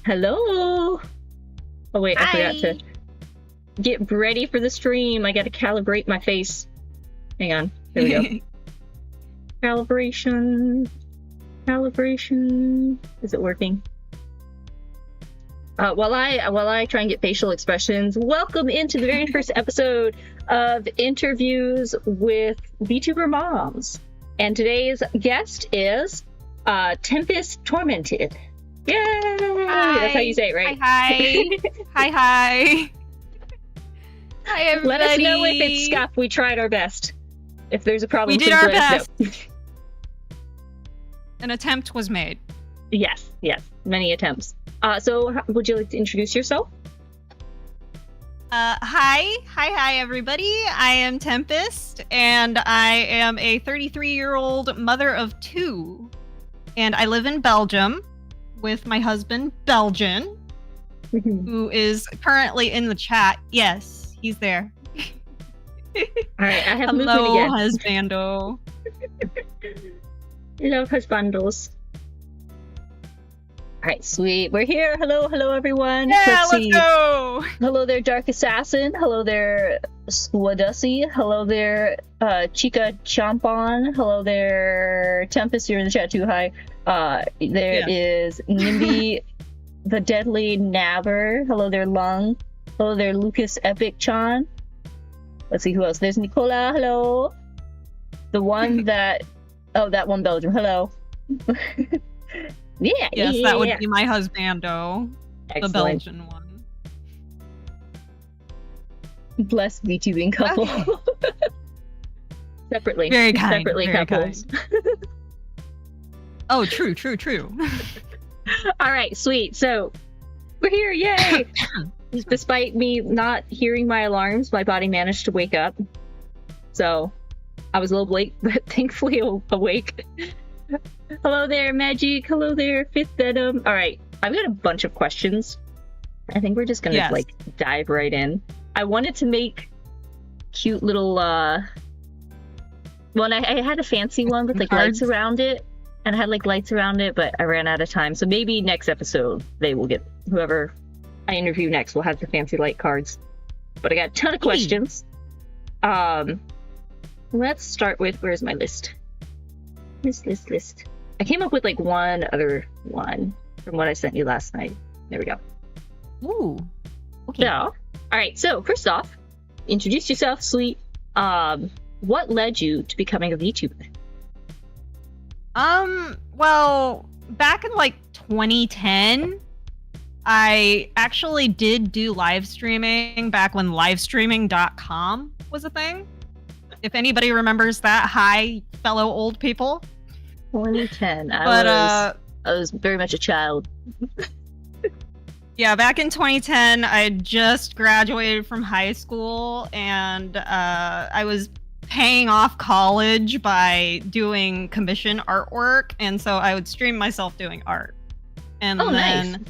Hello. Oh wait, I forgot to Hi. get ready for the stream. I gotta calibrate my face. Hang on. There we go. Calibration. Calibration. Is it working? While I try and get facial expressions, welcome into the very first episode of interviews with VTuber moms. And today's guest is Tempest Tormented. Yay! Hi. That's how you say it, right? Hi. Hi. Hi, everybody. Let us know if it's scuff. We tried our best. If there's a problem, We did please our let us know. best. An attempt was made. Yes, many attempts. So would you like to introduce yourself? Hi, everybody. I am Tempest, and I am a 33-year-old mother of 2, and I live in Belgium with my husband, Belgian, who is currently in the chat. Yes, he's there. All right, I have movement Hello, again. husbando. Hello, husbandos. All right, sweet. We're here. Hello, everyone. Yeah, let's see. go. Hello there, Dark Assassin. Hello there, Swadussy. Hello there, Chica Chompon. Hello there, Tempest. You're in the chat too. Hi. There is Nimby, the Deadly Nabber. Hello there, Lung. Hello there, Lucas Epic Chan. Let's see who else. There's Nicola. Hello. The one that. Oh, that one Belgium. Hello. Yeah. Yes, that would be my husbando. Excellent. The Belgian one. Bless VTubing couple. Separately. Very kind. Separately very couples. kind. Oh, true. All right, sweet. So we're here. Yay! Despite me not hearing my alarms, my body managed to wake up. So I was a little late, but thankfully awake. Hello there, Magic. Hello there, Fifth Venom. All right, I've got a bunch of questions. I think we're just gonna dive right in. I wanted to make cute little well, I had a fancy one with lights around it, and I had lights around it, but I ran out of time. So maybe next episode they will get, whoever I interview next will have the fancy light cards. But I got a ton of questions. Let's start with, where's my list? List. I came up with one other one from what I sent you last night. There we go. Ooh. Okay. So, all right. So first off, introduce yourself, sweet. What led you to becoming a VTuber? Well, back in 2010, I actually did do live streaming back when livestreaming.com was a thing. If anybody remembers that, hi, fellow old people. 2010. I was very much a child. Yeah, back in 2010, I had just graduated from high school, and I was paying off college by doing commission artwork, and so I would stream myself doing art. And then,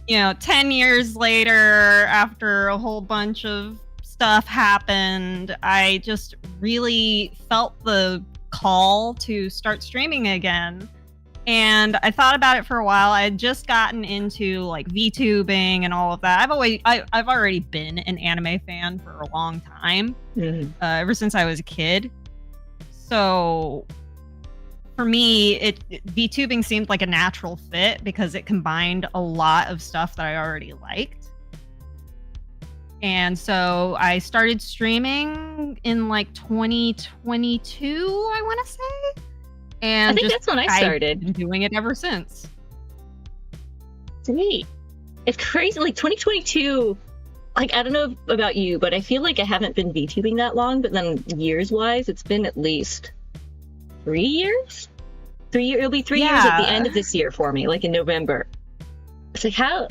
nice. 10 years later, after a whole bunch of stuff happened, I just really felt the call to start streaming again. And I thought about it for a while. I had just gotten into VTubing and all of that. I've already been an anime fan for a long time, ever since I was a kid. So for me, VTubing seemed like a natural fit because it combined a lot of stuff that I already liked. And so I started streaming in 2022, I want to say. And I think that's when I started. I've been doing it ever since. Sweet. It's crazy. 2022, I don't know about you, but I feel like I haven't been VTubing that long, but then years-wise, it's been at least 3 years? 3 years. It'll be 3 years at the end of this year for me, in November. It's how?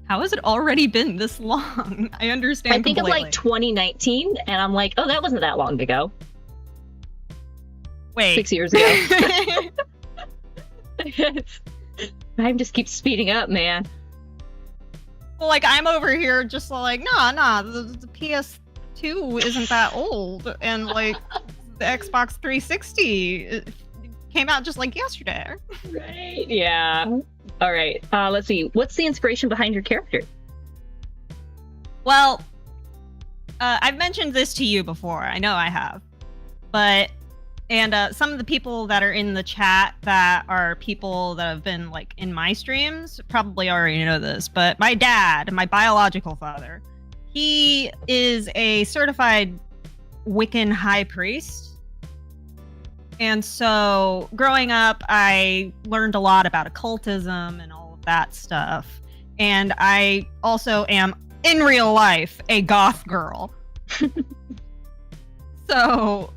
How has it already been this long? I understand. I think completely. of 2019, and I'm like, oh, that wasn't that long ago. Wait. 6 years ago. Time just keeps speeding up, man. Well, I'm over here just nah, the PS2 isn't that old, and the Xbox 360 came out just like yesterday. Right. Yeah. All right. Let's see. What's the inspiration behind your character? Well, I've mentioned this to you before. I know I have. But, and some of the people that are in the chat that are people that have been like in my streams probably already know this, but my dad, my biological father, he is a certified Wiccan high priest. And so growing up, I learned a lot about occultism and all of that stuff. And I also am, in real life, a goth girl. So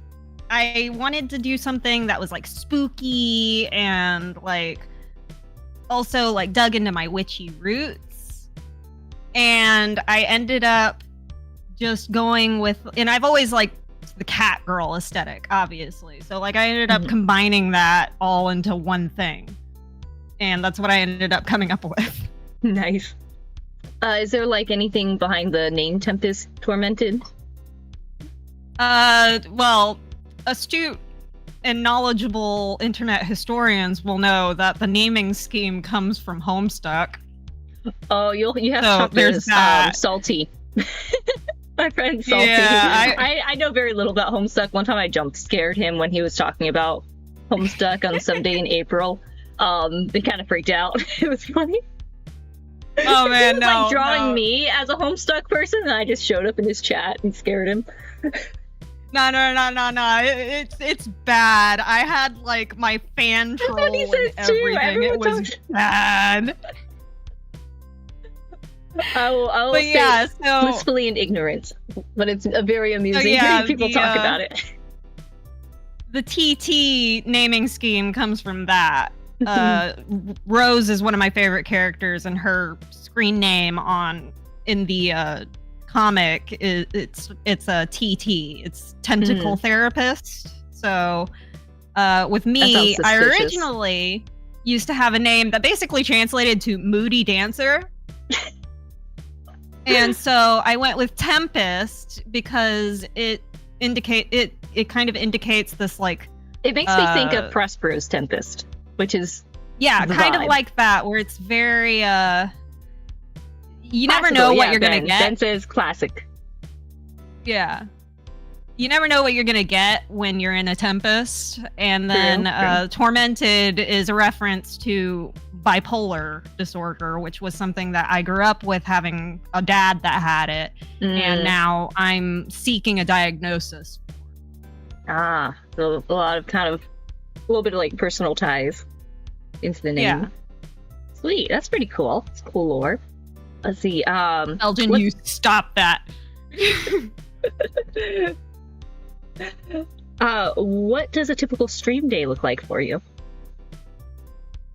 I wanted to do something that was like spooky and like also like dug into my witchy roots. And I ended up just going with, and I've always like the cat girl aesthetic, obviously. So like I ended up combining that all into one thing. And that's what I ended up coming up with. Nice. Is there like anything behind the name Tempest Tormented? Well, astute and knowledgeable internet historians will know that the naming scheme comes from Homestuck. Oh, you have to talk to Salty. My friend Salty. Yeah, I know very little about Homestuck. One time I jump scared him when he was talking about Homestuck on some day in April. They kind of freaked out. It was funny. Oh man, he was like drawing me as a Homestuck person, and I just showed up in his chat and scared him. No. It's bad. I had like my fan troll and everything. It was bad. I will say blissfully in ignorance, but it's very amusing hearing people talk about it. The TT naming scheme comes from that. Rose is one of my favorite characters, and her screen name in the comic it's a TT. It's tentacle therapist. So with me, I originally used to have a name that basically translated to moody dancer. And so I went with Tempest because it kind of indicates this like, it makes me think of Prospero's Tempest, which is kind of like that, where it's very you never know what you're gonna get. Ben says classic. Yeah, you never know what you're gonna get when you're in a Tempest. And then Tormented is a reference to bipolar disorder, which was something that I grew up with, having a dad that had it, and now I'm seeking a diagnosis. So a lot of a little bit of like personal ties into the name. Yeah. Sweet, that's pretty cool. It's cool lore. Let's see. Elgin, you stop that. What does a typical stream day look like for you?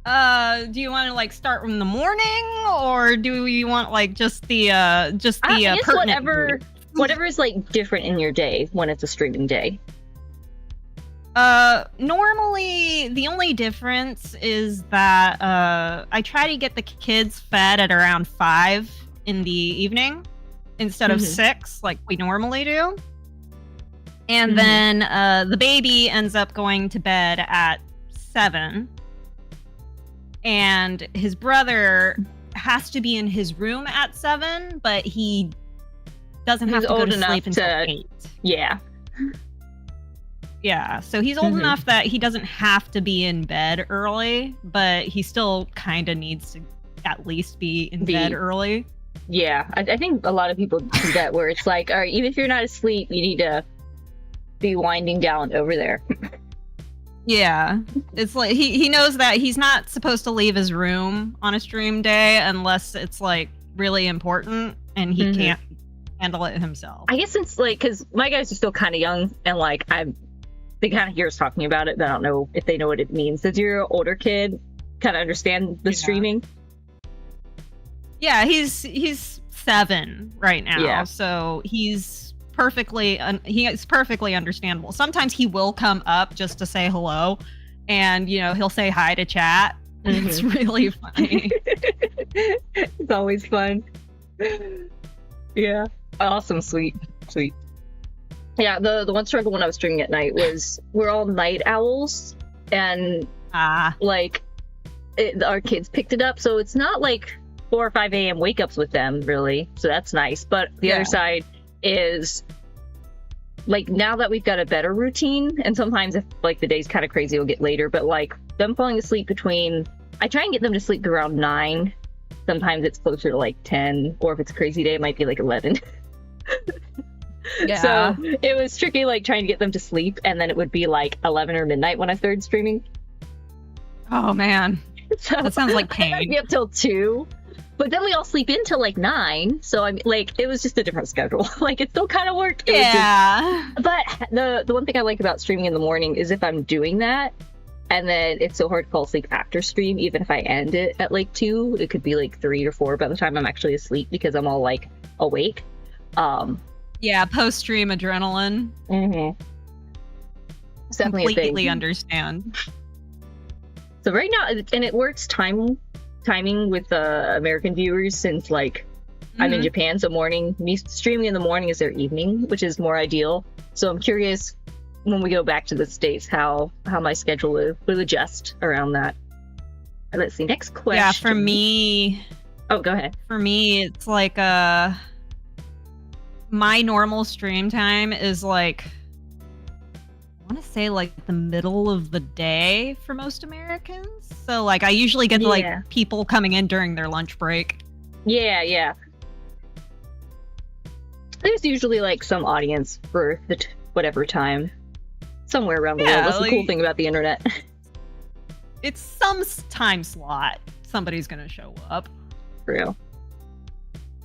Do you want to like start in the morning, or do you want like just the pertinent whatever is like different in your day when it's a streaming day? Normally the only difference is that I try to get the kids fed at around 5 in the evening instead of 6 like we normally do. And then the baby ends up going to bed at 7. And his brother has to be in his room at 7, but he doesn't have to go to sleep until 8. Yeah. Yeah, so he's old enough that he doesn't have to be in bed early, but he still kind of needs to at least be in bed early. Yeah, I think a lot of people do that, where it's like, all right, even if you're not asleep, you need to be winding down over there. Yeah, it's like he knows that he's not supposed to leave his room on a stream day unless it's like really important, and he can't handle it himself. I guess it's like, because my guys are still kind of young, and like they kind of hear us talking about it, but I don't know if they know what it means. Does your older kid kind of understand the streaming? Yeah, he's 7 right now, so he's perfectly understandable. Sometimes he will come up just to say hello, and he'll say hi to chat. It's really funny. It's always fun. Yeah. Awesome. Sweet. Yeah, the one struggle when I was streaming at night was we're all night owls, and Ah. like our kids picked it up, so it's not like 4 or 5 a.m. wake ups with them, really. So that's nice. But the other side is like now that we've got a better routine, and sometimes if like the day's kind of crazy, we'll get later. But like them falling asleep between, I try and get them to sleep around 9. Sometimes it's closer to like 10, or if it's a crazy day, it might be like 11. Yeah. So it was tricky, like trying to get them to sleep, and then it would be like 11 or midnight when I started streaming. Oh man, So that sounds like I'd pain. be up till 2, but then we all sleep in till like 9. So I mean, like it was just a different schedule. Like it still kind of worked. It was Yeah. but the one thing I like about streaming in the morning is if I'm doing that, and then it's so hard to fall asleep after stream, even if I end it at like 2, it could be like 3 or 4 by the time I'm actually asleep because I'm all like awake. Yeah, post-stream adrenaline. It's definitely a Completely thing. understand. So right now, and it works timing with American viewers, since like I'm in Japan, so me streaming in the morning is their evening, which is more ideal. So I'm curious when we go back to the States how my schedule will adjust around that. Let's see, next question. Yeah, for me, Oh, go ahead. it's like my normal stream time is like, I want to say like the middle of the day for most Americans. So like I usually get like people coming in during their lunch break. Yeah. There's usually like some audience for whatever time, somewhere around the world. That's the cool thing about the internet. It's some time slot. Somebody's gonna show up. For real.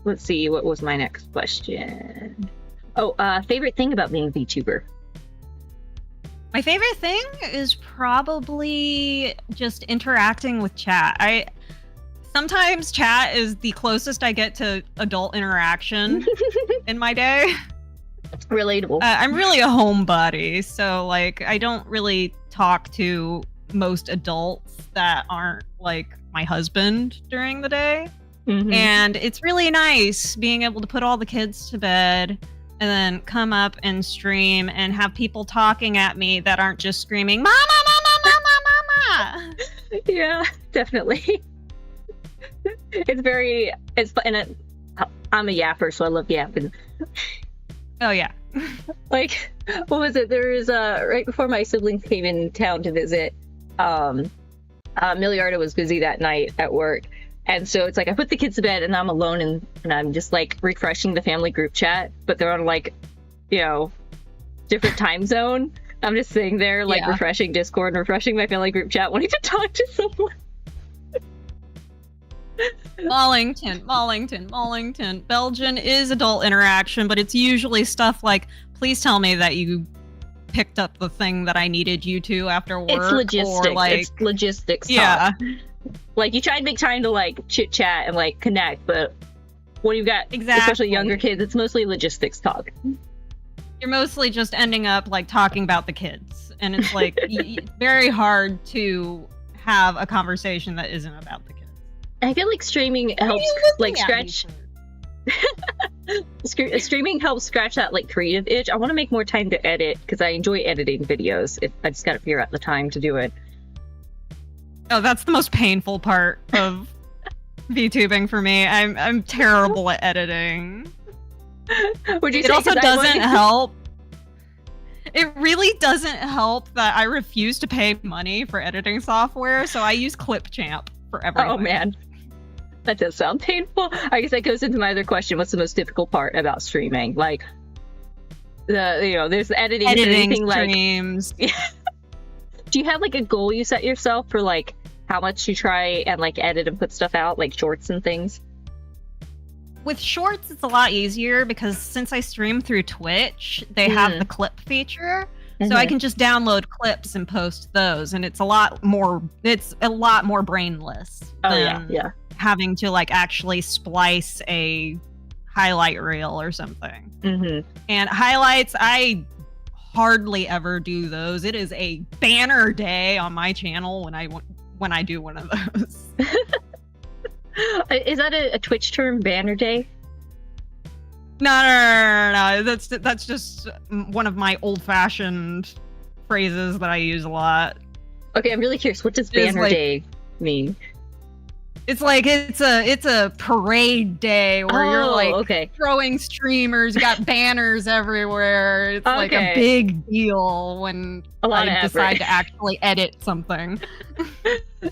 Let's see, what was my next question? Oh, favorite thing about being a VTuber? My favorite thing is probably just interacting with chat. Sometimes chat is the closest I get to adult interaction in my day. Relatable. I'm really a homebody, so like I don't really talk to most adults that aren't like my husband during the day. And it's really nice being able to put all the kids to bed and then come up and stream and have people talking at me that aren't just screaming, "Mama, mama, mama, mama." Yeah, definitely. It's fun, and I'm a yapper, so I love yapping. Oh yeah. Like, what was it? There was right before my siblings came in town to visit, Milliardo was busy that night at work. And so it's like I put the kids to bed and I'm alone, and I'm just like refreshing the family group chat, but they're on like, different time zone. I'm just sitting there like refreshing Discord and refreshing my family group chat, wanting to talk to someone. Mollington. Belgian is adult interaction, but it's usually stuff like, please tell me that you picked up the thing that I needed you to after work. It's logistics. Or like, it's logistics. Yeah. Talk. Like you try and make time to like chit chat and like connect, but when you've got especially younger kids, it's mostly logistics talk. You're mostly just ending up like talking about the kids, and it's like very hard to have a conversation that isn't about the kids. I feel like streaming helps like scratch. Streaming helps scratch that like creative itch. I want to make more time to edit because I enjoy editing videos. I just got to figure out the time to do it. Oh, that's the most painful part of VTubing for me. I'm terrible at editing. Would you it say also doesn't help. It really doesn't help that I refuse to pay money for editing software, so I use Clipchamp for everything. Oh man, that does sound painful. I guess that goes into my other question: what's the most difficult part about streaming? Like there's editing streams. Like, do you have like a goal you set yourself for like how much you try and like edit and put stuff out, like shorts and things? With shorts, it's a lot easier because since I stream through Twitch, they have the clip feature. So I can just download clips and post those, and it's a lot more brainless than having to like actually splice a highlight reel or something. And highlights, I hardly ever do those. It is a banner day on my channel when I do one of those. Is that a Twitch term, banner day? No. That's just one of my old-fashioned phrases that I use a lot. Okay, I'm really curious. What does It's Banner like- Day mean? It's like it's a parade day where you're like okay. throwing streamers, you got banners everywhere. It's like Okay. a big deal when A lot I of decide effort. to actually edit something.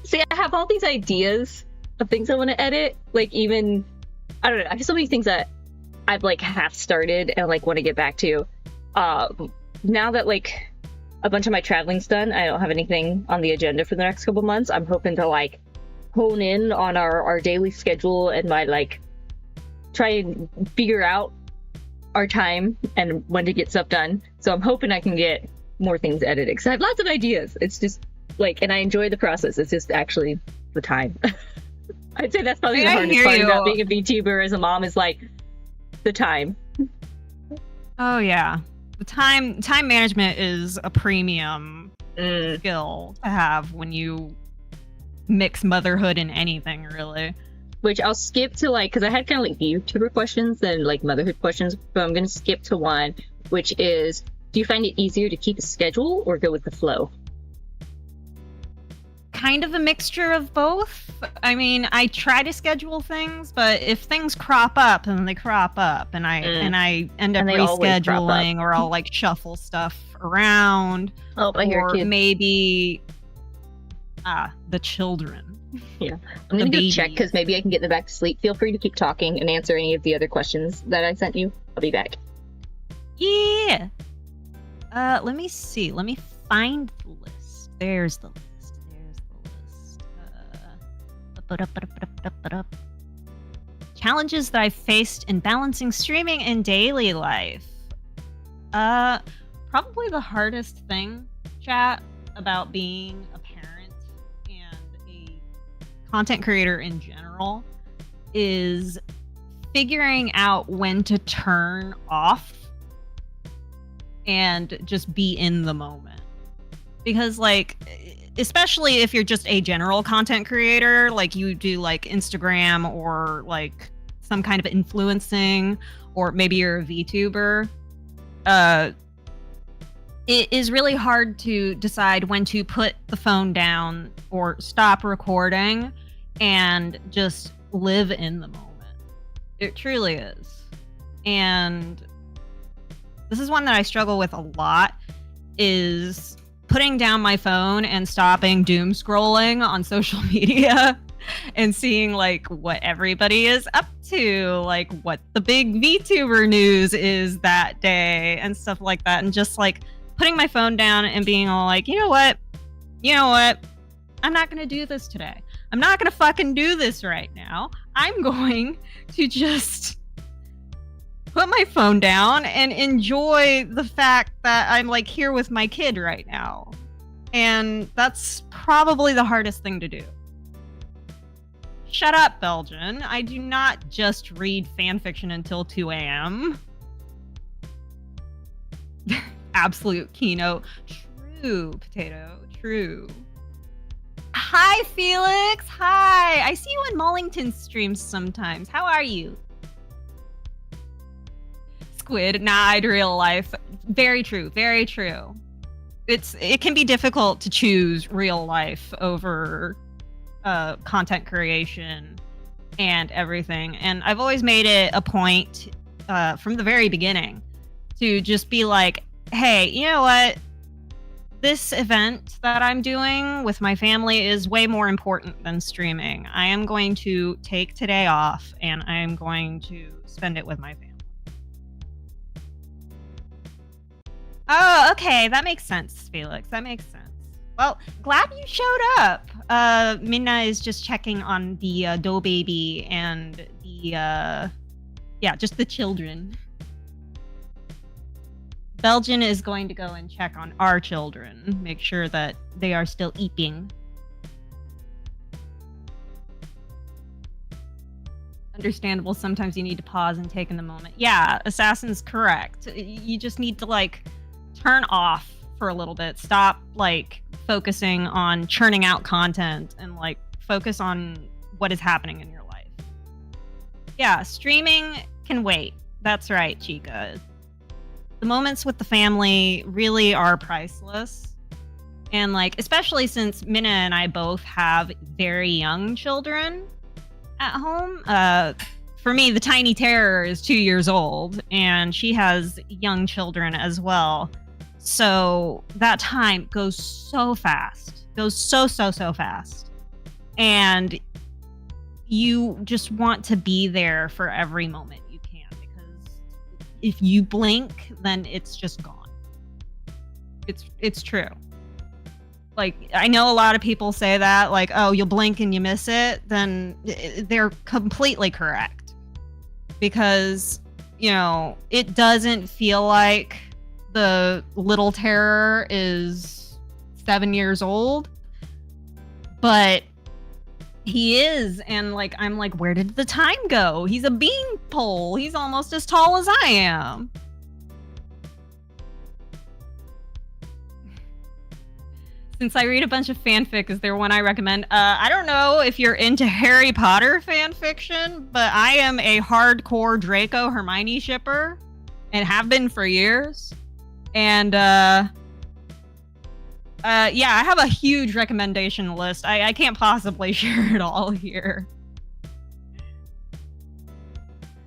See, I have all these ideas of things I want to edit. Like, even, I don't know, I have so many things that I've like half started and like want to get back to. Now that like a bunch of my traveling's done, I don't have anything on the agenda for the next couple months. I'm hoping to like hone in on our daily schedule and my like try and figure out our time and when to get stuff done. So I'm hoping I can get more things edited because I have lots of ideas. It's just like, and I enjoy the process. It's just actually the time. I'd say that's probably the hardest part about being a VTuber as a mom is like the time. Oh yeah. The time management is a premium skill to have when you mix motherhood and anything, really. Which I'll skip to like, because I had kind of like VTuber questions and like motherhood questions, but I'm going to skip to one, which is, do you find it easier to keep a schedule or go with the flow? Kind of a mixture of both. I mean, I try to schedule things, but if things crop up, and they crop up, and I end up And they always crop up. rescheduling, or I'll like shuffle stuff around, Oh, I hear or kids. maybe the children. Yeah, I'm gonna The go check babies. because maybe I can get them back to sleep. Feel free to keep talking and answer any of the other questions that I sent you. I'll be back. Yeah. Let me see. Let me find the list. There's the list. Challenges that I've faced in balancing streaming and daily life. Probably the hardest thing, chat, about being a parent and a content creator in general is figuring out when to turn off and just be in the moment. Because like, especially if you're just a general content creator, like you do like Instagram or like some kind of influencing, or maybe you're a VTuber, it is really hard to decide when to put the phone down or stop recording and just live in the moment. It truly is. And this is one that I struggle with a lot, is putting down my phone and stopping doom scrolling on social media and seeing like what everybody is up to, like what the big VTuber news is that day and stuff like that. And just like putting my phone down and being all like, you know what? I'm not going to do this today. I'm not going to fucking do this right now. I'm going to just put my phone down and enjoy the fact that I'm like here with my kid right now. And that's probably the hardest thing to do. Shut up, Belgian. I do not just read fanfiction until 2 a.m. Absolute keynote. True, Potato. True. Hi, Felix. Hi. I see you in Mollington streams sometimes. How are you? Squid, nah, I'd real life. Very true. Very true. It can be difficult to choose real life over content creation and everything. And I've always made it a point from the very beginning to just be like, hey, you know what? This event that I'm doing with my family is way more important than streaming. I am going to take today off and I am going to spend it with my family. Oh, okay. That makes sense, Felix. That makes sense. Well, glad you showed up. Minna is just checking on the dough baby and the, just the children. Belgian is going to go and check on our children, make sure that they are still eating. Understandable, sometimes you need to pause and take in the moment. Yeah, Assassin's correct. You just need to, like, turn off for a little bit. Stop, like, focusing on churning out content and, like, focus on what is happening in your life. Yeah, streaming can wait. That's right, Chica. The moments with the family really are priceless. And like, especially since Minna and I both have very young children at home. For me, the tiny terror is 2 years old, and she has young children as well. So that time goes so fast, goes so fast. And you just want to be there for every moment you can, because if you blink, then it's just gone. It's true. Like, I know a lot of people say that, like, oh, you'll blink and you miss it. Then they're completely correct. Because, you know, it doesn't feel like the little terror is 7 years old. But he is. And, like, I'm like, where did the time go? He's a beanpole. He's almost as tall as I am. Since I read a bunch of fanfic, is there one I recommend? I don't know if you're into Harry Potter fanfiction, but I am a hardcore Draco Hermione shipper and have been for years. And yeah, I have a huge recommendation list. I can't possibly share it all here.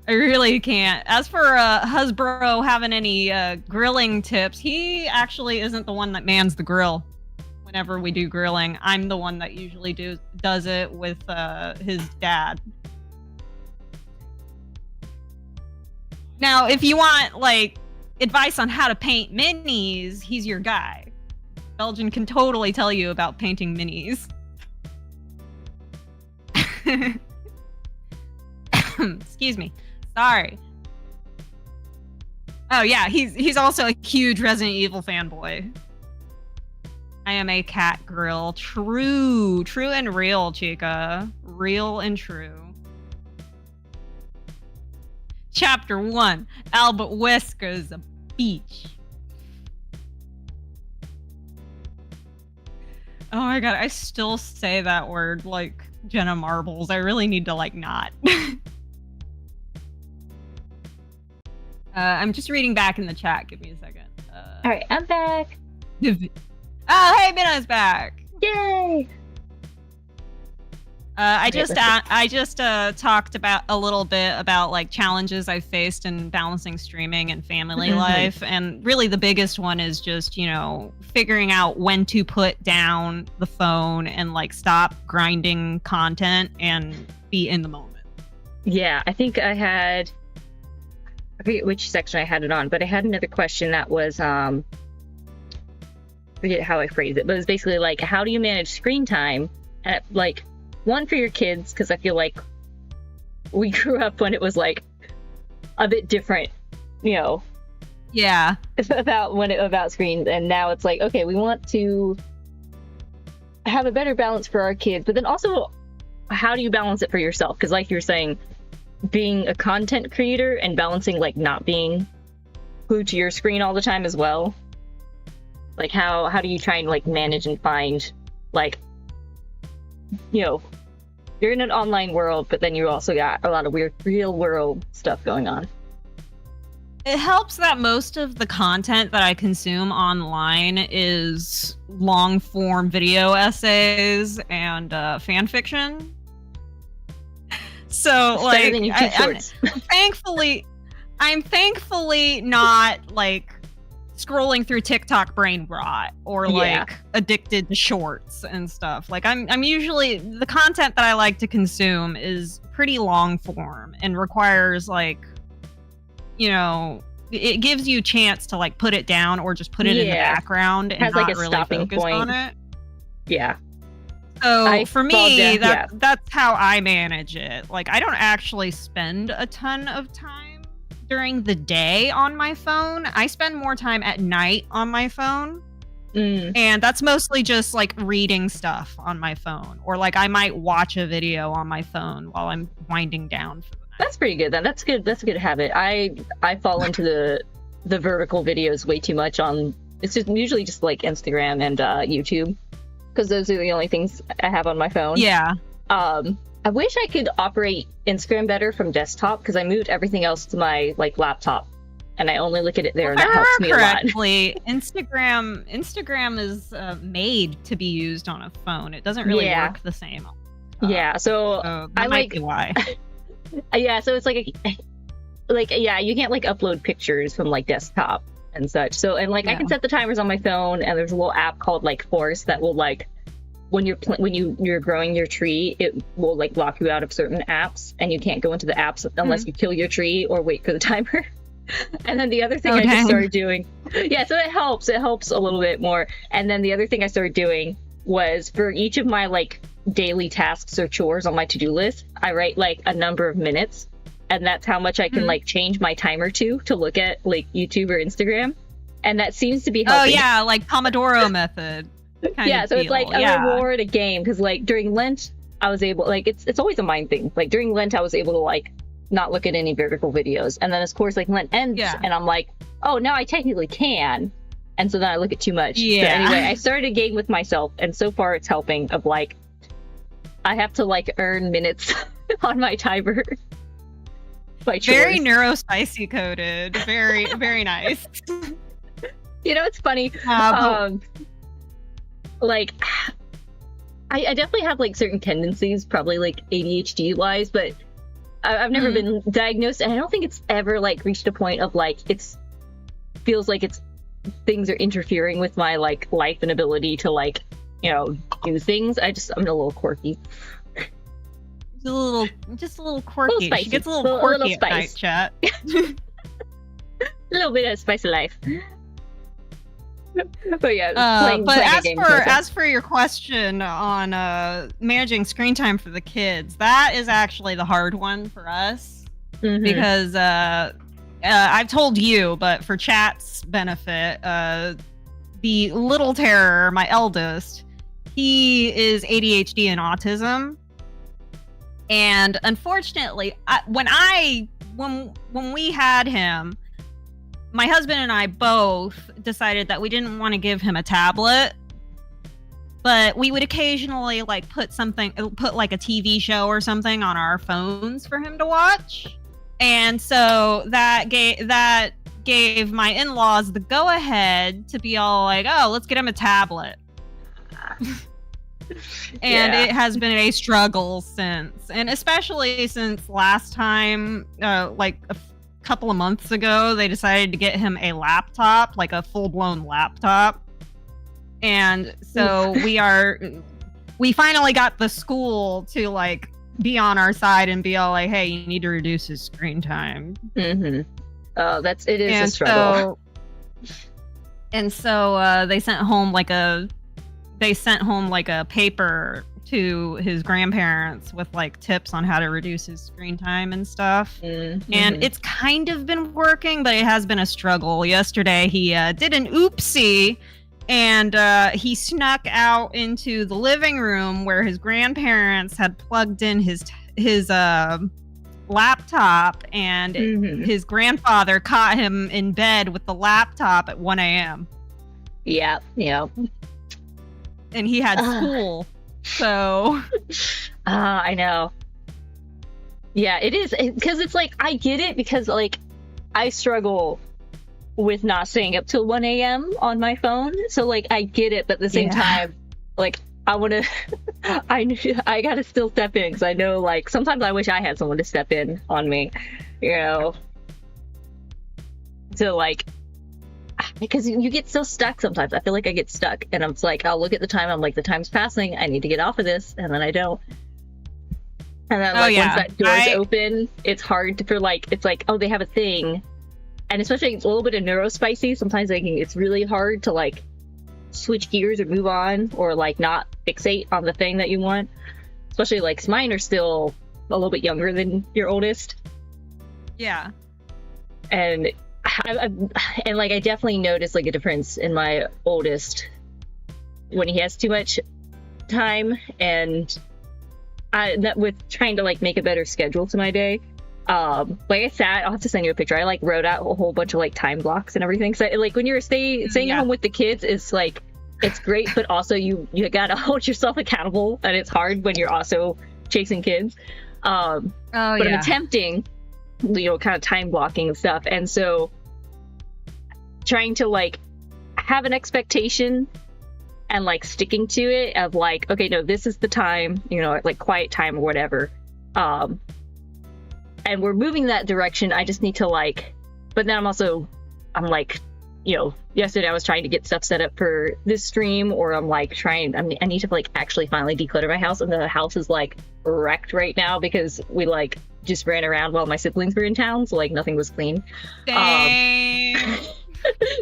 I really can't. As for Husbro having any grilling tips, he actually isn't the one that mans the grill. Whenever we do grilling, I'm the one that usually does it with his dad. Now, if you want like advice on how to paint minis, he's your guy. Belgian can totally tell you about painting minis. Excuse me. Sorry. Oh yeah, he's also a huge Resident Evil fanboy. I am a cat girl. True and real, chica. Real and true. Chapter 1. Albert Wesker's a beach. Oh my god, I still say that word like Jenna Marbles. I really need to like not. I'm just reading back in the chat. Give me a second. All right, I'm back. Oh, hey, Minna's back. Yay! I just talked about a little bit about like challenges I've faced in balancing streaming and family life, and really the biggest one is just, you know, figuring out when to put down the phone and like stop grinding content and be in the moment. Yeah, I think I forget which section I had it on, but I had another question that was forget how I phrased it, but it was basically like, how do you manage screen time at like one for your kids, because I feel like we grew up when it was like a bit different, you know. Yeah. about screens, and now it's like, okay, we want to have a better balance for our kids, but then also how do you balance it for yourself? Because like you're saying, being a content creator and balancing like not being glued to your screen all the time as well. Like how do you try and like manage and find, like, you know, you're in an online world, but then you also got a lot of weird real world stuff going on. It helps that most of the content that I consume online is long form video essays and fan fiction. So like, I'm thankfully not like scrolling through TikTok brain rot or like addicted to shorts and stuff. Like I'm usually, the content that I like to consume is pretty long form and requires like, you know, it gives you a chance to like put it down or just put it in the background and not like really focus on it. Yeah. So for me, that's how I manage it. Like I don't actually spend a ton of time during the day on my phone. I spend more time at night on my phone. And that's mostly just like reading stuff on my phone, or like I might watch a video on my phone while I'm winding down for the night. That's pretty good then. That's good. That's a good habit. I fall into the vertical videos way too much on, it's just usually just like Instagram and YouTube, because those are the only things I have on my phone. Yeah. I wish I could operate Instagram better from desktop, because I moved everything else to my like laptop, and I only look at it there, and If that I helps me remember a lot. correctly, Instagram is made to be used on a phone. It doesn't really work the same. Yeah, so that I might be why. Yeah, so it's like you can't like upload pictures from like desktop and such. So and like I can set the timers on my phone, and there's a little app called like Force that will like when you're growing your tree, it will like lock you out of certain apps, and you can't go into the apps unless you kill your tree or wait for the timer. And then the other thing I just started doing, so it helps a little bit more. And then the other thing I started doing was for each of my like daily tasks or chores on my to-do list, I write like a number of minutes, and that's how much I can like change my timer to look at like YouTube or Instagram, and that seems to be helping. Oh yeah, like Pomodoro method. So it's like a reward, a game, because like during Lent I was able, like it's always a mind thing, like during Lent I was able to like not look at any vertical videos, and then of course like Lent ends and I'm like, oh, now I technically can, and so then I look at too much. So anyway, I started a game with myself, and so far it's helping, of like I have to like earn minutes on my timer by chores. Very neurospicy coded. Very, very nice. You know, it's funny. Like, I definitely have like certain tendencies, probably like ADHD wise, but I've never been diagnosed, and I don't think it's ever like reached a point of like feels like things are interfering with my like life and ability to like, you know, do things. I'm a little quirky. Just a little quirky. She gets a little quirky at night, chat. A little bit of spice of life. But yeah, as for your question on managing screen time for the kids, that is actually the hard one for us, because I've told you, but for chat's benefit, the little terror, my eldest, he is ADHD and autism, and unfortunately, when we had him, my husband and I both decided that we didn't want to give him a tablet, but we would occasionally like put like a TV show or something on our phones for him to watch. And so that gave my in-laws the go-ahead to be all like, oh, let's get him a tablet. And it has been a struggle since, and especially since last time, like a couple of months ago, they decided to get him a laptop, like a full-blown laptop. And so we finally got the school to like be on our side and be all like, hey, you need to reduce his screen time. Oh, it is a struggle. So they sent home like a paper to his grandparents with like tips on how to reduce his screen time and stuff. And it's kind of been working, but it has been a struggle. Yesterday he did an oopsie, and he snuck out into the living room where his grandparents had plugged in his laptop, and his grandfather caught him in bed with the laptop at 1 a.m. Yeah. And he had school. So I know. Yeah, it is, because it's like I get it, because like I struggle with not staying up till 1 a.m. on my phone, so like I get it, but at the same time, like I want to I gotta still step in, because I know like sometimes I wish I had someone to step in on me, you know, to like, because you get so stuck sometimes. I feel like I get stuck, and I'm like, I'll look at the time, I'm like, the time's passing, I need to get off of this, and then I don't. And then like once that door's open, it's hard for like, it's like, oh, they have a thing. And especially it's a little bit of neurospicy, sometimes it's really hard to like switch gears or move on, or like not fixate on the thing that you want. Especially like mine are still a little bit younger than your oldest. Yeah. And like I definitely noticed like a difference in my oldest when he has too much time, and with trying to like make a better schedule to my day. Like I'll have to send you a picture. I like wrote out a whole bunch of like time blocks and everything. So like when you're staying home with the kids, it's like it's great, but also you gotta hold yourself accountable, and it's hard when you're also chasing kids. But I'm attempting, you know, kind of time blocking and stuff. And so trying to like have an expectation and like sticking to it of like, okay, no, this is the time, you know, like quiet time or whatever. And we're moving that direction. I just need to like, but then I'm like, you know, yesterday I was trying to get stuff set up for this stream, or I'm like I need to like actually finally declutter my house, and the house is like wrecked right now because we like just ran around while my siblings were in town, so like nothing was clean. Dang.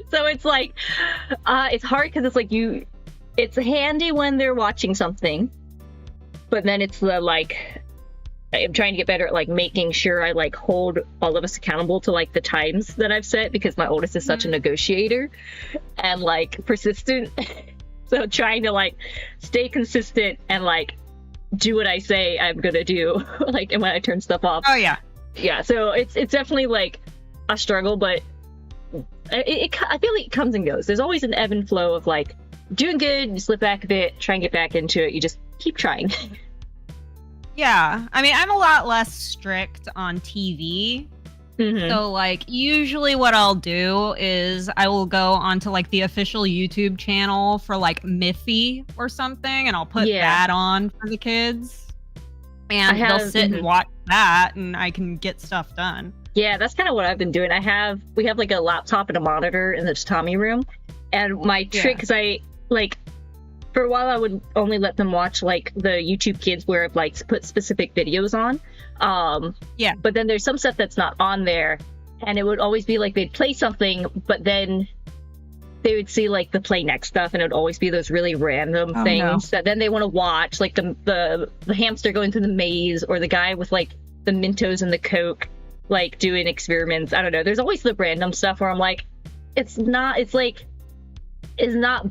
So it's like, it's hard because it's like it's handy when they're watching something, but then it's the like, I'm trying to get better at like making sure I like hold all of us accountable to like the times that I've set, because my oldest is such a negotiator and like persistent. So trying to like stay consistent and like do what I say I'm gonna do, like, and when I turn stuff off. Oh yeah. Yeah. So it's definitely like a struggle, but I feel like it comes and goes. There's always an ebb and flow of like doing good, you slip back a bit, try and get back into it. You just keep trying. Yeah, I mean, I'm a lot less strict on TV. Mm-hmm. So, like, usually what I'll do is I will go onto, like, the official YouTube channel for, like, Miffy or something, and I'll put that on for the kids. And they'll sit and watch that, and I can get stuff done. Yeah, that's kind of what I've been doing. We have, like, a laptop and a monitor in the Tommy room. And my trick is I, like... For a while, I would only let them watch like the YouTube Kids, where I've like put specific videos on. But then there's some stuff that's not on there, and it would always be like they'd play something, but then they would see like the play next stuff, and it would always be those really random things that then they want to watch, like the hamster going through the maze, or the guy with like the Mentos and the Coke, like doing experiments. I don't know. There's always the random stuff where I'm like, it's not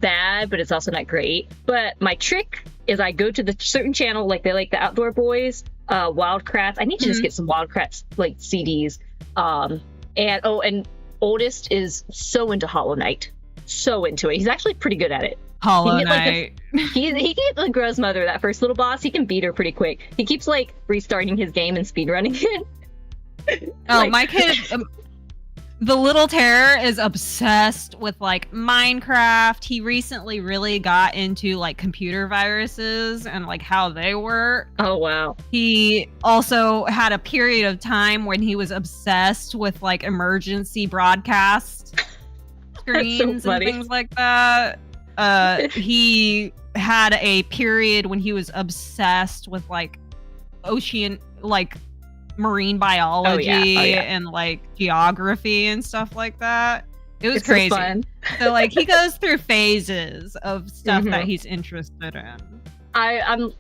bad, but it's also not great. But my trick is I go to the certain channel, like they like the Outdoor Boys, Wildcrafts. I need to just get some Wildcrafts like CDs. And oldest is so into Hollow Knight, so into it. He's actually pretty good at it. Hollow Knight. He can get the Gross Mother, that first little boss. He can beat her pretty quick. He keeps like restarting his game and speedrunning it. My kid. The little terror is obsessed with like Minecraft. He recently really got into like computer viruses and like how they work. Oh wow. He also had a period of time when he was obsessed with like emergency broadcast screens and things like that. He had a period when he was obsessed with like ocean, like marine biology and like geography and stuff like that. It was crazy. So fun. So like he goes through phases of stuff that he's interested in. I'm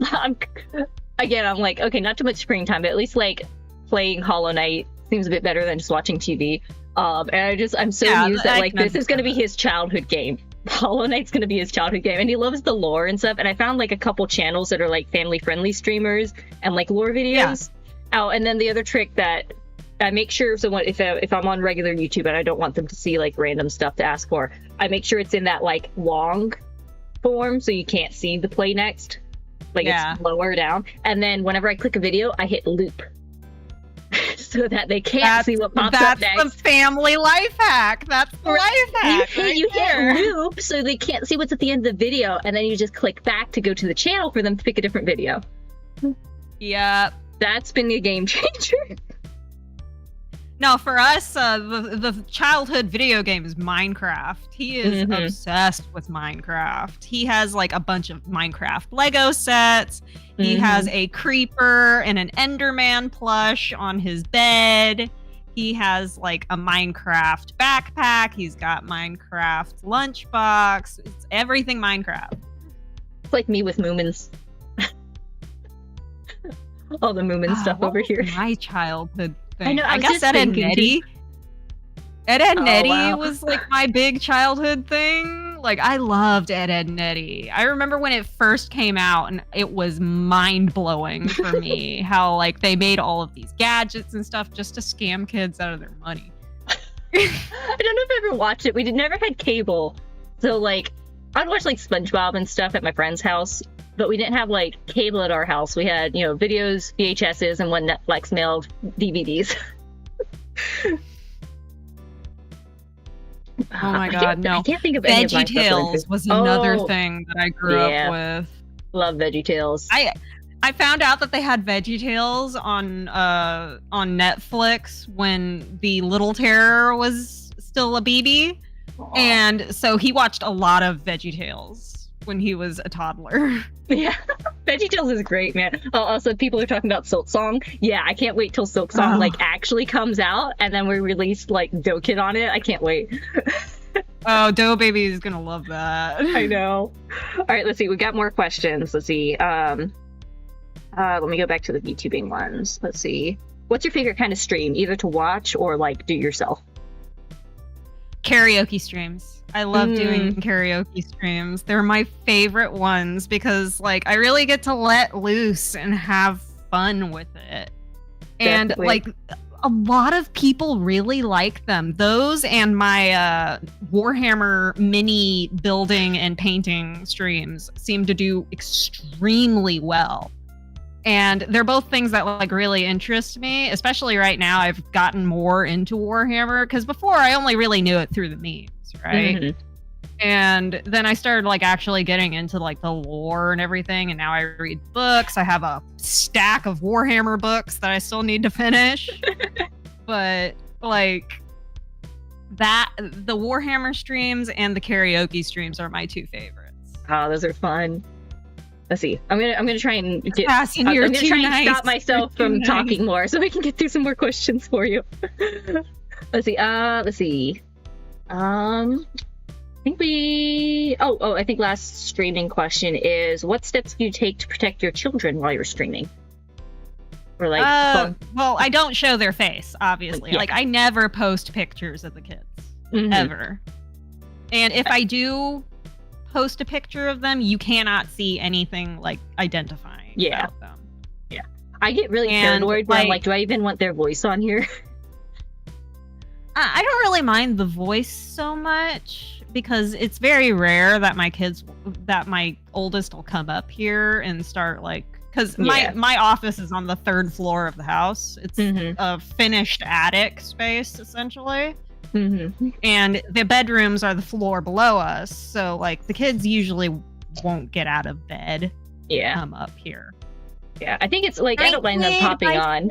like, okay, not too much screen time, but at least like playing Hollow Knight seems a bit better than just watching TV. And I'm so used that like this is gonna be his childhood game. Hollow Knight's gonna be his childhood game, and he loves the lore and stuff. And I found like a couple channels that are like family friendly streamers and like lore videos. Oh, and then the other trick that I make sure, so if I'm on regular YouTube and I don't want them to see like random stuff to ask for, I make sure it's in that like long form so you can't see the play next. Like it's lower down. And then whenever I click a video, I hit loop so that they can't see what pops up next. That's the family life hack. That's the life hack. You hit loop so they can't see what's at the end of the video, and then you just click back to go to the channel for them to pick a different video. Yep. That's been a game changer. No, for us, the childhood video game is Minecraft. He is obsessed with Minecraft. He has like a bunch of Minecraft Lego sets. He has a creeper and an Enderman plush on his bed. He has like a Minecraft backpack. He's got Minecraft lunchbox. It's everything Minecraft. It's like me with Moomins. All the Moomin stuff over here. My childhood thing. I know. I guess Ed and Nettie. Ed and Nettie was like my big childhood thing. Like I loved Ed and Nettie. I remember when it first came out, and it was mind blowing for me how like they made all of these gadgets and stuff just to scam kids out of their money. I don't know if I ever watched it. We never had cable, so like I'd watch like SpongeBob and stuff at my friend's house. But we didn't have like cable at our house. We had, videos, VHSs, and one Netflix mailed DVDs. Oh my god, no. I can't think of any of my VeggieTales was another thing that I grew up with. Love VeggieTales. I found out that they had VeggieTales on Netflix when the Little Terror was still a baby. Aww. And so he watched a lot of VeggieTales when he was a toddler. Yeah, VeggieTales is great, man. Oh, also, people are talking about Silk Song. Yeah, I can't wait till Silk Song like actually comes out, and then we release like Dough Kid on it. I can't wait. Oh, Dough Baby is gonna love that. I know. All right, let's see. We got more questions. Let's see. Let me go back to the VTubing ones. Let's see. What's your favorite kind of stream, either to watch or like do yourself? Karaoke streams. I love doing karaoke streams. They're my favorite ones because like I really get to let loose and have fun with it. And Definitely. like a lot of people really like them. Those and my Warhammer mini building and painting streams seem to do extremely well. And they're both things that like really interest me, especially right now. I've gotten more into Warhammer because before I only really knew it through the memes, right? Mm-hmm. And then I started like actually getting into like the lore and everything. And now I read books. I have a stack of Warhammer books that I still need to finish. But like the Warhammer streams and the karaoke streams are my two favorites. Oh, those are fun. Let's see. I'm gonna try and get. Passing, I'm you're gonna too try and nice. stop myself from nice. talking more, so we can get through some more questions for you. Let's see. Let's see. I think we. I think last streaming question is: what steps do you take to protect your children while you're streaming? Or like. Well, I don't show their face, obviously. Yeah. Like I never post pictures of the kids ever. And if I do post a picture of them, you cannot see anything like identifying about them. Yeah. I get really paranoid when I'm like, do I even want their voice on here? I don't really mind the voice so much because it's very rare that my oldest will come up here and start like, because my office is on the 3rd floor of the house. It's a finished attic space essentially. And the bedrooms are the floor below us, so like the kids usually won't get out of bed. Come up here. Yeah, I think it's like I don't mind them popping on.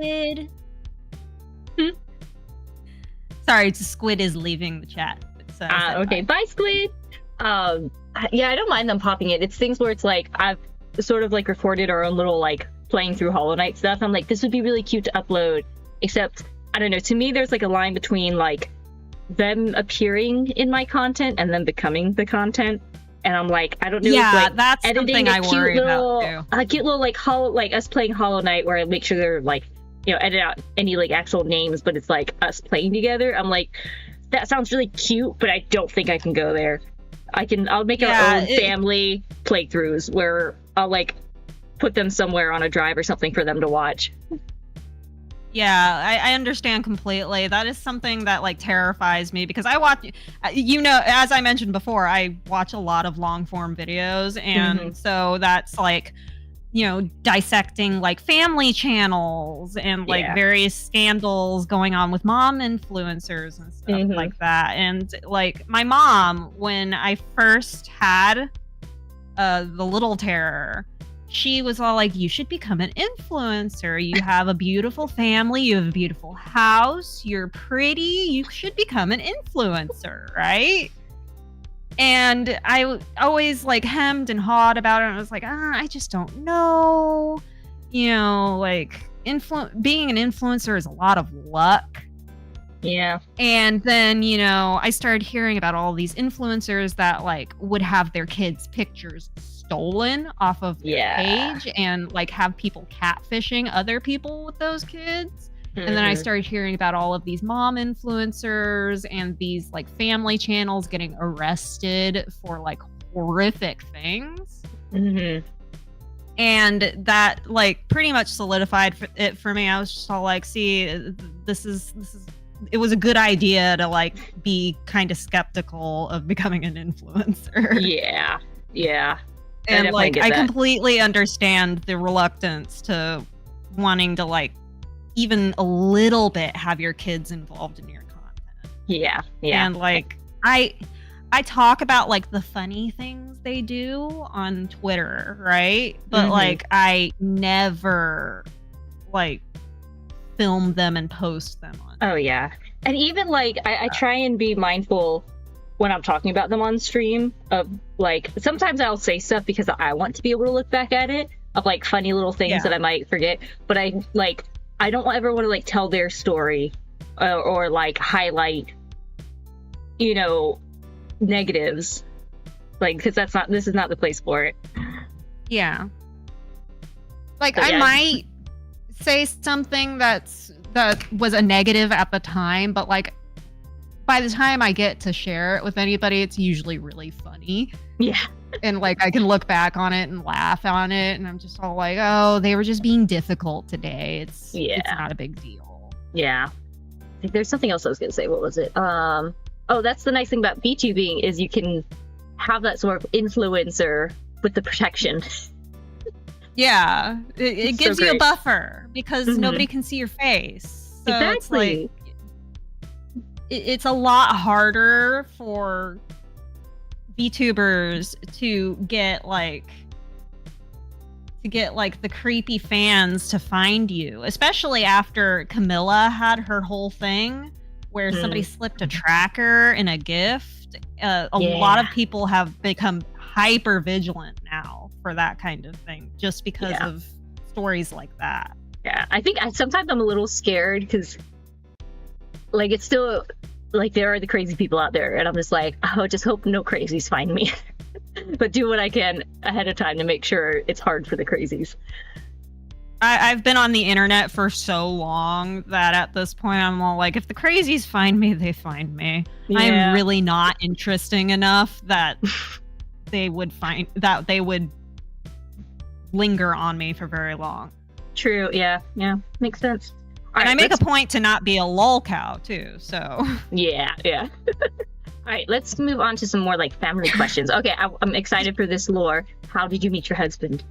Sorry, Squid is leaving the chat. Okay, bye Squid. Yeah, I don't mind them popping in. It's things where it's like I've sort of like recorded our own little like playing through Hollow Knight stuff. I'm like, this would be really cute to upload, except I don't know. To me, there's like a line between like them appearing in my content and then becoming the content, and I'm like, I don't know. Yeah, if, like, that's something I worry about too. A cute little like us playing Hollow Knight, where I make sure they're like, edit out any like actual names, but it's like us playing together. I'm like, that sounds really cute, but I don't think I can go there. I'll make our own family playthroughs where I'll like put them somewhere on a drive or something for them to watch. Yeah, I understand completely. That is something that like terrifies me because I watch, as I mentioned before, I watch a lot of long form videos. And so that's like, dissecting like family channels and like various scandals going on with mom influencers and stuff like that. And like my mom, when I first had the Little Terror, she was all like, you should become an influencer. You have a beautiful family. You have a beautiful house. You're pretty. You should become an influencer, right? And I always like hemmed and hawed about it. And I was like, I just don't know. Like being an influencer is a lot of luck. Yeah. And then, I started hearing about all these influencers that like would have their kids' pictures stolen off of their page and like have people catfishing other people with those kids. And then I started hearing about all of these mom influencers and these like family channels getting arrested for like horrific things. And that like pretty much solidified it for me. I was just all like, see, it was a good idea to like be kind of skeptical of becoming an influencer. Yeah. And like I completely understand the reluctance to wanting to like even a little bit have your kids involved in your content. Yeah. And like I talk about like the funny things they do on Twitter, right? But like I never like film them and post them on. Oh yeah. And even like I try and be mindful when I'm talking about them on stream of like sometimes I'll say stuff because I want to be able to look back at it of like funny little things that I might forget, but I don't ever want to like tell their story or like highlight, you know, negatives, like because this is not the place for it. Yeah. Like I might say something that was a negative at the time, but like by the time I get to share it with anybody, it's usually really funny. Yeah. And like I can look back on it and laugh on it, and I'm just all like, oh, they were just being difficult today. It's not a big deal. Yeah. I think there's something else I was gonna say. What was it? Oh, that's the nice thing about Vtubing is you can have that sort of influencer with the protection. Yeah, it gives you a buffer because nobody can see your face. So exactly. It's like it's a lot harder for VTubers to get like the creepy fans to find you, especially after Camilla had her whole thing where somebody slipped a tracker in a gift. A lot of people have become hyper vigilant now for that kind of thing just because of stories like that. Yeah, I think sometimes I'm a little scared because like it's still like there are the crazy people out there and I'm just like, oh, just hope no crazies find me. But do what I can ahead of time to make sure it's hard for the crazies. I've been on the internet for so long that at this point I'm all like, if the crazies find me, they find me. Yeah. I'm really not interesting enough that they would linger on me for very long. True. Yeah. Makes sense. And I make a point to not be a lol cow too. So yeah. All right, let's move on to some more like family questions. Okay, I'm excited for this lore. How did you meet your husband?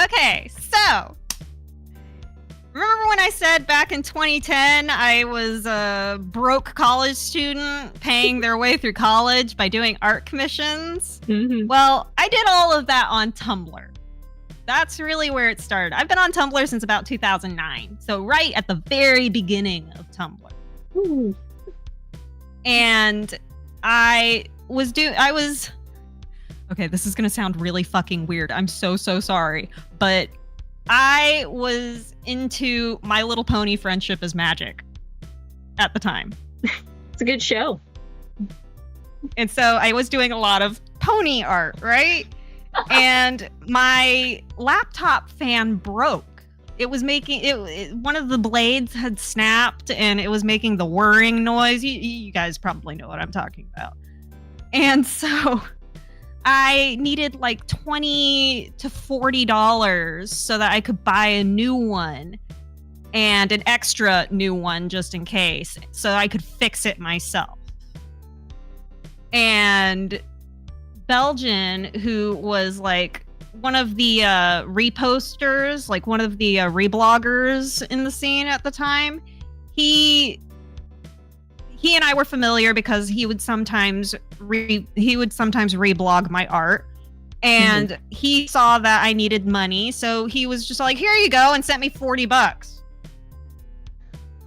Okay, so remember when I said back in 2010 I was a broke college student paying their way through college by doing art commissions? Well, I did all of that on Tumblr. That's really where it started. I've been on Tumblr since about 2009, so right at the very beginning of Tumblr. Ooh. And I was okay, this is gonna sound really fucking weird. I'm so sorry. But I was into My Little Pony Friendship is Magic at the time. It's a good show. And so I was doing a lot of pony art, right? And my laptop fan broke. It was making one of the blades had snapped and it was making the whirring noise. You guys probably know what I'm talking about. And so I needed like $20 to $40 so that I could buy a new one and an extra new one just in case, so I could fix it myself. And Belgian, who was like one of the reposters, like one of the rebloggers in the scene at the time, he and I were familiar because he would sometimes reblog my art, and he saw that I needed money, so he was just like, "Here you go," and sent me $40.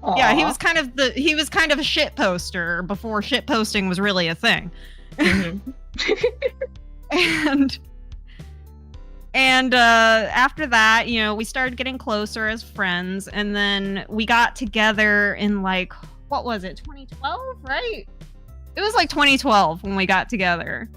Aww. Yeah, he was kind of a shit poster before shit posting was really a thing. And after that, you know, we started getting closer as friends, and then we got together in like, what was it, 2012, right? It was like 2012 when we got together.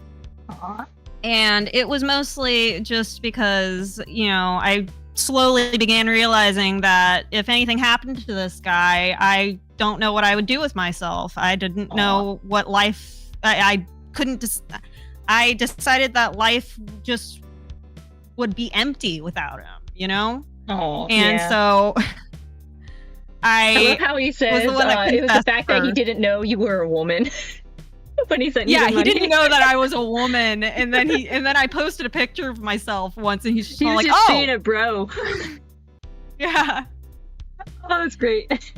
Aww. And it was mostly just because, you know, I slowly began realizing that if anything happened to this guy, I don't know what I would do with myself. I didn't know what life, I decided that life just would be empty without him, you know? Oh, and so I love how he says it was the fact that he didn't know you were a woman when he sent you the money. He didn't know that I was a woman, and then I posted a picture of myself once, and he's just like, just being a bro. Yeah. Oh, that's great.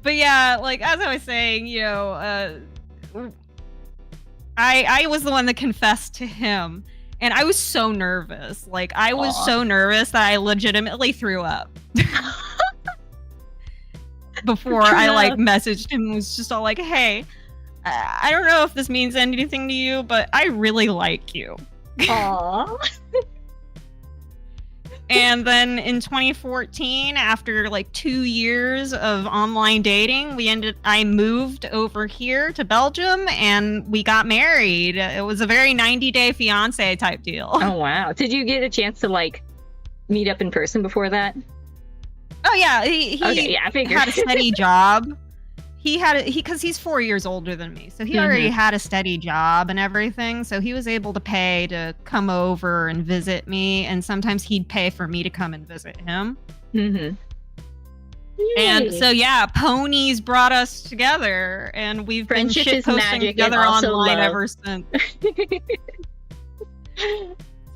But yeah, like as I was saying, you know, I was the one that confessed to him, and I was so nervous. Like I was so nervous that I legitimately threw up. Before I like messaged him and was just all like, "Hey, I don't know if this means anything to you, but I really like you." Aww. And then in 2014, after like 2 years of online dating, I moved over here to Belgium and we got married. It was a very 90-day fiance type deal. Oh wow. Did you get a chance to like meet up in person before that? Oh yeah, he I figured. had a steady job. Because he's 4 years older than me, so he already had a steady job and everything. So he was able to pay to come over and visit me, and sometimes he'd pay for me to come and visit him. Mm-hmm. And so yeah, ponies brought us together, and we've Friendship been is shitposting magic together and also online love. ever since.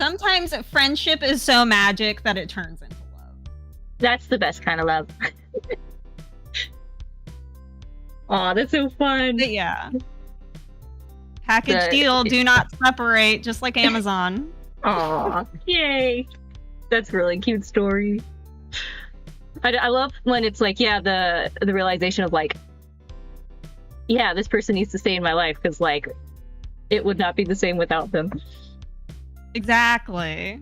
Sometimes friendship is so magic that it turns into love. That's the best kind of love. Aw, that's so fun. But yeah. Package deal, do not separate, just like Amazon. Aw, yay. That's a really cute story. I love when it's like, yeah, the realization of like, yeah, this person needs to stay in my life because like, it would not be the same without them. Exactly.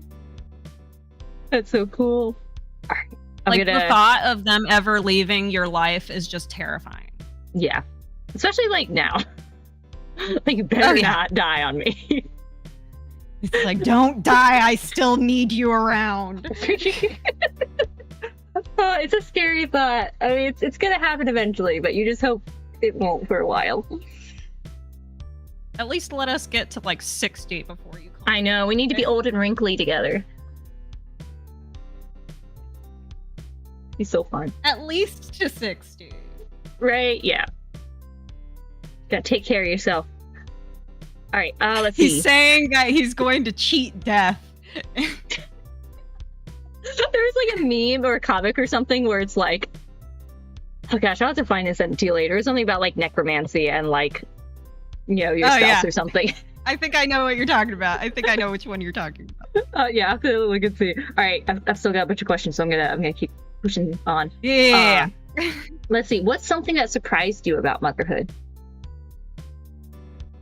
That's so cool. All right, Like the thought of them ever leaving your life is just terrifying. Yeah, especially like now. Like, you better not die on me. It's like, don't die. I still need you around. Oh, it's a scary thought. I mean, it's gonna happen eventually, but you just hope it won't for a while. At least let us get to like 60 before you come. I know, we need to be old and wrinkly together. Be so fun. At least to 60. Right? Yeah. Gotta take care of yourself. All right. Let's see. He's saying that he's going to cheat death. There was like a meme or a comic or something where it's like, oh gosh, I'll have to find this and send it to you later. It's something about like necromancy and like, you know, your spouse or something. I think I know what you're talking about. I think I know which one you're talking about. Yeah, I'll have to look and see. All right, I've still got a bunch of questions, so I'm gonna keep pushing on. Yeah. Let's see. What's something that surprised you about motherhood?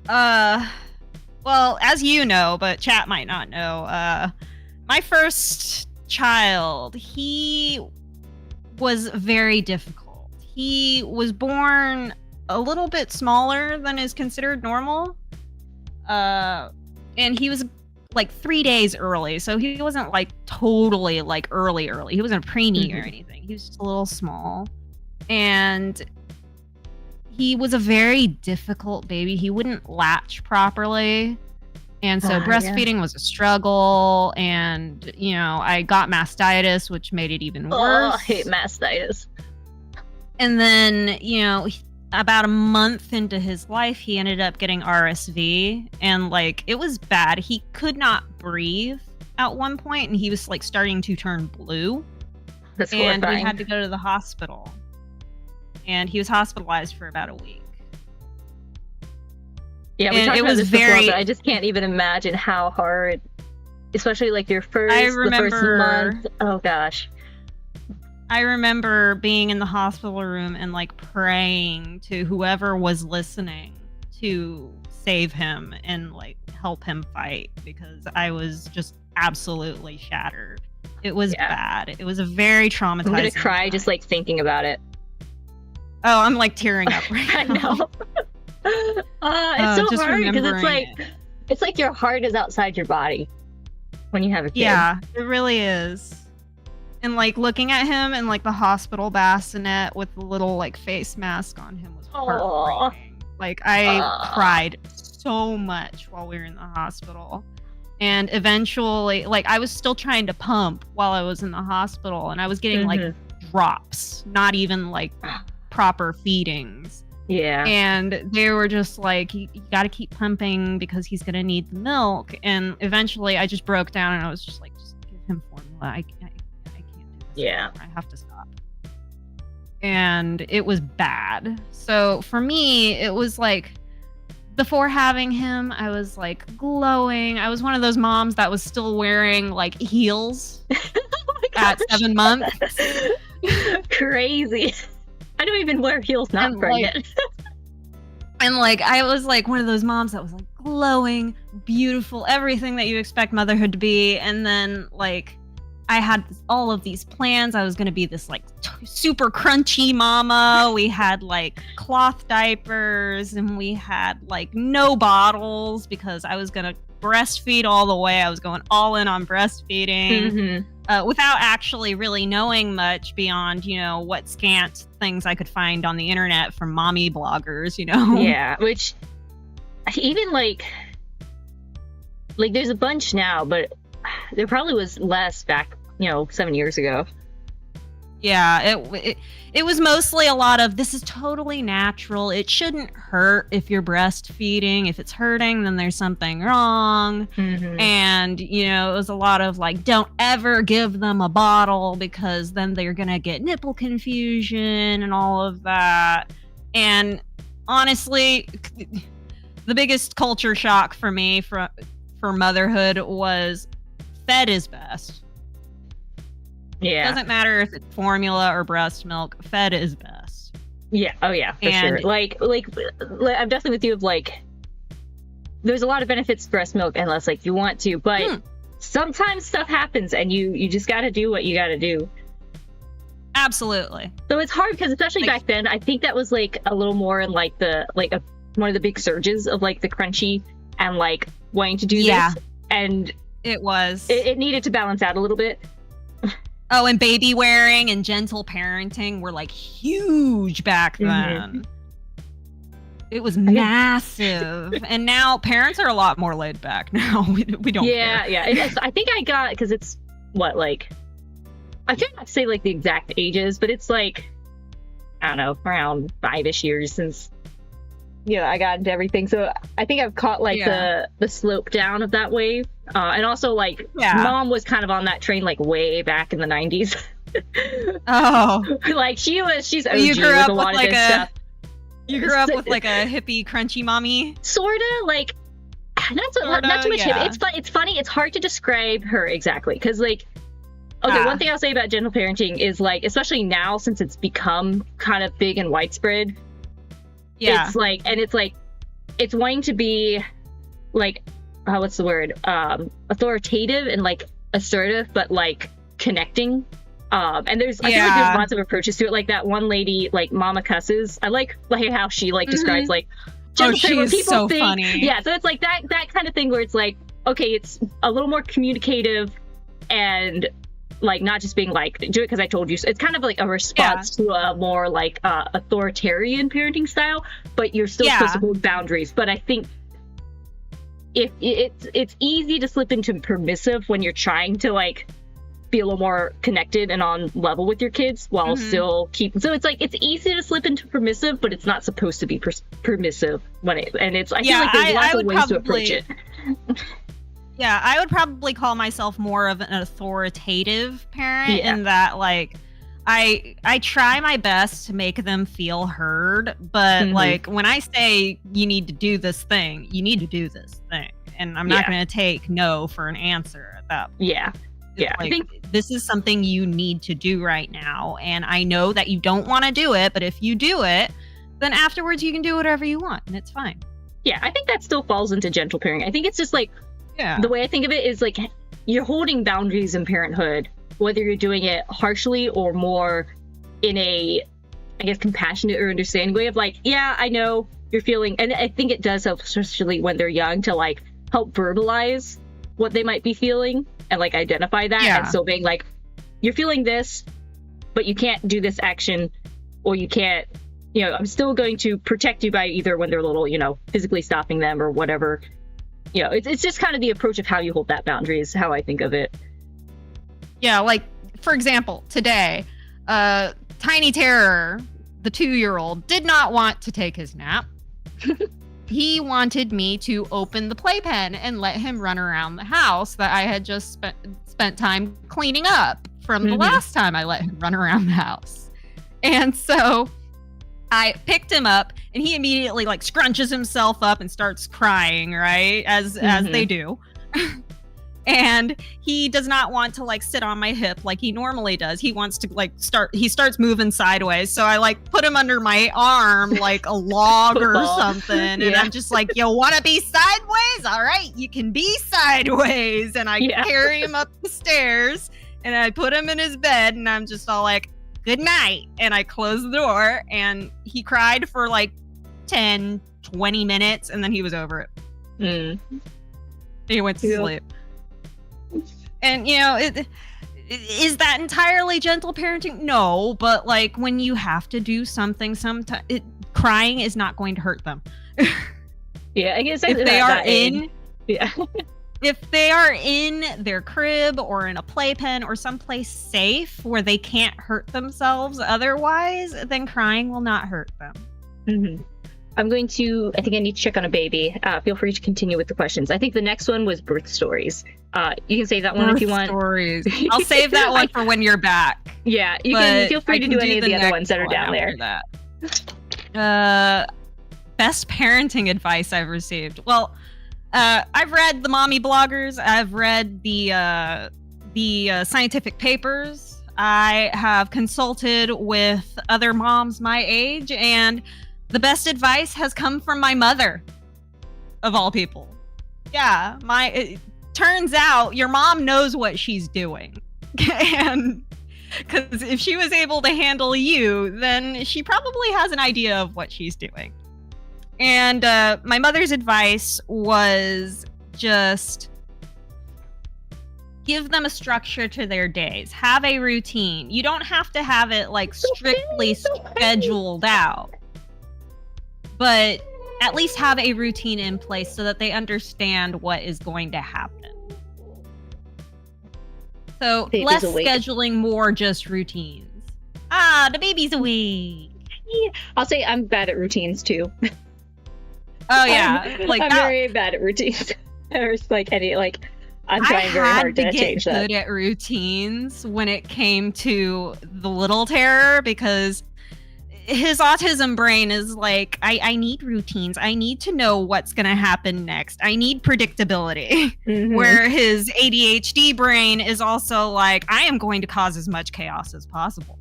Well, as you know, but chat might not know, my first child, he was very difficult. He was born a little bit smaller than is considered normal. And he was like 3 days early, so he wasn't like totally like early. He wasn't a preemie or anything. He was just a little small. And he was a very difficult baby. He wouldn't latch properly. And so breastfeeding was a struggle. And, you know, I got mastitis, which made it even worse. Oh, I hate mastitis. And then, you know, about a month into his life, he ended up getting RSV. And, like, it was bad. He could not breathe at one point, and he was, like, starting to turn blue. That's horrifying. And we had to go to the hospital. And he was hospitalized for about a week. Yeah, we talked about this before, but I just can't even imagine how hard, especially like the first month. Oh gosh. I remember being in the hospital room and like praying to whoever was listening to save him and like help him fight, because I was just absolutely shattered. It was bad. It was a very traumatizing. I'm gonna cry just like thinking about it. Oh, I'm like tearing up right now. I know. It's so hard because it's like your heart is outside your body when you have a kid. Yeah, it really is. And like looking at him in like the hospital bassinet with the little like face mask on him was heartbreaking. Like I cried so much while we were in the hospital. And eventually, like I was still trying to pump while I was in the hospital, and I was getting like drops, not even like proper feedings. Yeah. And they were just like, you got to keep pumping because he's going to need the milk. And eventually I just broke down and I was just like, just give him formula. I can't do this anymore. I have to stop. and it was bad. So for me, it was like before having him, I was like glowing. I was one of those moms that was still wearing like heels at 7 months. Crazy. I don't even wear heels not pregnant. And like I was like one of those moms that was like glowing, beautiful, everything that you expect motherhood to be. And then like I had all of these plans. I was going to be this like super crunchy mama. We had like cloth diapers and we had like no bottles because I was going to breastfeed all the way. I was going all in on breastfeeding without actually really knowing much beyond, you know, what scant things I could find on the internet from mommy bloggers, you know? Yeah, which even like there's a bunch now, but there probably was less back, you know, 7 years ago. Yeah, it was mostly a lot of this is totally natural. It shouldn't hurt if you're breastfeeding. If it's hurting, then there's something wrong. And, you know, it was a lot of like, don't ever give them a bottle because then they're going to get nipple confusion and all of that. And honestly, the biggest culture shock for me for motherhood was fed is best. Yeah. Doesn't matter if it's formula or breast milk, fed is best. Yeah. Oh yeah, for sure. Like I'm definitely with you of like there's a lot of benefits to breast milk unless like you want to, but sometimes stuff happens and you just got to do what you got to do. Absolutely. So it's hard because especially back then, I think that was like a little more in like the one of the big surges of like the crunchy and like wanting to do this, and it needed to balance out a little bit. Oh, and baby wearing and gentle parenting were like huge back then. It was massive. And now parents are a lot more laid back now. We don't care. Yeah. I think I got, because it's what, like, I can't say like the exact ages, but it's like, I don't know, around 5-ish years since, you know, I got into everything. So I think I've caught like the slope down of that wave. And also like mom was kind of on that train like way back in the 90s. Like she's OG with a lot of this stuff. You grew up with like a hippie crunchy mommy? Sorta, like not too much hippie. It's funny, it's hard to describe her exactly. Cause like one thing I'll say about gentle parenting is like, especially now since it's become kind of big and widespread. Yeah. It's like, and it's like, it's wanting to be like, what's the word? Authoritative and like assertive, but like connecting. And I feel like there's lots of approaches to it. Like that one lady, like Mama Cusses. I like how she like describes like, she's so funny. Yeah. So it's like that kind of thing where it's like, okay, it's a little more communicative and like not just being like do it because I told you so. It's kind of like a response to a more like authoritarian parenting style, but you're still supposed to hold boundaries. But I think if it's easy to slip into permissive when you're trying to like be a little more connected and on level with your kids while still keep. So it's like it's easy to slip into permissive, but it's not supposed to be permissive when it. And it's I feel like there's lots of ways to approach it. Yeah, I would probably call myself more of an authoritative parent in that, like, I try my best to make them feel heard, but like when I say you need to do this thing, you need to do this thing, and I'm not going to take no for an answer at that point. Yeah. Like, I think this is something you need to do right now, and I know that you don't want to do it, but if you do it, then afterwards you can do whatever you want, and it's fine. Yeah, I think that still falls into gentle parenting. I think it's just like. Yeah. The way I think of it is like you're holding boundaries in parenthood, whether you're doing it harshly or more in a, I guess, compassionate or understanding way of like, yeah, I know you're feeling, and I think it does help, especially when they're young, to like help verbalize what they might be feeling and like identify that. And so being like, you're feeling this, but you can't do this action, or you can't, you know, I'm still going to protect you by either when they're little, you know, physically stopping them or whatever. You know, it's just kind of the approach of how you hold that boundary is how I think of it. Yeah, like, for example, today, Tiny Terror, the 2-year-old, did not want to take his nap. He wanted me to open the playpen and let him run around the house that I had just spent time cleaning up from the last time I let him run around the house. And so I picked him up, and he immediately like scrunches himself up and starts crying, right? As they do. And he does not want to like sit on my hip like he normally does. He wants to like starts moving sideways. So I like put him under my arm like a log or something. And I'm just like, you want to be sideways? All right, you can be sideways. And I carry him up the stairs and I put him in his bed, and I'm just all like, good night. And I closed the door, and he cried for like 10, 20 minutes, and then he was over it. He went to sleep. And, you know, is that entirely gentle parenting? No, but like when you have to do something, sometimes crying is not going to hurt them. Yeah, I guess if they are in, if they are in their crib or in a playpen or someplace safe where they can't hurt themselves otherwise, then crying will not hurt them. I think I need to check on a baby. Feel free to continue with the questions. I think the next one was birth stories. You can save that one if you want. Stories. I'll save that one for when you're back. Yeah, you can feel free to do any of the other ones that are down there. Best parenting advice I've received. Well, I've read the mommy bloggers. I've read the scientific papers. I have consulted with other moms my age, and the best advice has come from my mother, of all people. Yeah, it turns out your mom knows what she's doing. And because if she was able to handle you, then she probably has an idea of what she's doing. And my mother's advice was just give them a structure to their days. Have a routine. You don't have to have it like strictly scheduled out, but at least have a routine in place so that they understand what is going to happen. So less scheduling, more just routines. The baby's awake. Yeah. I'll say I'm bad at routines too. Oh yeah, I'm very bad at routines. There's I'm trying very hard to change that. I had to get good at routines when it came to the little terror, because his autism brain is like, I need routines. I need to know what's going to happen next. I need predictability. Where his ADHD brain is also like, I am going to cause as much chaos as possible.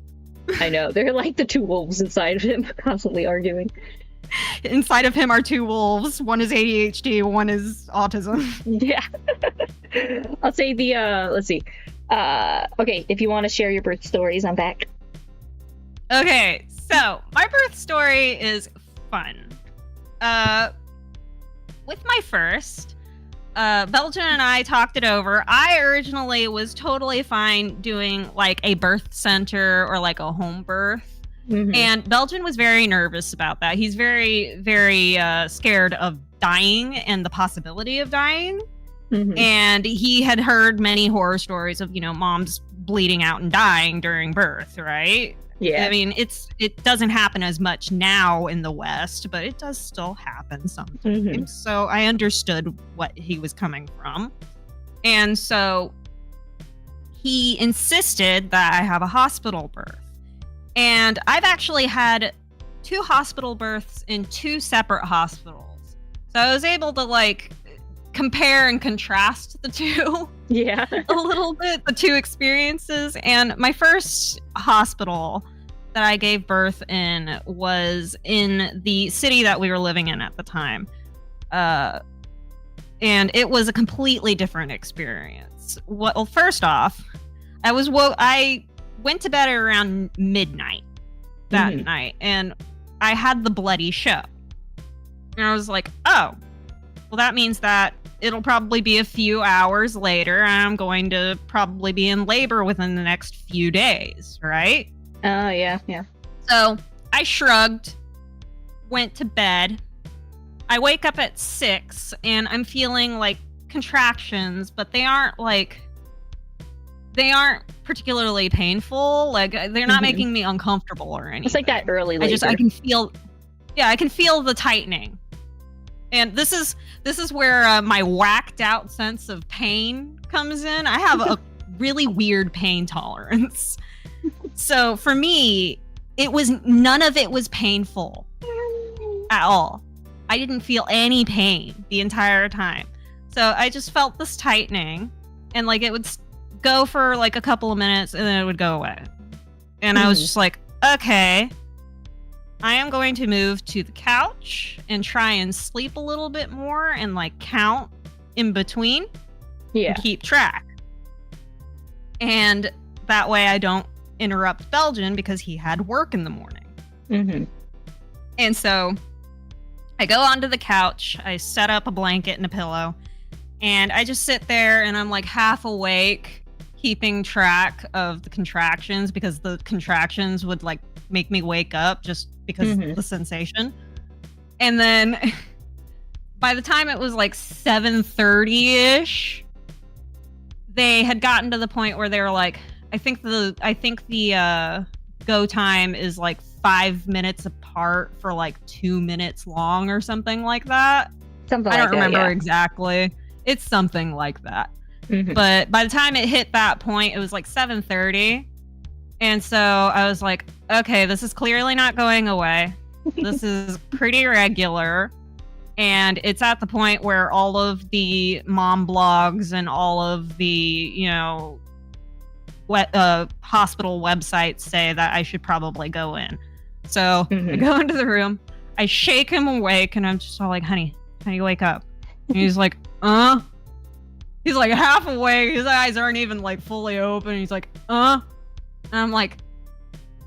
I know. They're like the two wolves inside of him, constantly arguing. Inside of him are two wolves. One is ADHD, one is autism. Yeah. I'll say let's see. Okay, if you want to share your birth stories, I'm back. Okay, so my birth story is fun. With my first, Belgian and I talked it over. I originally was totally fine doing like a birth center or like a home birth. And Belgian was very nervous about that. He's very, very scared of dying and the possibility of dying. And he had heard many horror stories of, moms bleeding out and dying during birth, right? Yeah. I mean, it doesn't happen as much now in the West, but it does still happen sometimes. So I understood what he was coming from. And so he insisted that I have a hospital birth. And I've actually had 2 hospital births in 2 separate hospitals. So I was able to compare and contrast the two. Yeah. A little bit, the 2 experiences. And my first hospital that I gave birth in was in the city that we were living in at the time. And it was a completely different experience. Well, first off, I went to bed around midnight that night, and I had the bloody show. And I was like, oh, well, that means that it'll probably be a few hours later, and I'm going to probably be in labor within the next few days, right? Oh, yeah. So I shrugged, went to bed. I wake up at 6, and I'm feeling like contractions, but they aren't particularly painful. They're not making me uncomfortable or anything. It's like that early labor. I can feel the tightening. And this is where my whacked out sense of pain comes in. I have a really weird pain tolerance. So for me, none of it was painful at all. I didn't feel any pain the entire time. So I just felt this tightening, and like it would go for like a couple of minutes and then it would go away. And I was just like, okay, I am going to move to the couch and try and sleep a little bit more and like count in between. Yeah. And keep track. And that way I don't interrupt Belgian because he had work in the morning. Mm-hmm. And so I go onto the couch, I set up a blanket and a pillow, and I just sit there and I'm like half awake, keeping track of the contractions because the contractions would like make me wake up just because of the sensation. And then by the time it was like 7:30-ish, they had gotten to the point where they were like, I think the go time is like 5 minutes apart for like 2 minutes long or something like that. I don't remember exactly. It's something like that. Mm-hmm. But by the time it hit that point, it was like 7:30. And so I was like, okay, this is clearly not going away. This is pretty regular. And it's at the point where all of the mom blogs and all of the, hospital websites say that I should probably go in. So I go into the room, I shake him awake, and I'm just all like, honey, wake up. And he's like, He's like half awake. His eyes aren't even like fully open. He's like, And I'm like,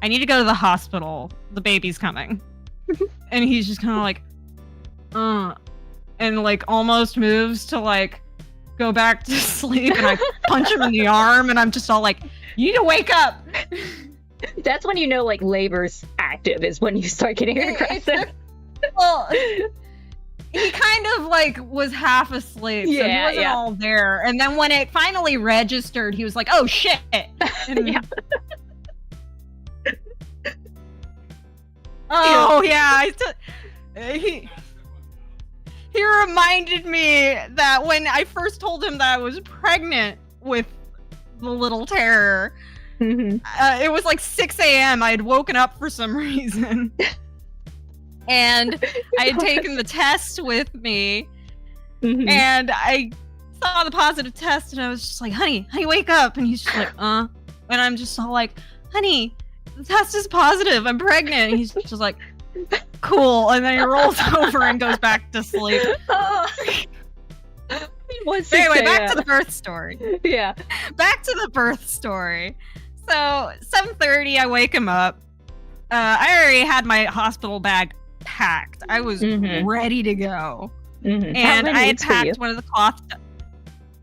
I need to go to the hospital. The baby's coming. And he's just kind of like, and like almost moves to like go back to sleep, and I punch him in the arm, and I'm just all like, you need to wake up. That's when you know like labor's active, is when you start getting aggressive. Well, he kind of like was half asleep, so he wasn't all there. And then when it finally registered, he was like, oh shit. And he reminded me that when I first told him that I was pregnant with the little terror, it was like 6 a.m. I had woken up for some reason. And I had taken the test with me, and I saw the positive test, and I was just like, honey, wake up. And he's just like, And I'm just all like, honey, the test is positive. I'm pregnant. And he's just like, cool. And then he rolls over and goes back to sleep. Anyway, back to the birth story. Yeah. Back to the birth story. So 7:30, I wake him up. I already had my hospital bag packed. I was ready to go. And I had packed one of the cloth.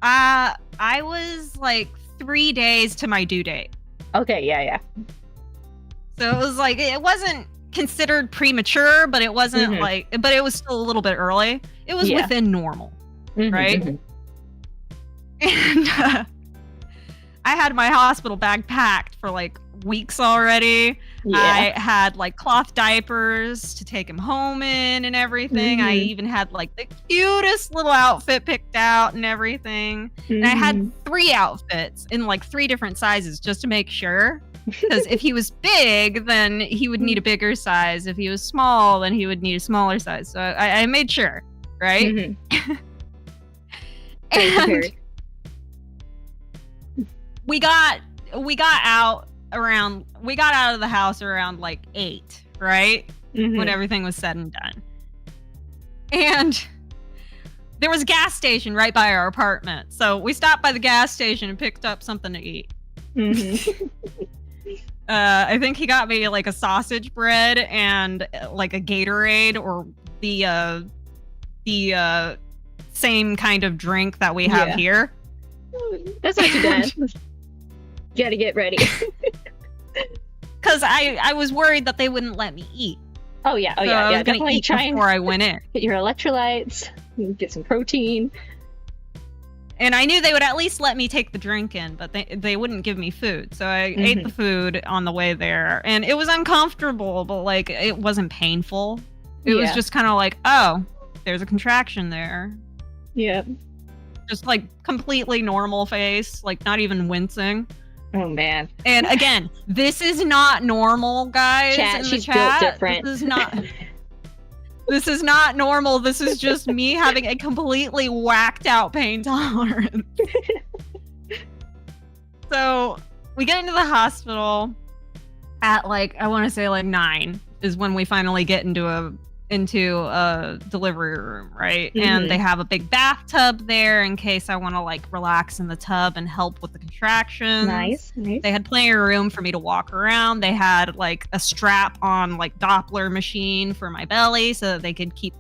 I was like 3 days to my due date. Okay, yeah. So it was like, it wasn't considered premature, but it wasn't but it was still a little bit early. It was within normal, right? And I had my hospital bag packed for like weeks already. I had like cloth diapers to take him home in and everything. I even had like the cutest little outfit picked out and everything. And I had 3 outfits in like 3 different sizes just to make sure. Because if he was big, then he would need a bigger size. If he was small, then he would need a smaller size. So I made sure, right? And we got out of the house around like 8, right? When everything was said and done. And there was a gas station right by our apartment. So we stopped by the gas station and picked up something to eat. I think he got me like a sausage bread and like a Gatorade, or the same kind of drink that we have here. That's not too bad. You gotta get ready. Because I was worried that they wouldn't let me eat. I was gonna definitely eat before I went in. Get your electrolytes, get some protein. And I knew they would at least let me take the drink in, but they wouldn't give me food. So I ate the food on the way there. And it was uncomfortable, but like it wasn't painful. It was just kind of like, oh, there's a contraction there. Yeah. Just like completely normal face, like not even wincing. Oh man. And again, this is not normal, guys. In the She's chat. built different. This is not. This is not normal. This is just me having a completely whacked out pain tolerance. So we get into the hospital at like, I want to say like 9 is when we finally get into a delivery room, right? Mhm. And they have a big bathtub there in case I want to like relax in the tub and help with the contractions. Nice. They had plenty of room for me to walk around. They had like a strap on like Doppler machine for my belly so that they could keep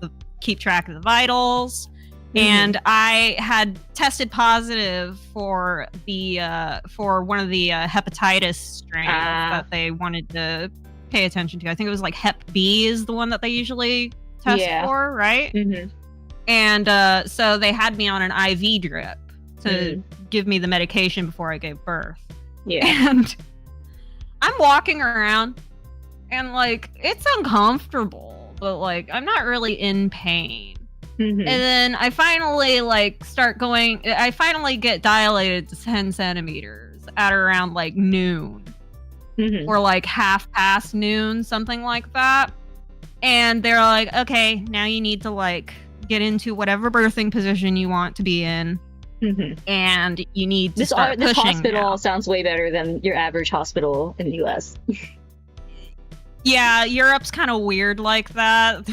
track of the vitals. And I had tested positive for one of the hepatitis strains that they wanted to pay attention to. I think it was like Hep B is the one that they usually test for, right? Mm-hmm. And so they had me on an IV drip to give me the medication before I gave birth. Yeah. And I'm walking around and like it's uncomfortable, but like I'm not really in pain. Mm-hmm. And then I finally I finally get dilated to 10 centimeters at around like noon. Mm-hmm. Or like half past noon, something like that. And they're like, okay, now you need to like get into whatever birthing position you want to be in. Mm-hmm. And you need to start this pushing hospital now. sounds way better than your average hospital in the US. Yeah, Europe's kind of weird like that.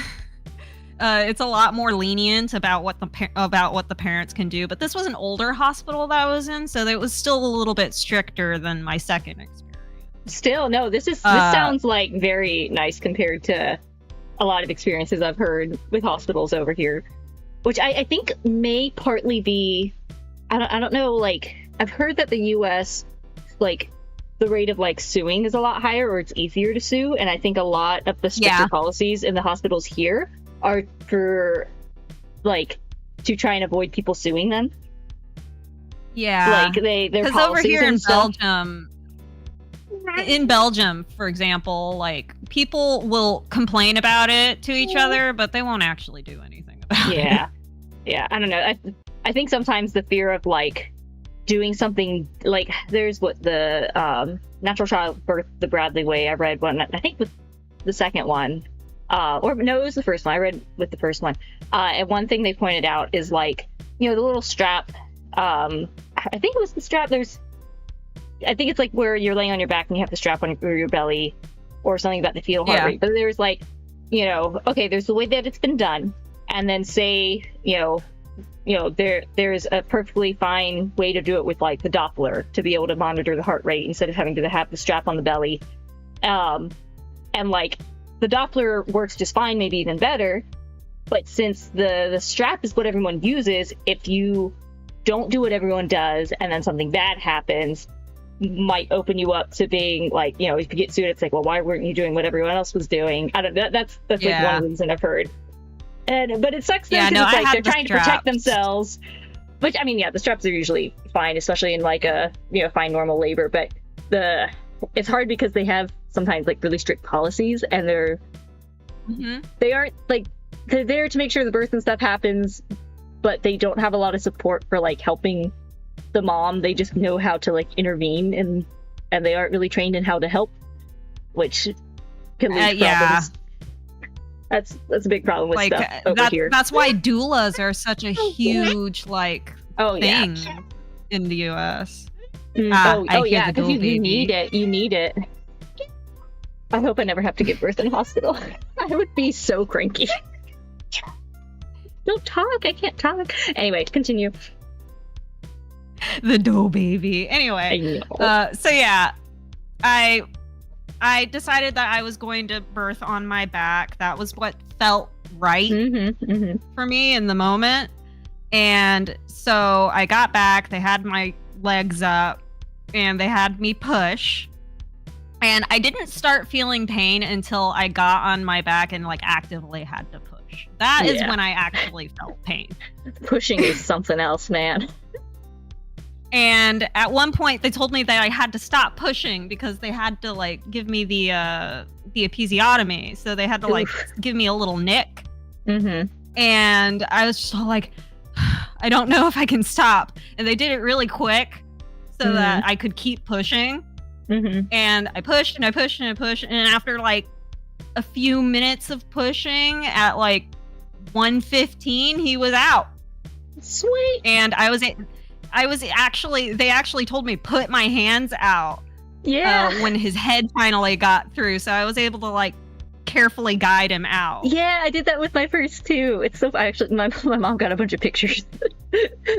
It's a lot more lenient about what the parents can do. But this was an older hospital that I was in, so it was still a little bit stricter than my second experience. Still, no, this sounds like very nice compared to a lot of experiences I've heard with hospitals over here, which I think may partly be, I don't know, like I've heard that the US, like the rate of like suing is a lot higher, or it's easier to sue, and I think a lot of the stricter policies in the hospitals here are for like to try and avoid people suing them. Yeah, like their because policies over here and in stuff. Belgium, for example, like people will complain about it to each other, but they won't actually do anything about it. Yeah, I don't know. I think sometimes the fear of like doing something, like there's what the natural childbirth the Bradley way. I read one, I think with the second one, or no, it was the first one. I read with the first one, and one thing they pointed out is like, you know, the little strap. I think it was the strap. I think it's like where you're laying on your back and you have the strap on your belly, or something about the fetal heart rate. But there's like, you know, okay, there's the way that it's been done, and then say, you know, there's a perfectly fine way to do it with like the Doppler to be able to monitor the heart rate instead of having to have the strap on the belly, and like the Doppler works just fine, maybe even better. But since the strap is what everyone uses, if you don't do what everyone does and then something bad happens, might open you up to being like, you know, if you get sued, it's like, well, why weren't you doing what everyone else was doing? I don't know. That's like one reason I've heard. But it sucks though, because it's like they're trying to protect themselves. Which, I mean, yeah, the straps are usually fine, especially in like a, you know, fine normal labor. But it's hard because they have sometimes like really strict policies, and they aren't like, they're there to make sure the birth and stuff happens, but they don't have a lot of support for like helping the mom. They just know how to like intervene, and they aren't really trained in how to help, which can lead to problems. That's a big problem with like, stuff over here. That's why doulas are such a huge like thing in the US. Yeah, because you need it. You need it. I hope I never have to give birth in a hospital. I would be so cranky. Don't talk. I can't talk. Anyway, continue. The dough baby. Anyway, so yeah, I decided that I was going to birth on my back. That was what felt right for me in the moment. And so I got back. They had my legs up, and they had me push. And I didn't start feeling pain until I got on my back and like actively had to push. That is when I actually felt pain. Pushing is something else, man. And at one point, they told me that I had to stop pushing because they had to like give me the episiotomy. So they had to like give me a little nick. And I was just all like, I don't know if I can stop. And they did it really quick. so that I could keep pushing. And I pushed and I pushed and I pushed, and after like a few minutes of pushing, at like 1:15, he was out. Sweet. And they actually told me put my hands out. Yeah. When his head finally got through, so I was able to like carefully guide him out. Yeah, I did that with my first too. It's so actually my mom got a bunch of pictures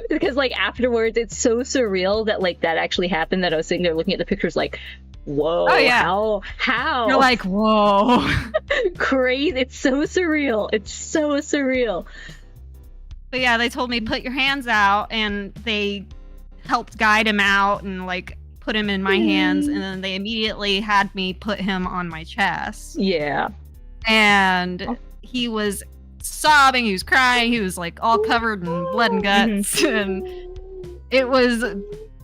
because like afterwards it's so surreal that like that actually happened, that I was sitting there looking at the pictures like, whoa, oh, yeah. how You're like, whoa. crazy. It's so surreal. It's so surreal. But yeah, they told me put your hands out, and they helped guide him out and like put him in my hands, and then they immediately had me put him on my chest. Yeah. And he was sobbing, he was crying, he was like all covered in blood and guts, and it was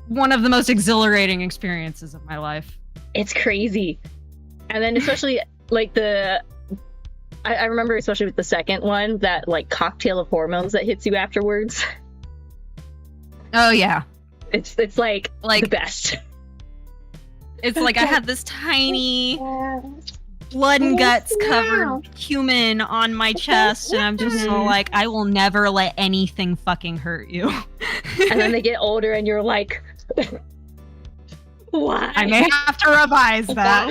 one of the most exhilarating experiences of my life. It's crazy. And then especially like I remember especially with the second one, that like cocktail of hormones that hits you afterwards. Oh yeah. It's like the best. It's like I had this tiny blood and guts covered human on my chest, and I'm just so like, I will never let anything fucking hurt you. And then they get older and you're like, why? I may have to revise that.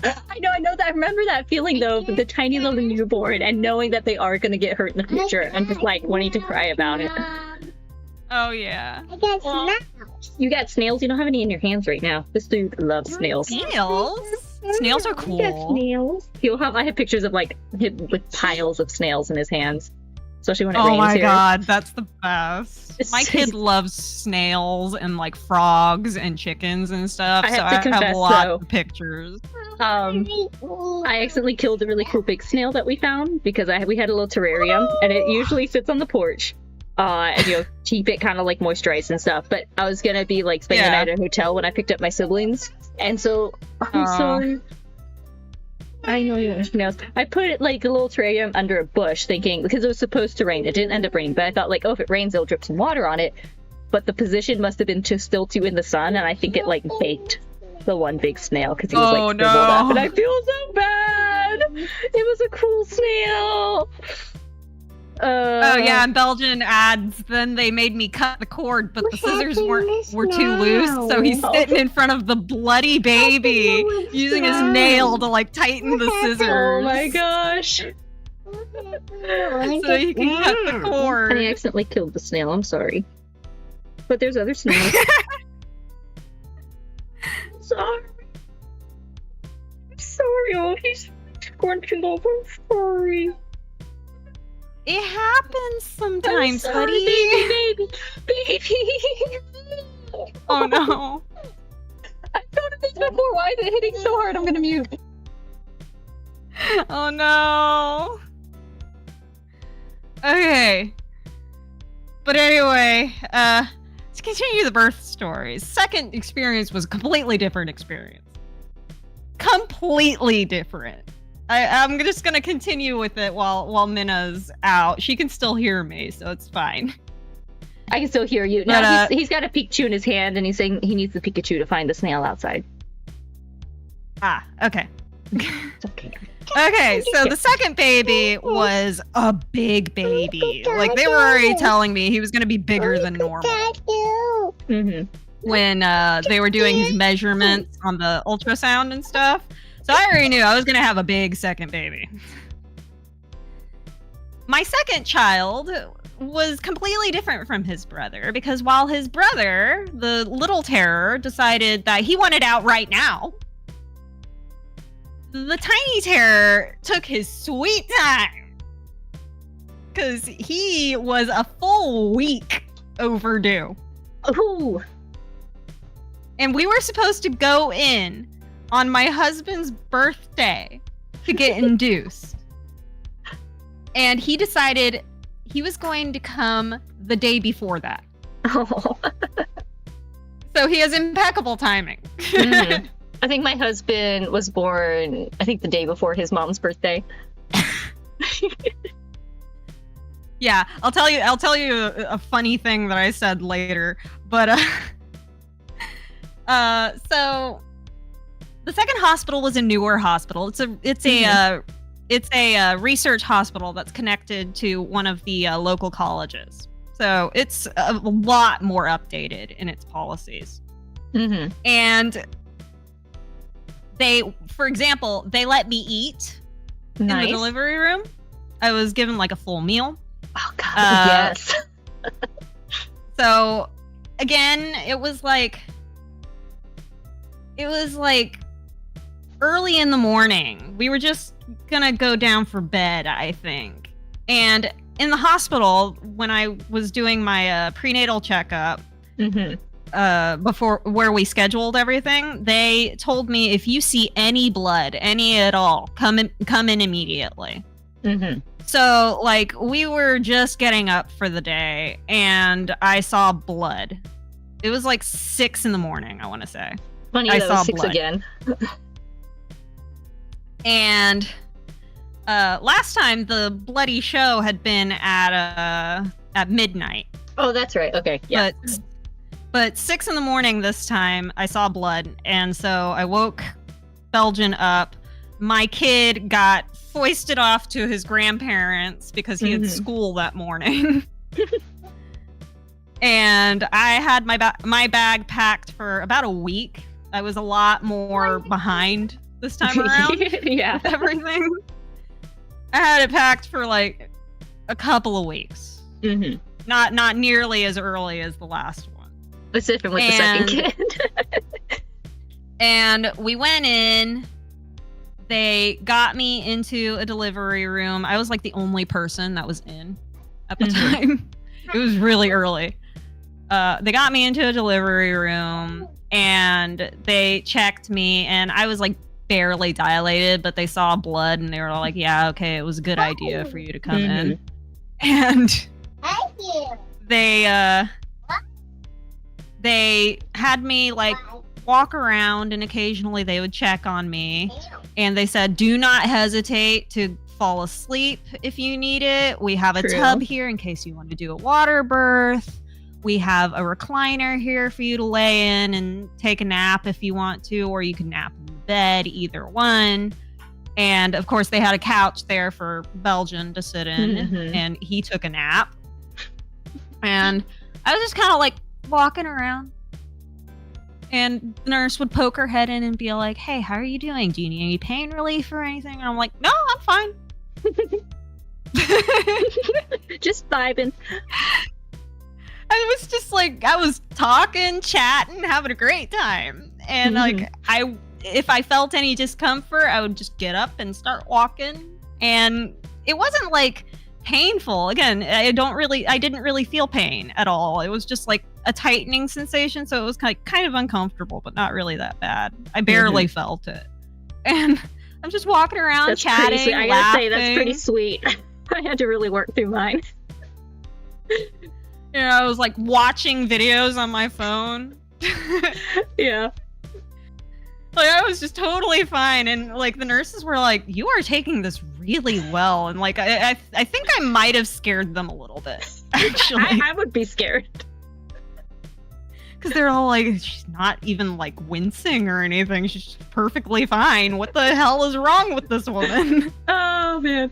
I know that. I remember that feeling though, of the tiny little newborn and knowing that they are going to get hurt in the future and just like wanting to cry about it. Oh yeah. I got snails. You got snails? You don't have any in your hands right now. This dude loves snails. Snails? Snails are cool. You got snails. I have pictures of like him with piles of snails in his hands. Especially when it rains here. Oh my god, that's the best. It's My kid loves snails and like frogs and chickens and stuff, I so have to I confess, have a lot though. of pictures. I accidentally killed a really cool big snail that we found because we had a little terrarium and it usually sits on the porch. And keep it kind of like moisturized and stuff. But I was gonna be like spending the night at a hotel when I picked up my siblings, and so I'm sorry. I know you have snails. I put it like a little terrarium under a bush, thinking because it was supposed to rain. It didn't end up raining, but I thought like, oh, if it rains, it'll drip some water on it. But the position must have been still too in the sun, and I think it like baked the one big snail because he was like scribbled up, and I feel so bad. It was a cool snail. Oh yeah, in Belgian ads, then they made me cut the cord, but the scissors were too loose, so he's sitting in front of the bloody baby, using his nail to like tighten the scissors. Oh my gosh. So he can cut the cord. And he accidentally killed the snail, I'm sorry. But there's other snails. I'm sorry. I'm sorry, oh, he's scrunching over. I'm sorry. It happens sometimes, I'm sorry, buddy. baby. Oh no. I've noticed this before. Why is it hitting so hard? I'm gonna mute. Oh no. Okay. But anyway, to continue the birth stories, second experience was a completely different experience. Completely different. I'm just gonna continue with it while Minna's out. She can still hear me, so it's fine. I can still hear you. No, he's got a Pikachu in his hand, and he's saying he needs the Pikachu to find the snail outside. Ah, okay. It's okay. Okay, so the second baby was a big baby. Like, they were already telling me he was gonna be bigger than normal. When they were doing his measurements on the ultrasound and stuff. So I already knew I was gonna have a big second baby. My second child was completely different from his brother, because while his brother, the little terror, decided that he wanted out right now, the tiny terror took his sweet time, because he was a full week overdue. Ooh. And we were supposed to go in on my husband's birthday to get induced. And he decided he was going to come the day before that. Oh. So he has impeccable timing. I think my husband was born, I think the day before his mom's birthday. Yeah, I'll tell you a funny thing that I said later. But so the second hospital was a newer hospital. It's a research hospital that's connected to one of the local colleges. So it's a lot more updated in its policies. Mm-hmm. And for example, they let me eat in the delivery room. I was given like a full meal. Oh God, yes. So again, it was like early in the morning. We were just gonna go down for bed, I think. And in the hospital, when I was doing my prenatal checkup, before where we scheduled everything, they told me if you see any blood, any at all, come in immediately. Mm-hmm. So, like, we were just getting up for the day, and I saw blood. It was like 6 in the morning, I want to say. Funny that was 6 again. And last time, the bloody show had been at midnight. Oh, that's right. Okay, yeah. But 6 in the morning this time, I saw blood, and so I woke Belgian up. My kid got foisted off to his grandparents because he had school that morning. And I had my bag packed for about a week. I was a lot more behind this time around. Yeah. With everything. I had it packed for like a couple of weeks. Mm-hmm. Not nearly as early as the last one. Let's if it with the second kid. And we went in. They got me into a delivery room. I was like the only person that was in at the time. It was really early. They got me into a delivery room and they checked me, and I was like barely dilated, but they saw blood and they were all like, yeah, okay, it was a good idea for you to come in. And they had me like walk around, and occasionally they would check on me, and they said, do not hesitate to fall asleep if you need it. We have a tub here in case you want to do a water birth. We have a recliner here for you to lay in and take a nap if you want to, or you can nap in bed, either one. And of course they had a couch there for Belgian to sit in, and he took a nap. And I was just kind of like walking around, and the nurse would poke her head in and be like, hey, how are you doing? Do you need any pain relief or anything? And I'm like, no, I'm fine. Just vibing. I was just like, I was talking, chatting, having a great time. And like, if I felt any discomfort, I would just get up and start walking. And it wasn't like painful. Again, I didn't really feel pain at all. It was just like a tightening sensation. So it was kind of uncomfortable, but not really that bad. I barely felt it. And I'm just walking around chatting, I gotta say, that's pretty sweet. I had to really work through mine. You know, I was like watching videos on my phone. Yeah. Like, I was just totally fine. And like the nurses were like, you are taking this really well. And like, I think I might have scared them a little bit, actually. I would be scared. Because they're all like, she's not even like wincing or anything. She's just perfectly fine. What the hell is wrong with this woman? Oh, man.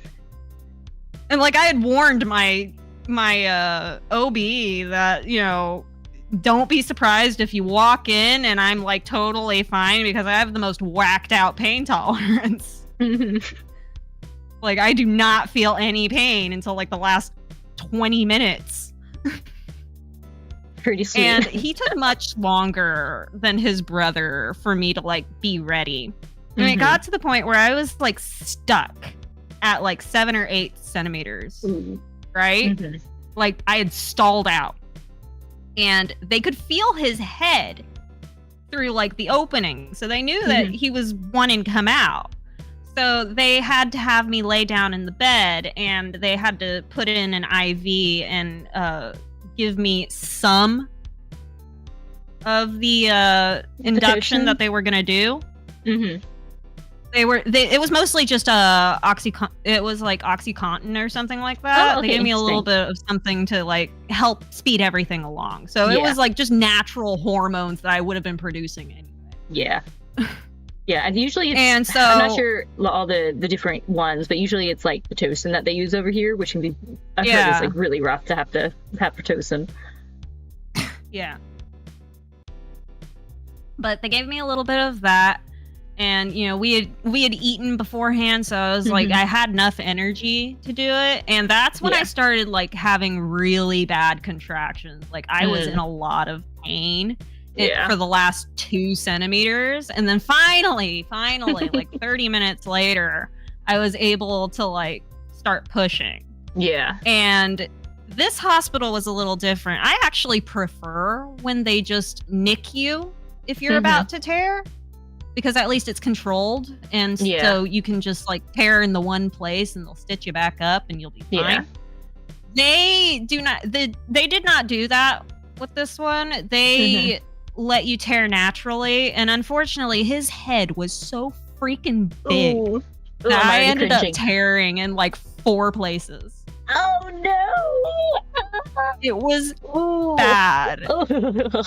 And like, I had warned my OB that, you know, don't be surprised if you walk in and I'm like totally fine, because I have the most whacked out pain tolerance. Like, I do not feel any pain until like the last 20 minutes. Pretty sweet. And he took much longer than his brother for me to like be ready. And it got to the point where I was like stuck at like 7 or 8 centimeters. Right? Like, I had stalled out. And they could feel his head through like the opening. So they knew that he was wanting to come out. So they had to have me lay down in the bed, and they had to put in an IV and give me some of the induction that they were going to do. It was mostly just it was like OxyContin or something like that. Oh, okay, they gave me a little bit of something to like help speed everything along. So it was like just natural hormones that I would have been producing anyway. Yeah. Yeah, and usually it's, and so I'm not sure all the different ones, but usually it's like Pitocin that they use over here, which can be, I've heard it's like really rough to have Pitocin. Yeah. But they gave me a little bit of that. And we had eaten beforehand, so I was like, I had enough energy to do it, and that's when I started like having really bad contractions. Like I was in a lot of pain for the last 2 centimeters, and then finally, like 30 minutes later, I was able to like start pushing. Yeah. And this hospital was a little different. I actually prefer when they just nick you if you're about to tear. Because at least it's controlled, and so you can just like tear in the one place, and they'll stitch you back up, and you'll be fine. They did not do that with this one. They let you tear naturally, and unfortunately, his head was so freaking big that I ended up tearing in like 4 places. Oh no! It was bad.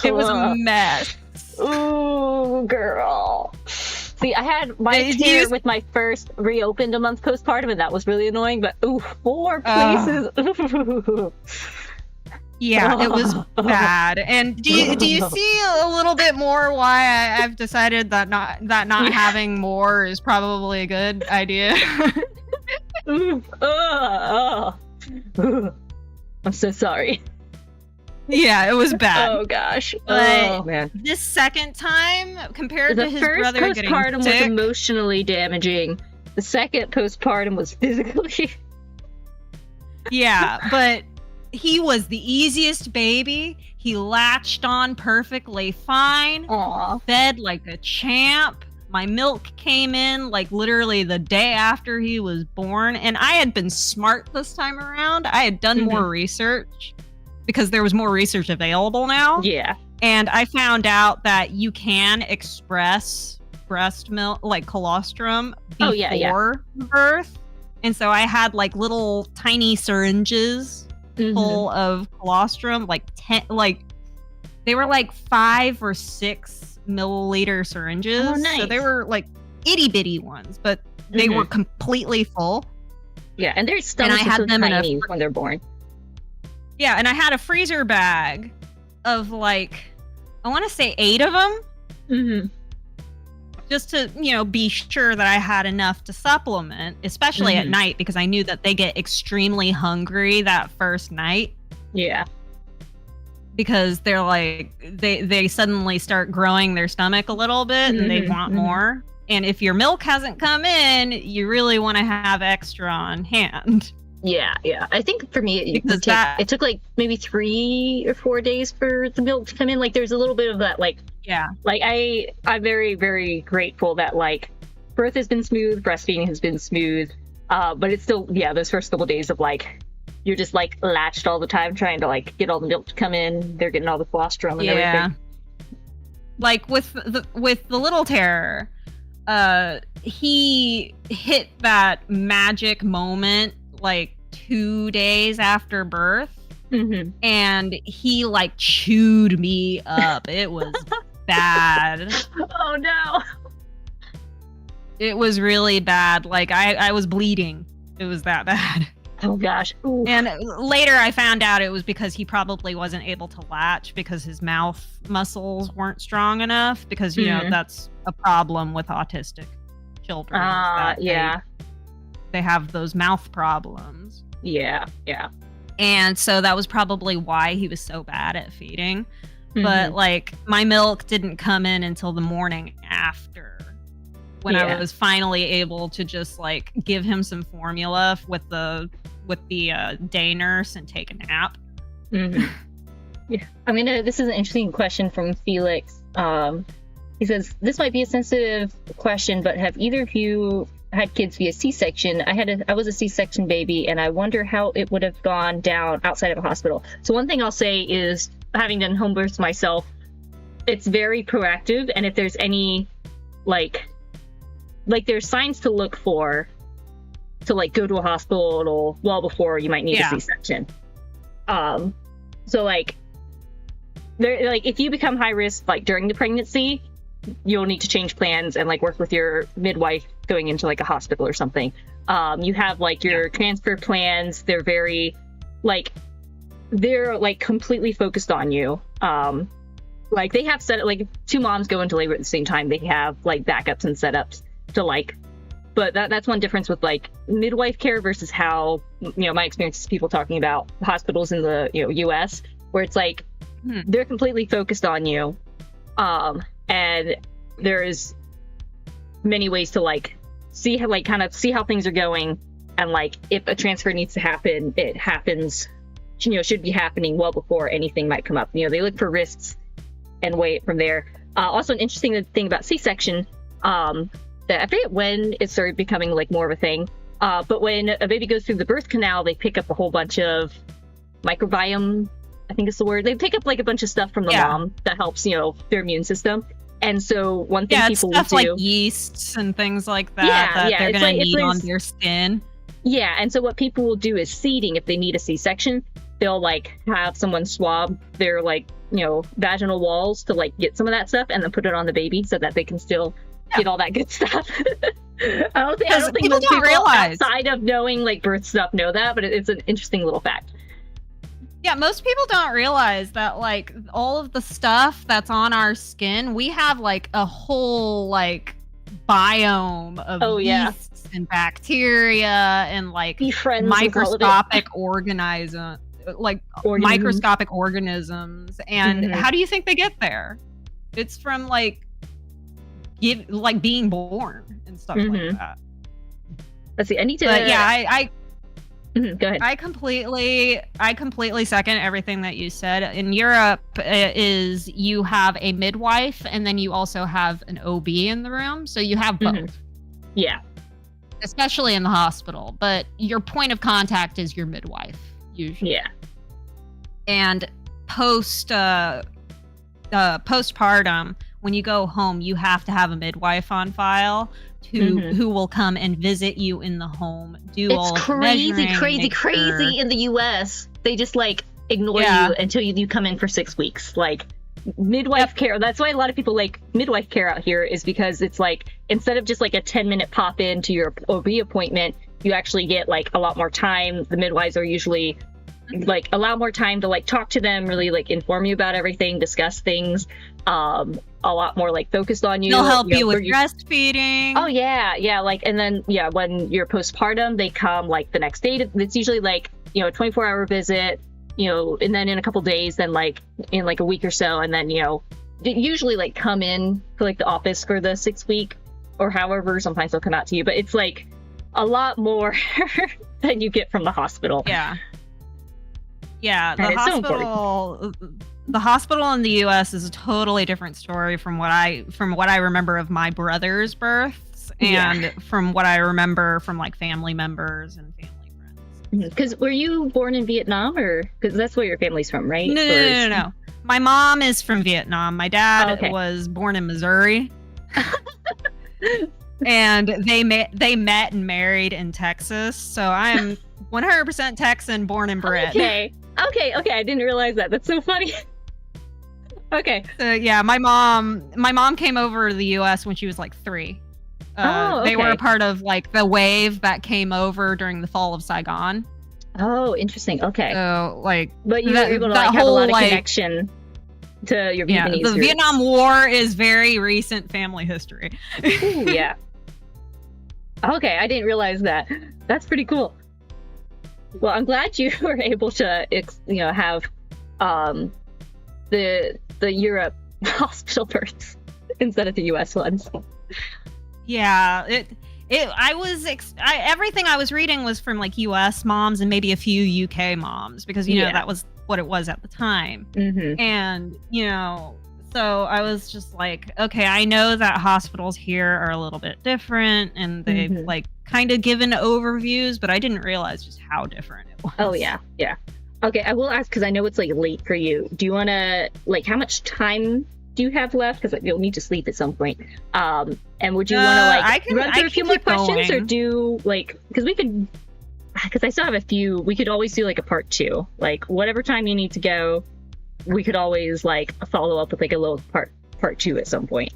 It was a mess. Ooh, girl. See, I had my tear with my first reopened a month postpartum, and that was really annoying, but 4 places. Yeah, it was bad. And do you see a little bit more why I've decided that not having more is probably a good idea? I'm so sorry. Yeah, it was bad. Oh gosh. But man. This second time, compared to his brother getting sick, the first postpartum was emotionally damaging. The second postpartum was physically. Yeah, but he was the easiest baby. He latched on perfectly fine. Aww. Fed like a champ. My milk came in like literally the day after he was born, and I had been smart this time around. I had done more research. Because there was more research available now. Yeah. And I found out that you can express breast milk, like colostrum, before birth. And so I had like little tiny syringes full of colostrum, like 10, like they were like 5 or 6 milliliter syringes. Oh, nice. So they were like itty bitty ones, but they were completely full. Yeah, and their stomachs are so tiny when they're born. Yeah, and I had a freezer bag of like, I want to say 8 of them. Just to, be sure that I had enough to supplement, especially at night, because I knew that they get extremely hungry that first night. Yeah. Because they're like, they suddenly start growing their stomach a little bit and they want more. And if your milk hasn't come in, you really want to have extra on hand. Yeah. I think for me, it took like maybe 3 or 4 days for the milk to come in. Like there's a little bit of that, like, like I'm very, very grateful that like birth has been smooth, breastfeeding has been smooth, but it's still, those first couple days of like, you're just like latched all the time trying to like get all the milk to come in. They're getting all the colostrum and everything. Like with the little terror, he hit that magic moment like 2 days after birth, and he like chewed me up. It was bad. Oh no, it was really bad. Like I was bleeding. It was that bad. Oh gosh. Ooh. And later I found out it was because he probably wasn't able to latch because his mouth muscles weren't strong enough, because that's a problem with autistic children. They have those mouth problems. Yeah. And so that was probably why he was so bad at feeding. But like my milk didn't come in until the morning after, when I was finally able to just like give him some formula with the day nurse and take a nap. Yeah. I mean, this is an interesting question from Felix. He says, this might be a sensitive question, but have either of you had kids via C-section? I was a C-section baby, and I wonder how it would have gone down outside of a hospital. So one thing I'll say is, having done home births myself, it's very proactive, and if there's any like like there's signs to look for to like go to a hospital well before you might need a C-section. So like there, like if you become high risk like during the pregnancy, you'll need to change plans and like work with your midwife going into like a hospital or something. You have like your transfer plans. They're very like they're like completely focused on you. Like they have set like if two moms go into labor at the same time, they have like backups and setups to like, but that's one difference with like midwife care versus how, you know, my experience is people talking about hospitals in the, you know, US, where it's like they're completely focused on you. And there's many ways to like see how like kind of see how things are going, and like if a transfer needs to happen, it happens, you know, should be happening well before anything might come up. You know, they look for risks and wait from there. Also an interesting thing about C-section, that I forget when it started becoming like more of a thing, but when a baby goes through the birth canal, they pick up a whole bunch of microbiome, I think is the word. They pick up like a bunch of stuff from the mom that helps, you know, their immune system. And so one thing people will do, like yeasts and things like that that they're going to need on their skin. Yeah, and so what people will do is seeding. If they need a C-section, they'll like have someone swab their like, you know, vaginal walls to like get some of that stuff and then put it on the baby so that they can still get all that good stuff. I don't think people most don't realize outside of knowing like birth stuff know that, but it's an interesting little fact. Yeah, most people don't realize that like all of the stuff that's on our skin, we have like a whole like biome of yeasts and bacteria and like microscopic microscopic organisms. And how do you think they get there? It's from like being born and stuff like that. Let's see. I need to. But yeah, I go ahead. I completely second everything that you said. In Europe, is you have a midwife and then you also have an OB in the room, so you have both. Yeah. Especially in the hospital, but your point of contact is your midwife usually. Yeah. And postpartum, when you go home, you have to have a midwife on file who will come and visit you in the home. It's crazy in the US. They just like ignore you until you come in for 6 weeks. Like midwife care. That's why a lot of people like midwife care out here, is because it's like instead of just like a 10-minute pop in to your OB appointment, you actually get like a lot more time. The midwives are usually like allow more time to like talk to them, really like inform you about everything, discuss things, a lot more like focused on you. They'll help you with breastfeeding. Oh yeah, like, and then when you're postpartum, they come like the next day. It's usually like, you know, a 24-hour visit, you know, and then in a couple days, then like in like a week or so, and then, you know, they usually like come in to like the office for the 6 week or however. Sometimes they'll come out to you, but it's like a lot more than you get from the hospital. Yeah, the hospital in the US is a totally different story from what I remember of my brother's births and from what I remember from like family members and family friends. Because were you born in Vietnam, or because that's where your family's from, right? No. My mom is from Vietnam. My dad was born in Missouri. And they met and married in Texas. So I am 100% Texan, born and bred. Okay. I didn't realize that. That's so funny. Okay. So yeah, my mom came over to the U.S. when she was like 3. They were a part of like the wave that came over during the fall of Saigon. Oh, interesting. Okay. So like, but you were able to like have a lot of connection to your Vietnamese roots. The Vietnam War is very recent family history. Ooh, yeah. Okay, I didn't realize that. That's pretty cool. Well, I'm glad you were able to, you know, have the Europe hospital births instead of the US ones. Yeah, everything I was reading was from like US moms and maybe a few UK moms, because you know that was what it was at the time. And you know, so I was just like, okay, I know that hospitals here are a little bit different, and they've like kind of given overviews, but I didn't realize just how different it was. Oh yeah. Okay, I will ask, because I know it's like late for you. Do you want to like, how much time do have left? Because you'll need to sleep at some point. And would you want to like run through a few more questions, or do like, because I still have a few. We could always do like a part 2, like whatever time you need to go. We could always like follow up with like a little part 2 at some point.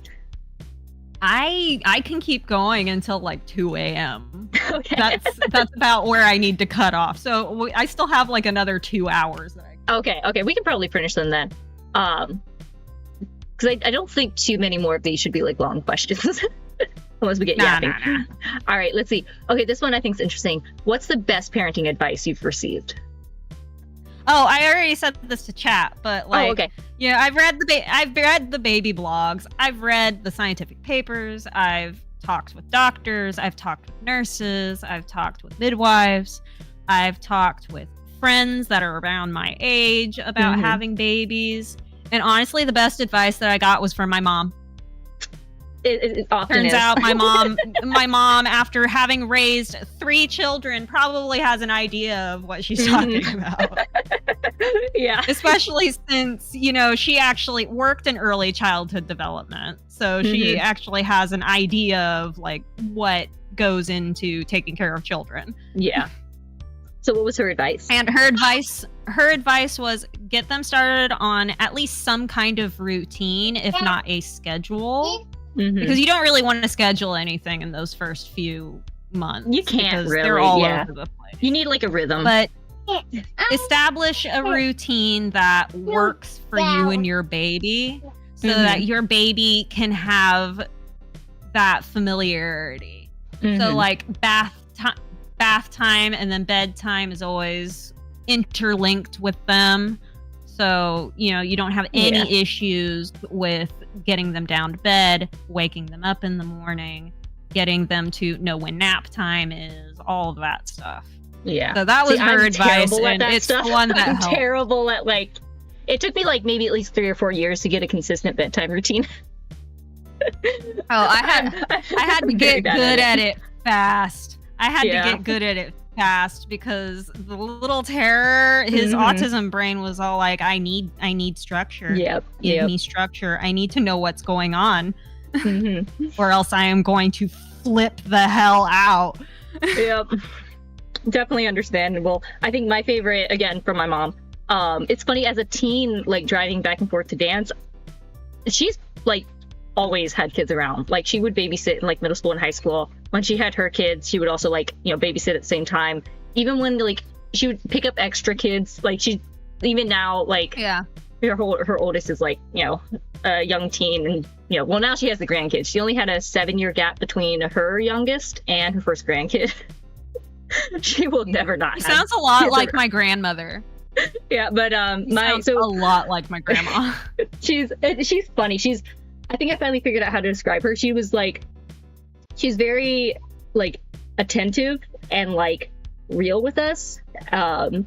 I can keep going until like 2 a.m. Okay. That's about where I need to cut off. So I still have like another 2 hours. Okay, we can probably finish them then. Because I don't think too many more of these should be like long questions. Unless we get yapping. Nah. All right, let's see. Okay, this one I think is interesting. What's the best parenting advice you've received? Oh, I already said this to chat, but like, okay. Yeah, I've read the baby blogs. I've read the scientific papers. I've talked with doctors. I've talked with nurses. I've talked with midwives. I've talked with friends that are around my age about having babies. And honestly, the best advice that I got was from my mom. It often Turns is. out my mom, after having raised 3 children, probably has an idea of what she's talking about. Yeah. Especially since, she actually worked in early childhood development. So she actually has an idea of like what goes into taking care of children. Yeah. So what was her advice? And her advice was get them started on at least some kind of routine, if not a schedule. Because you don't really want to schedule anything in those first few months. You can't really. They're all over the place. You need like a rhythm. But establish a routine that works for you and your baby so that your baby can have that familiarity. So like bath time and then bedtime is always interlinked with them. So, you don't have any issues with getting them down to bed, waking them up in the morning, getting them to know when nap time is, all of that stuff. Yeah. So that was her advice, and it's the one that I'm helped. terrible at like, it took me like maybe at least 3 or 4 years to get a consistent bedtime routine. I had to get good at it fast. I had to get good at it fast because the little terror, his autism brain was all like, I need structure. Give me structure. I need to know what's going on. Or else I am going to flip the hell out. Yep. Definitely understandable. I think my favorite, again, from my mom, it's funny, as a teen, like driving back and forth to dance, she's like always had kids around. Like she would babysit in like middle school and high school. When she had her kids, she would also like, babysit at the same time. Even when like she would pick up extra kids, like she, even now, like her oldest is like, a young teen, and well, now she has the grandkids. She only had a 7-year gap between her youngest and her first grandkid. She will never not. She sounds a lot like my grandmother. Yeah, but sounds a lot like my grandma. she's funny. I think I finally figured out how to describe her. She's very like attentive and like real with us. But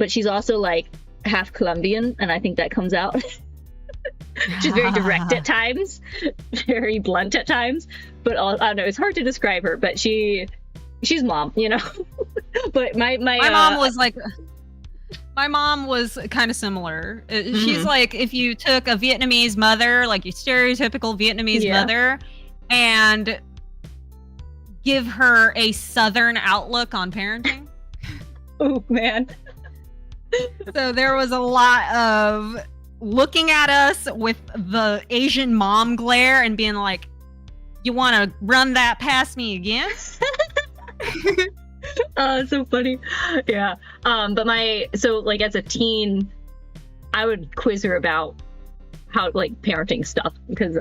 she's also like half Colombian, and I think that comes out. She's very direct at times, very blunt at times, but I don't know, it's hard to describe her, but she's mom, But my mom was like, my mom was kind of similar. She's like, if you took a Vietnamese mother, like your stereotypical Vietnamese mother, and give her a Southern outlook on parenting. Oh man. So there was a lot of looking at us with the Asian mom glare and being like, you want to run that past me again? Oh, it's so funny. Yeah. But like as a teen, I would quiz her about how like parenting stuff because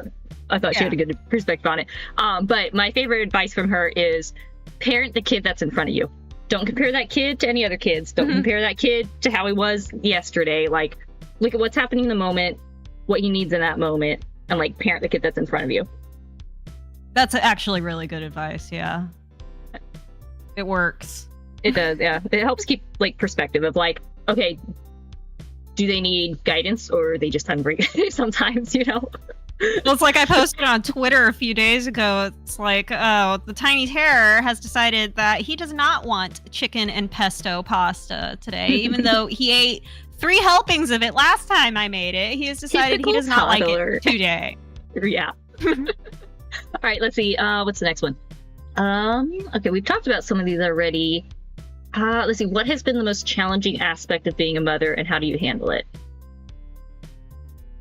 I thought she had a good perspective on it. But my favorite advice from her is parent the kid that's in front of you. Don't compare that kid to any other kids. Don't compare that kid to how he was yesterday. Like, look at what's happening in the moment, what he needs in that moment, and like parent the kid that's in front of you. That's actually really good advice. Yeah. It works. It does, yeah. It helps keep like perspective of like, okay, do they need guidance or are they just hungry sometimes, Well, it's like I posted on Twitter a few days ago. It's like, oh, the tiny terror has decided that he does not want chicken and pesto pasta today, even though he ate 3 helpings of it last time I made it. He has decided he does not like it today. Yeah. All right, let's see. What's the next one? Okay, we've talked about some of these already. Let's see. What has been the most challenging aspect of being a mother, and how do you handle it?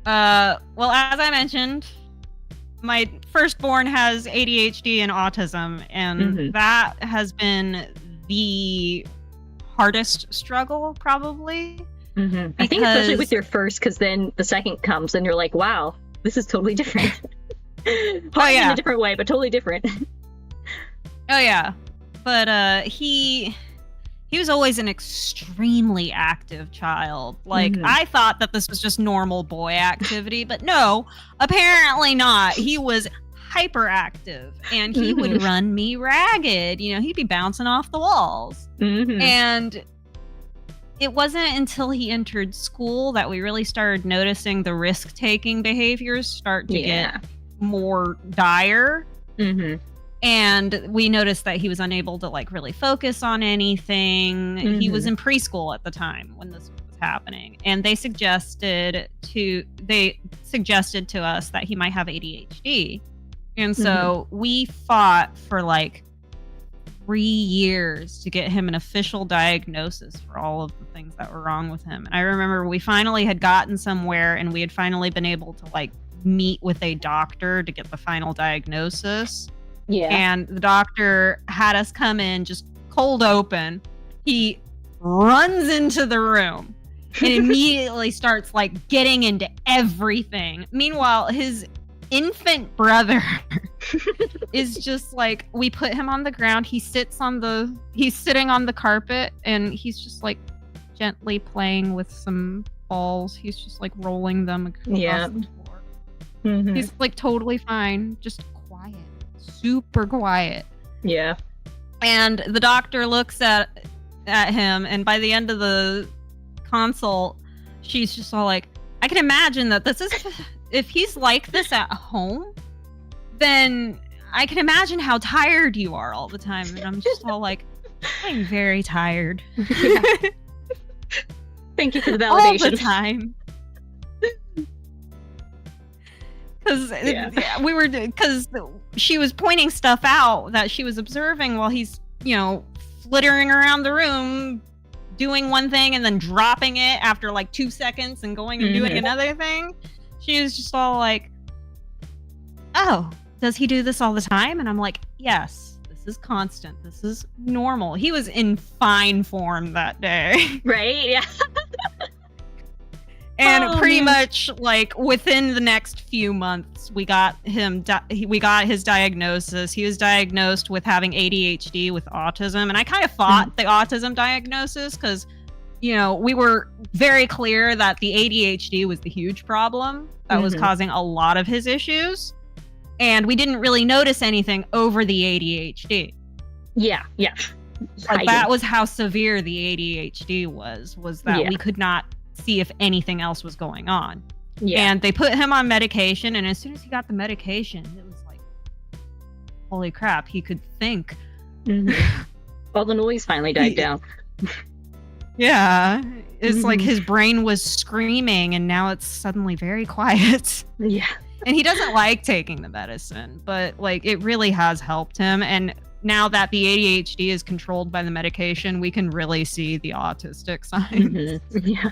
Well, as I mentioned, my firstborn has ADHD and autism, and that has been the hardest struggle, probably. I think especially with your first, because then the second comes, and you're like, wow, this is totally different. In a different way, but totally different. Oh yeah, but he was always an extremely active child. Like I thought that this was just normal boy activity, but no, apparently not. He was hyperactive, and he would run me ragged. You know, he'd be bouncing off the walls. And it wasn't until he entered school that we really started noticing the risk-taking behaviors start to get more dire. And we noticed that he was unable to like really focus on anything. He was in preschool at the time when this was happening, and they suggested to us that he might have ADHD. And so we fought for like 3 years to get him an official diagnosis for all of the things that were wrong with him. And I remember we finally had gotten somewhere, and we had finally been able to like meet with a doctor to get the final diagnosis. Yeah. And the doctor had us come in just cold open. He runs into the room and immediately starts like getting into everything. Meanwhile, his infant brother is just like, we put him on the ground. He's sitting on the carpet, and he's just like gently playing with some balls. He's just like rolling them across the floor. He's like totally fine, just quiet. Super quiet. Yeah. And the doctor looks at him, and by the end of the consult, she's just all like, I can imagine that this is, if he's like this at home, then I can imagine how tired you are all the time. And I'm just all like, I'm very tired. Thank you for the validation. All the time. Because she was pointing stuff out that she was observing while he's, flittering around the room, doing one thing and then dropping it after like 2 seconds and going and doing another thing. She was just all like, oh, does he do this all the time? And I'm like, yes, this is constant. This is normal. He was in fine form that day. Right? Yeah. And pretty much like within the next few months, we got his diagnosis. He was diagnosed with having ADHD with autism. And I kind of fought the autism diagnosis because, we were very clear that the ADHD was the huge problem that was causing a lot of his issues. And we didn't really notice anything over the ADHD. Yeah. Like that was how severe the ADHD was that we could not see if anything else was going on. And they put him on medication, and as soon as he got the medication, it was like, holy crap, he could think. All the noise finally died down. Yeah, it's like his brain was screaming, and now it's suddenly very quiet. Yeah. And he doesn't like taking the medicine, but like it really has helped him. And now that the ADHD is controlled by the medication, we can really see the autistic signs. Yeah.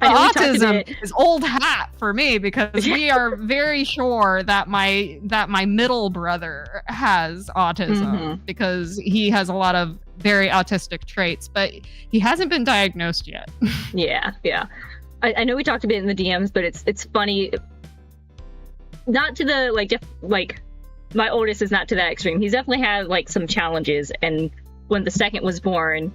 Autism is old hat for me because we are very sure that my middle brother has autism because he has a lot of very autistic traits, but he hasn't been diagnosed yet. Yeah. I know we talked a bit in the DMs, but it's funny. Not to the like my oldest is not to that extreme. He's definitely had like some challenges, and when the second was born.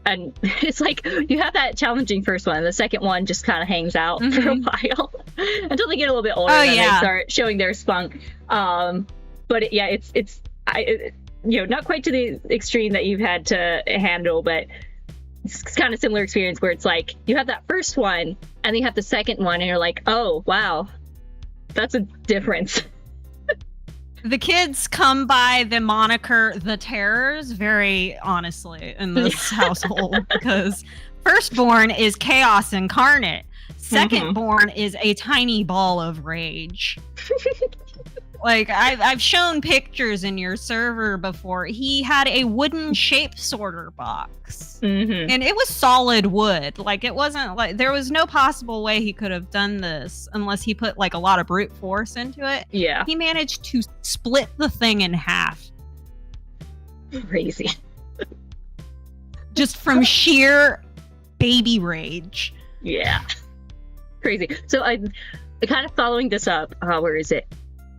And it's like, you have that challenging first one, and the second one just kind of hangs out for a while until they get a little bit older and they start showing their spunk. But it's not quite to the extreme that you've had to handle, but it's kind of similar experience where it's like, you have that first one, and then you have the second one, and you're like, oh, wow, that's a difference. The kids come by the moniker The Terrors very honestly in this household because Firstborn is chaos incarnate. Secondborn is a tiny ball of rage. Like, I've shown pictures in your server before. He had a wooden shape sorter box. And it was solid wood. Like, it wasn't like, there was no possible way he could have done this unless he put like a lot of brute force into it. Yeah. He managed to split the thing in half. Crazy. Just from sheer baby rage. Yeah. Crazy. So I'm kind of following this up. Where is it?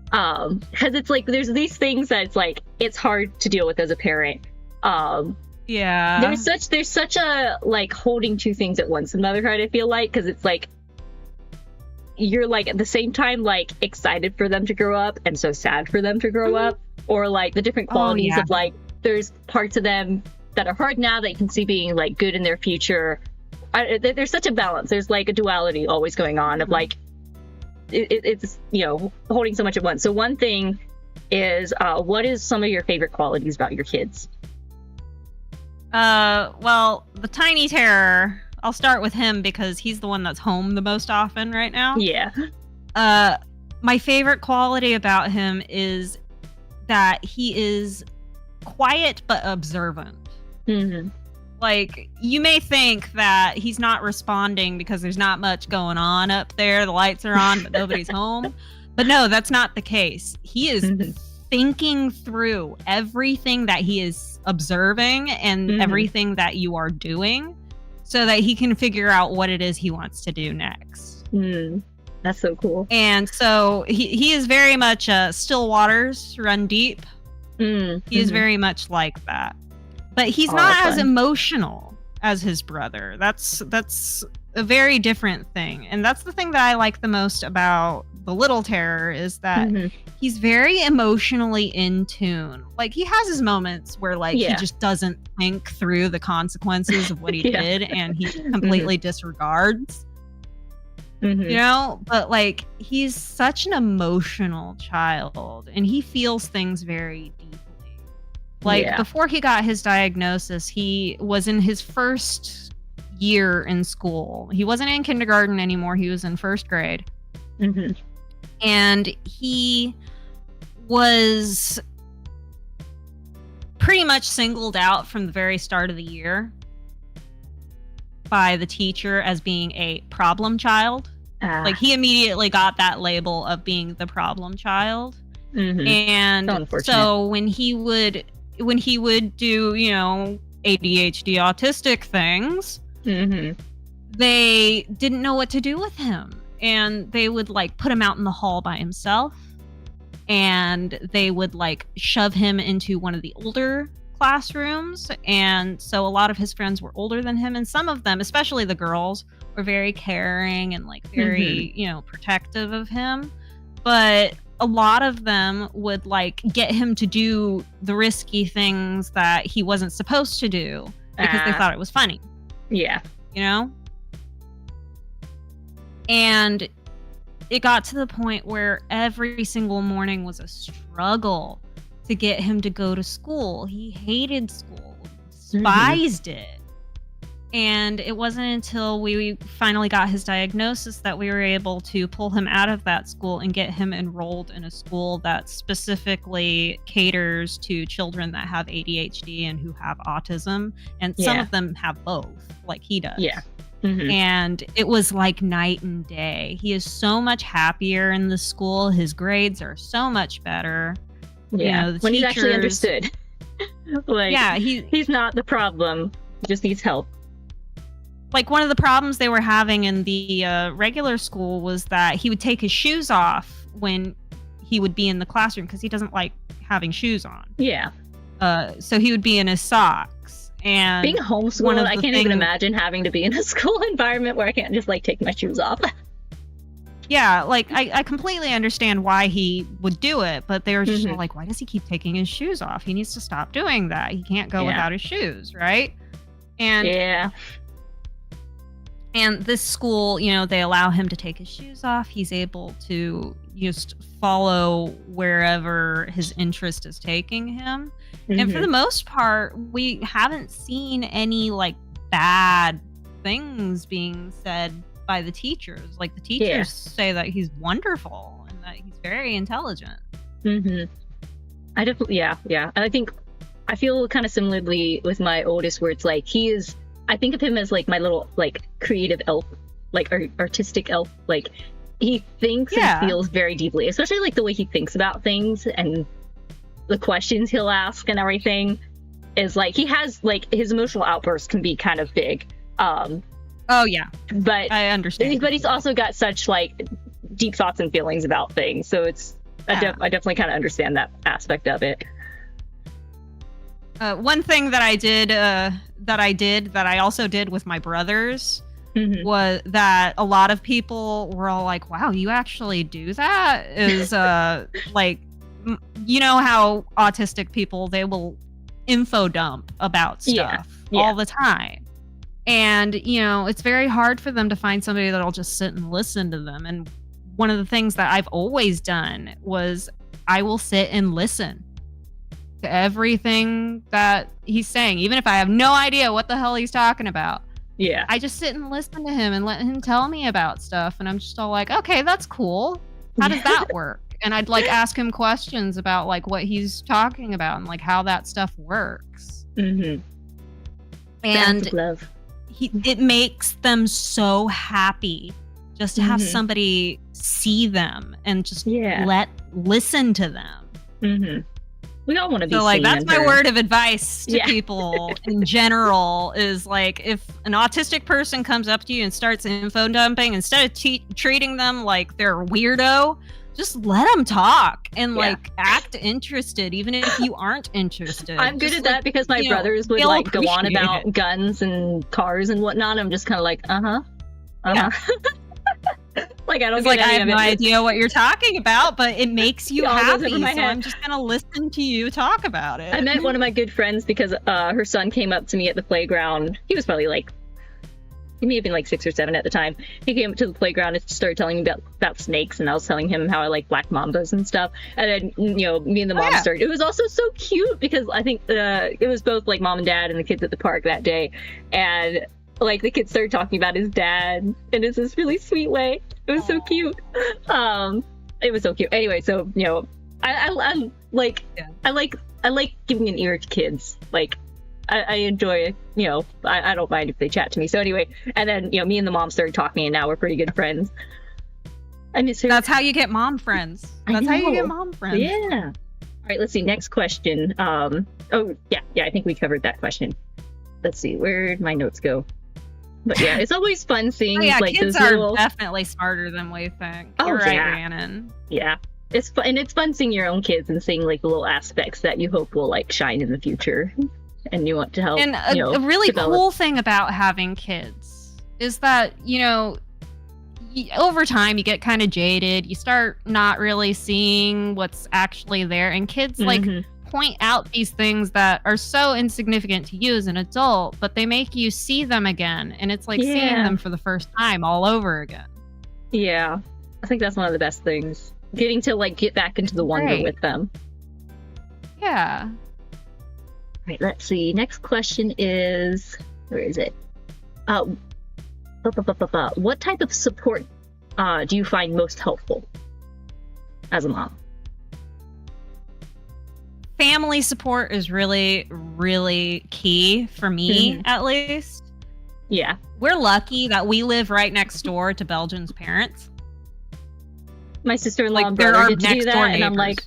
Because it's like there's these things that it's like it's hard to deal with as a parent. Yeah. There's such a like holding two things at once in motherhood, I feel like, because it's like you're like at the same time like excited for them to grow up and so sad for them to grow up, or like the different qualities of like there's parts of them that are hard now that you can see being like good in their future. There's such a balance. There's like a duality always going on of like it's you know holding so much at once. So one thing is what is some of your favorite qualities about your kids? Well, the tiny terror, I'll start with him because he's the one that's home the most often right now. Yeah. My favorite quality about him is that he is quiet but observant. Like, you may think that he's not responding because there's not much going on up there. The lights are on, but nobody's home. But no, that's not the case. He is thinking through everything that he is observing and everything that you are doing so that he can figure out what it is he wants to do next. That's so cool. And so he is very much still waters run deep. He is very much like that. But he's not as emotional as his brother. That's a very different thing. And that's the thing that I like the most about the little terror is that he's very emotionally in tune. Like, he has his moments where like he just doesn't think through the consequences of what he did and he completely disregards. You know, but like he's such an emotional child and he feels things very deeply. Like, before he got his diagnosis, he was in his first year in school. He wasn't in kindergarten anymore. He was in first grade. And he was pretty much singled out from the very start of the year by the teacher as being a problem child. Like, he immediately got that label of being the problem child. And so when he would do, you know, ADHD autistic things, they didn't know what to do with him. And they would like put him out in the hall by himself. And they would like shove him into one of the older classrooms. And so a lot of his friends were older than him. And some of them, especially the girls, were very caring and like very, you know, protective of him. But a lot of them would like get him to do the risky things that he wasn't supposed to do because they thought it was funny. Yeah. You know? And it got to the point where every single morning was a struggle to get him to go to school. He hated school, despised it. And it wasn't until we finally got his diagnosis that we were able to pull him out of that school and get him enrolled in a school that specifically caters to children that have ADHD and who have autism. And some of them have both, like he does. And it was like night and day. He is so much happier in the school. His grades are so much better. You know, the when teachers, he's actually understood. Like, he's not the problem. He just needs help. Like, one of the problems they were having in the regular school was that he would take his shoes off when he would be in the classroom because he doesn't like having shoes on. So he would be in his socks. And being homeschooled, I can't even imagine having to be in a school environment where I can't just like take my shoes off. Yeah, like I completely understand why he would do it, but they were just like, why does he keep taking his shoes off? He needs to stop doing that. He can't go without his shoes, right? And and this school, you know, they allow him to take his shoes off. He's able to just follow wherever his interest is taking him. And for the most part, we haven't seen any like bad things being said by the teachers. Like the teachers say that he's wonderful and that he's very intelligent. I definitely, yeah. I feel kind of similarly with my oldest, where it's like I think of him as like my little like creative elf, like artistic elf. Like he thinks and feels very deeply, especially like the way he thinks about things and the questions he'll ask and everything is like, he has like his emotional outbursts can be kind of big. Oh yeah, but I understand. But he's also got such like deep thoughts and feelings about things, so it's I definitely kind of understand that aspect of it. One thing that I also did with my brothers was that a lot of people were all like, "Wow, you actually do that?" Is like, you know how autistic people, they will info dump about stuff all the time. And, you know, it's very hard for them to find somebody that'll just sit and listen to them. And one of the things that I've always done was I will sit and listen to everything that he's saying, even if I have no idea what the hell he's talking about. Yeah. I just sit and listen to him and let him tell me about stuff. And I'm just all like, okay, that's cool. How does that work? And I'd like ask him questions about like what he's talking about and like how that stuff works. And it makes them so happy just to have somebody see them and just listen to them. We all want to be so like seen. That's my word of advice to people in general is like, if an autistic person comes up to you and starts info dumping, instead of treating them like they're a weirdo, just let them talk and like act interested, even if you aren't interested. I'm good at that because my brothers would like go on about guns and cars and whatnot. I'm just kind of like, like I don't get I any have of it. no idea what you're talking about, but it makes you happy, so head. I'm just gonna listen to you talk about it. I met one of my good friends because her son came up to me at the playground. He was probably like, he may have been like 6 or 7 at the time. He came to the playground and started telling me about snakes, and I was telling him how I like black mambas and stuff. And then, you know, me and the mom started. It was also so cute because I think it was both like mom and dad and the kids at the park that day. And like the kids started talking about his dad, and it's this really sweet way. It was so cute. It was so cute. Anyway, so you know, I like giving an ear to kids. Like I enjoy, you know, I don't mind if they chat to me. So anyway, and then, you know, me and the mom started talking, and now we're pretty good friends. I miss her. That's how you get mom friends. That's how you get mom friends. Yeah. All right, let's see. Next question. I think we covered that question. Let's see, where'd my notes go? But yeah, it's always fun seeing like kids those are definitely smarter than we think. You're right, Rhiannon. Yeah. It's fun, and it's fun seeing your own kids and seeing like the little aspects that you hope will like shine in the future. And you want to help. And a really cool thing about having kids is that, you know, over time you get kind of jaded. You start not really seeing what's actually there. And kids like point out these things that are so insignificant to you as an adult, but they make you see them again. And it's like seeing them for the first time all over again. Yeah. I think that's one of the best things. Getting to like get back into the wonder with them. Yeah. Right, let's see. Next question is, where is it? What type of support do you find most helpful as a mom? Family support is really, really key for me, at least. Yeah. We're lucky that we live right next door to Belgian's parents. My sister-in-law and brother get to do that, and I'm like,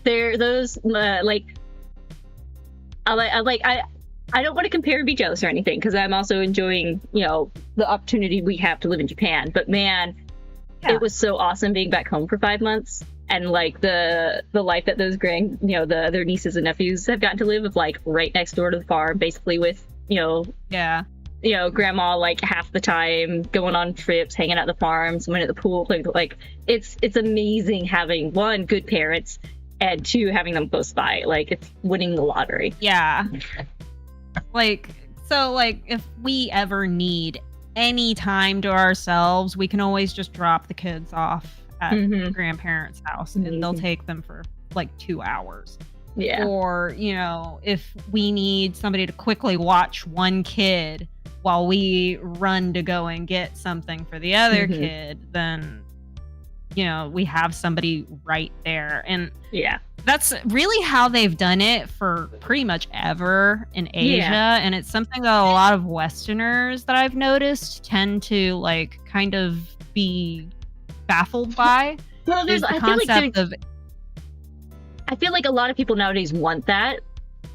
they're those I don't want to compare or be jealous or anything, because I'm also enjoying, you know, the opportunity we have to live in Japan. But man, it was so awesome being back home for 5 months, and like the life that those their nieces and nephews have gotten to live of like right next door to the farm, basically with grandma like half the time, going on trips, hanging out at the farm, someone at the pool, like it's amazing having, one, good parents, and two, having them close by. Like, it's winning the lottery. Yeah. So if we ever need any time to ourselves, we can always just drop the kids off at grandparents' house, and they'll take them for like 2 hours. Yeah. Or, you know, if we need somebody to quickly watch one kid while we run to go and get something for the other Mhm. kid, then we have somebody right there. And Yeah. that's really how they've done it for pretty much ever in Asia. Yeah. And it's something that a lot of Westerners that I've noticed tend to like kind of be baffled by. Well, Is the concept of I feel like a lot of people nowadays want that,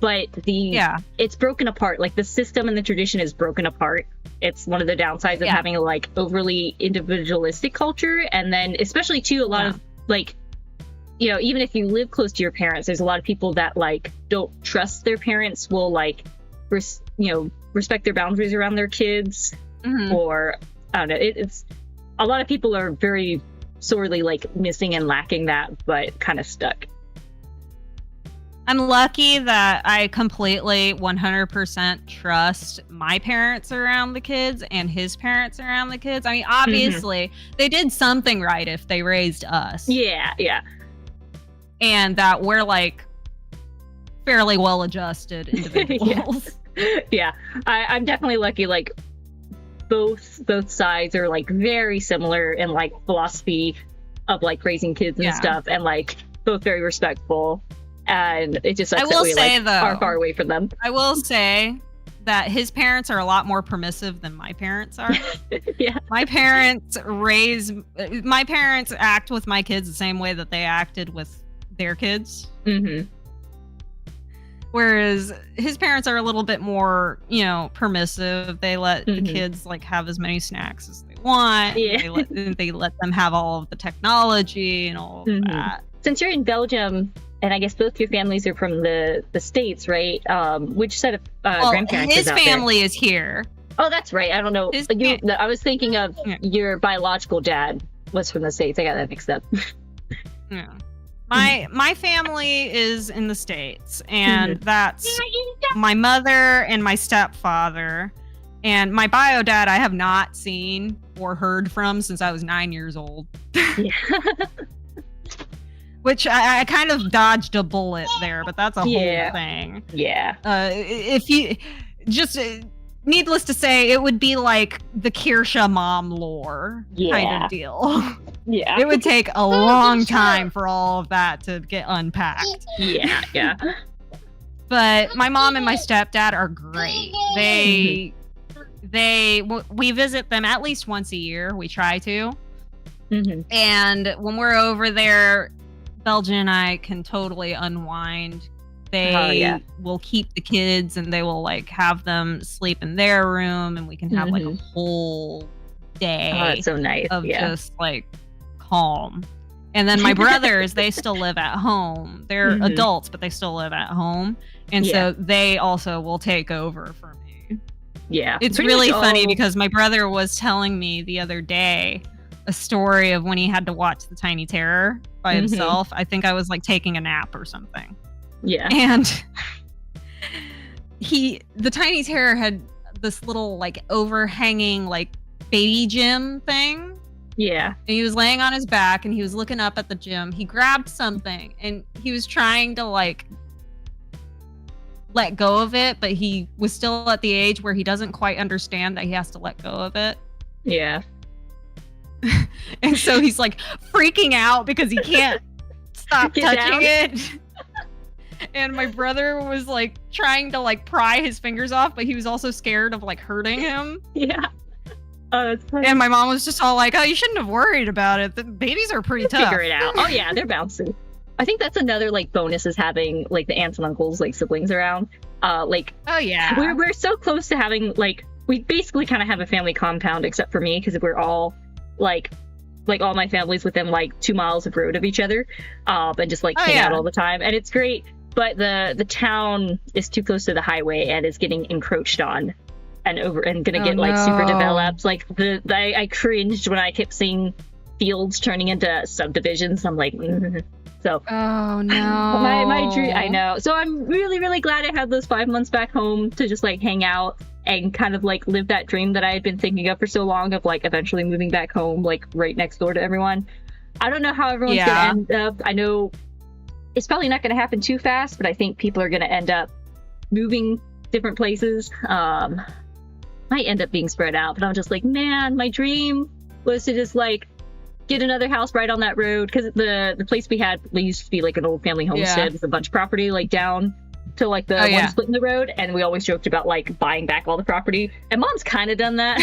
but it's broken apart. Like the system and the tradition is broken apart. It's one of the downsides of having a like overly individualistic culture, and then especially too a lot of like, even if you live close to your parents, there's a lot of people that like don't trust their parents will like respect their boundaries around their kids, or I don't know. It's a lot of people are very sorely like missing and lacking that, but kind of stuck. I'm lucky that I completely 100% trust my parents around the kids and his parents around the kids. I mean, obviously, they did something right if they raised us. Yeah. And that we're like fairly well-adjusted individuals. Yeah. I'm definitely lucky. Like both sides are like very similar in like philosophy of like raising kids and stuff, and like both very respectful. And it just sucks that we are far away from them. I will say that his parents are a lot more permissive than my parents are. Yeah. My parents act with my kids the same way that they acted with their kids. Mm-hmm. Whereas his parents are a little bit more, permissive. They let the kids like have as many snacks as they want. Yeah. They let them have all of the technology and all of that. Since you're in Belgium, and I guess both your families are from the States, right? Which set of grandparents his is out family there? is here. Oh, that's right. I don't know. I was thinking of your biological dad was from the States. I got that mixed up. Yeah. My family is in the States, and that's my mother and my stepfather. And my bio dad I have not seen or heard from since I was 9 years old. Yeah. Which I kind of dodged a bullet there, but that's a whole thing. Yeah. If you just needless to say, it would be like the Kirsha mom lore kind of deal. Yeah. It would take a long time for all of that to get unpacked. Yeah. But my mom and my stepdad are great. We visit them at least once a year. We try to. And when we're over there, Belgian and I can totally unwind. They will keep the kids and they will like have them sleep in their room, and we can have like a whole day that's so nice. Of just like calm. And then my brothers, they still live at home. They're adults, but they still live at home. And so they also will take over for me. Yeah. It's really funny because my brother was telling me the other day a story of when he had to watch The Tiny Terror by himself. I think I was like taking a nap or something. Yeah. And the Tiny Terror had this little like overhanging like baby gym thing. Yeah. And he was laying on his back and he was looking up at the gym. He grabbed something and he was trying to like let go of it, but he was still at the age where he doesn't quite understand that he has to let go of it. Yeah. And so he's like freaking out because he can't stop touching it. And my brother was like trying to like pry his fingers off, but he was also scared of like hurting him. Yeah. Oh, that's funny. And my mom was just all like, "Oh, you shouldn't have worried about it. The babies are pretty tough. Figure it out." Oh yeah, they're bouncy. I think that's another like bonus is having like the aunts and uncles, like siblings around. Like, oh yeah, we're so close to having like we basically kind of have a family compound except for me because we're all like all my family's within like 2 miles of road of each other, and just like hang out all the time, and it's great. But the town is too close to the highway and is getting encroached on and gonna get like super developed. Like I cringed when I kept seeing fields turning into subdivisions. I'm like, so. Oh no. my dream. I know. So I'm really, really glad I had those 5 months back home to just like hang out and kind of like live that dream that I had been thinking of for so long of like eventually moving back home, like right next door to everyone. I don't know how everyone's gonna end up. I know it's probably not gonna happen too fast, but I think people are gonna end up moving different places. might end up being spread out, but I'm just like, man, my dream was to just like get another house right on that road, because the place we used to be like an old family homestead with a bunch of property like down to like the one split in the road, and we always joked about like buying back all the property, and Mom's kind of done that.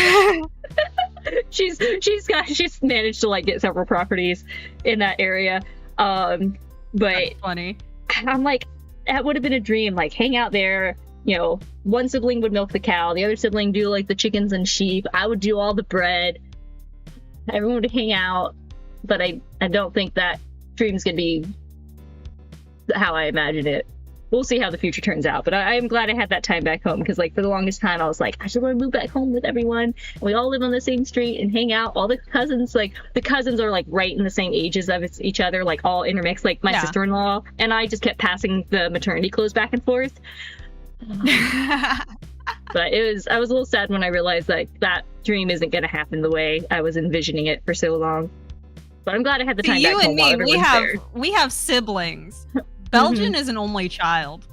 she's managed to like get several properties in that area, but that's funny. I'm like, that would have been a dream, like hang out there, you know, one sibling would milk the cow, the other sibling do like the chickens and sheep, I would do all the bread, everyone would hang out. But I don't think that dream's gonna be how I imagine it. We'll see how the future turns out, but I'm glad I had that time back home, because like for the longest time I was like, I should want to move back home with everyone, and we all live on the same street and hang out. All the cousins, like the cousins are like right in the same ages of each other, like all intermixed, like my sister-in-law and I just kept passing the maternity clothes back and forth. But I was a little sad when I realized like that dream isn't going to happen the way I was envisioning it for so long. But I'm glad I had the time you back and home. me, we have siblings. Belgian is an only child.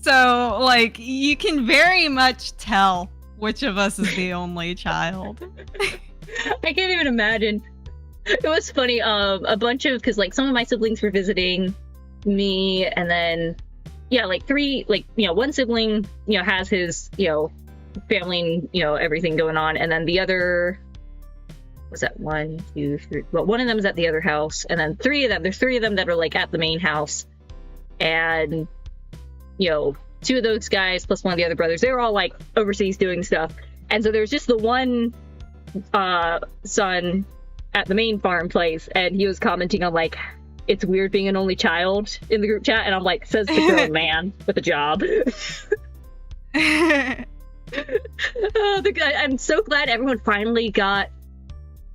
So, like, you can very much tell which of us is the only child. I can't even imagine. It was funny, because, like, some of my siblings were visiting me, and then, like, three, like, one sibling, has his, family and, everything going on, and then the other... was that 1, 2, 3? Well, one of them is at the other house, and then there's three of them that are like at the main house, and two of those guys plus one of the other brothers, they were all like overseas doing stuff, and so there's just the one son at the main farm place, and he was commenting on like, it's weird being an only child in the group chat, and I'm like, says the grown man with a job. I'm so glad everyone finally got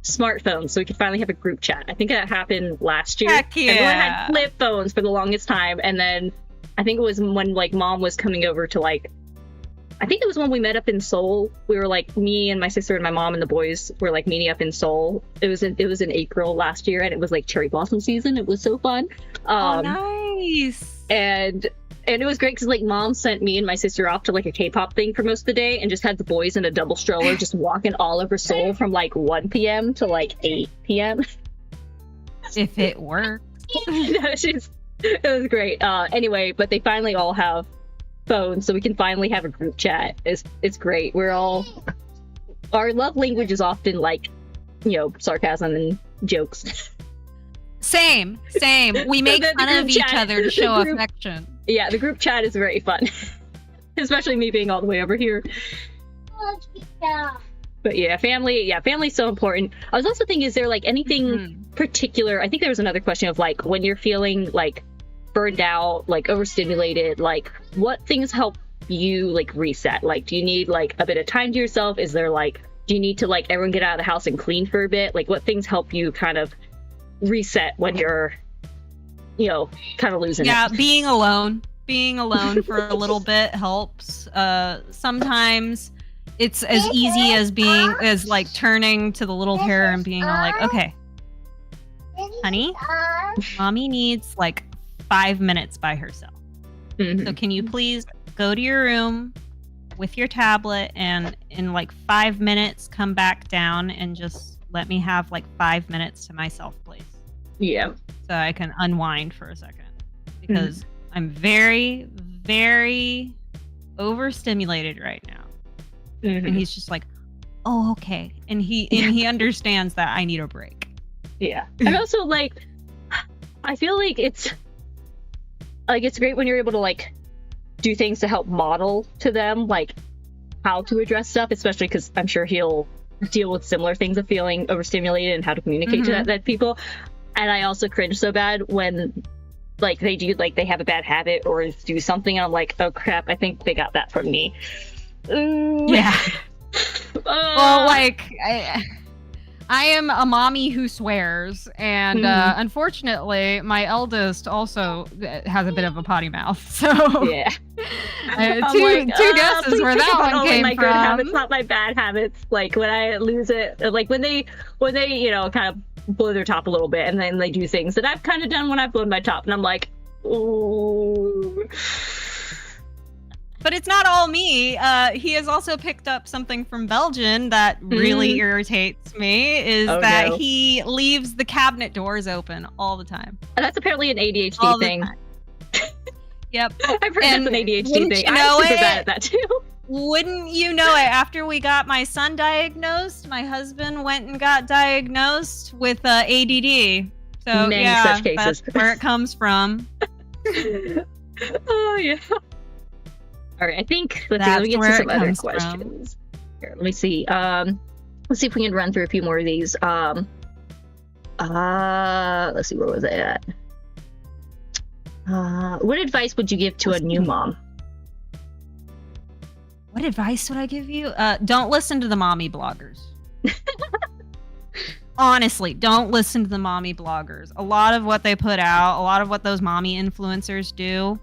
smartphones, so we could finally have a group chat. I think that happened last year. Heck yeah. Everyone had flip phones for the longest time, and then I think it was when like Mom was coming over to like, I think it was when we met up in Seoul. We were like, me and my sister and my mom and the boys were like meeting up in Seoul. It was in April last year, and it was like cherry blossom season. It was so fun. Oh, nice. And it was great because like Mom sent me and my sister off to like a K-pop thing for most of the day, and just had the boys in a double stroller just walking all over Seoul from like 1 p.m. to like 8 p.m. If it works. It was great. Anyway, but they finally all have phones, so we can finally have a group chat. It's great. Our love language is often like, sarcasm and jokes. Same. We make fun of each other to show affection. Yeah, the group chat is very fun. Especially me being all the way over here. But yeah, family's so important. I was also thinking, is there like anything particular? I think there was another question of like, when you're feeling like burned out, like overstimulated, like what things help you like reset? Like, do you need like a bit of time to yourself? Is there like, do you need to like everyone get out of the house and clean for a bit? Like, what things help you kind of reset when you're, kind of losing it? Yeah, being alone for a little bit helps. Sometimes it's as easy as like turning to the little hair and being all like, okay, honey, mommy needs like 5 minutes by herself. So can you please go to your room with your tablet, and in like 5 minutes come back down and just let me have like 5 minutes to myself, please. Yeah. So I can unwind for a second, because I'm very, very overstimulated right now. And he's just like, oh, okay. And he understands that I need a break. Yeah. And also like, I feel like it's great when you're able to like do things to help model to them like how to address stuff, especially because I'm sure he'll deal with similar things of feeling overstimulated and how to communicate to that people. And I also cringe so bad when like they do, like they have a bad habit or do something, and I'm like, oh crap, I think they got that from me. Yeah. Well, like I am a mommy who swears, and unfortunately, my eldest also has a bit of a potty mouth. So yeah, two guesses where that one came my from. Good habits, not my bad habits. Like when I lose it, like when they kind of blow their top a little bit, and then they do things that I've kind of done when I've blown my top, and I'm like, ooh. But it's not all me. He has also picked up something from Belgian that really irritates me, is that he leaves the cabinet doors open all the time. And that's apparently an ADHD thing. Yep. I've heard that's an ADHD thing. I'm super bad at that too. Wouldn't you know it? After we got my son diagnosed, my husband went and got diagnosed with ADD. So Many yeah, such cases. That's where it comes from. Oh yeah. All right, I think let me get to some other questions. Here, let me see. Let's see if we can run through a few more of these. Let's see, where was I at? What advice would you give to a new mom? What advice would I give you? Don't listen to the mommy bloggers. Honestly, don't listen to the mommy bloggers. A lot of what they put out, a lot of what those mommy influencers do,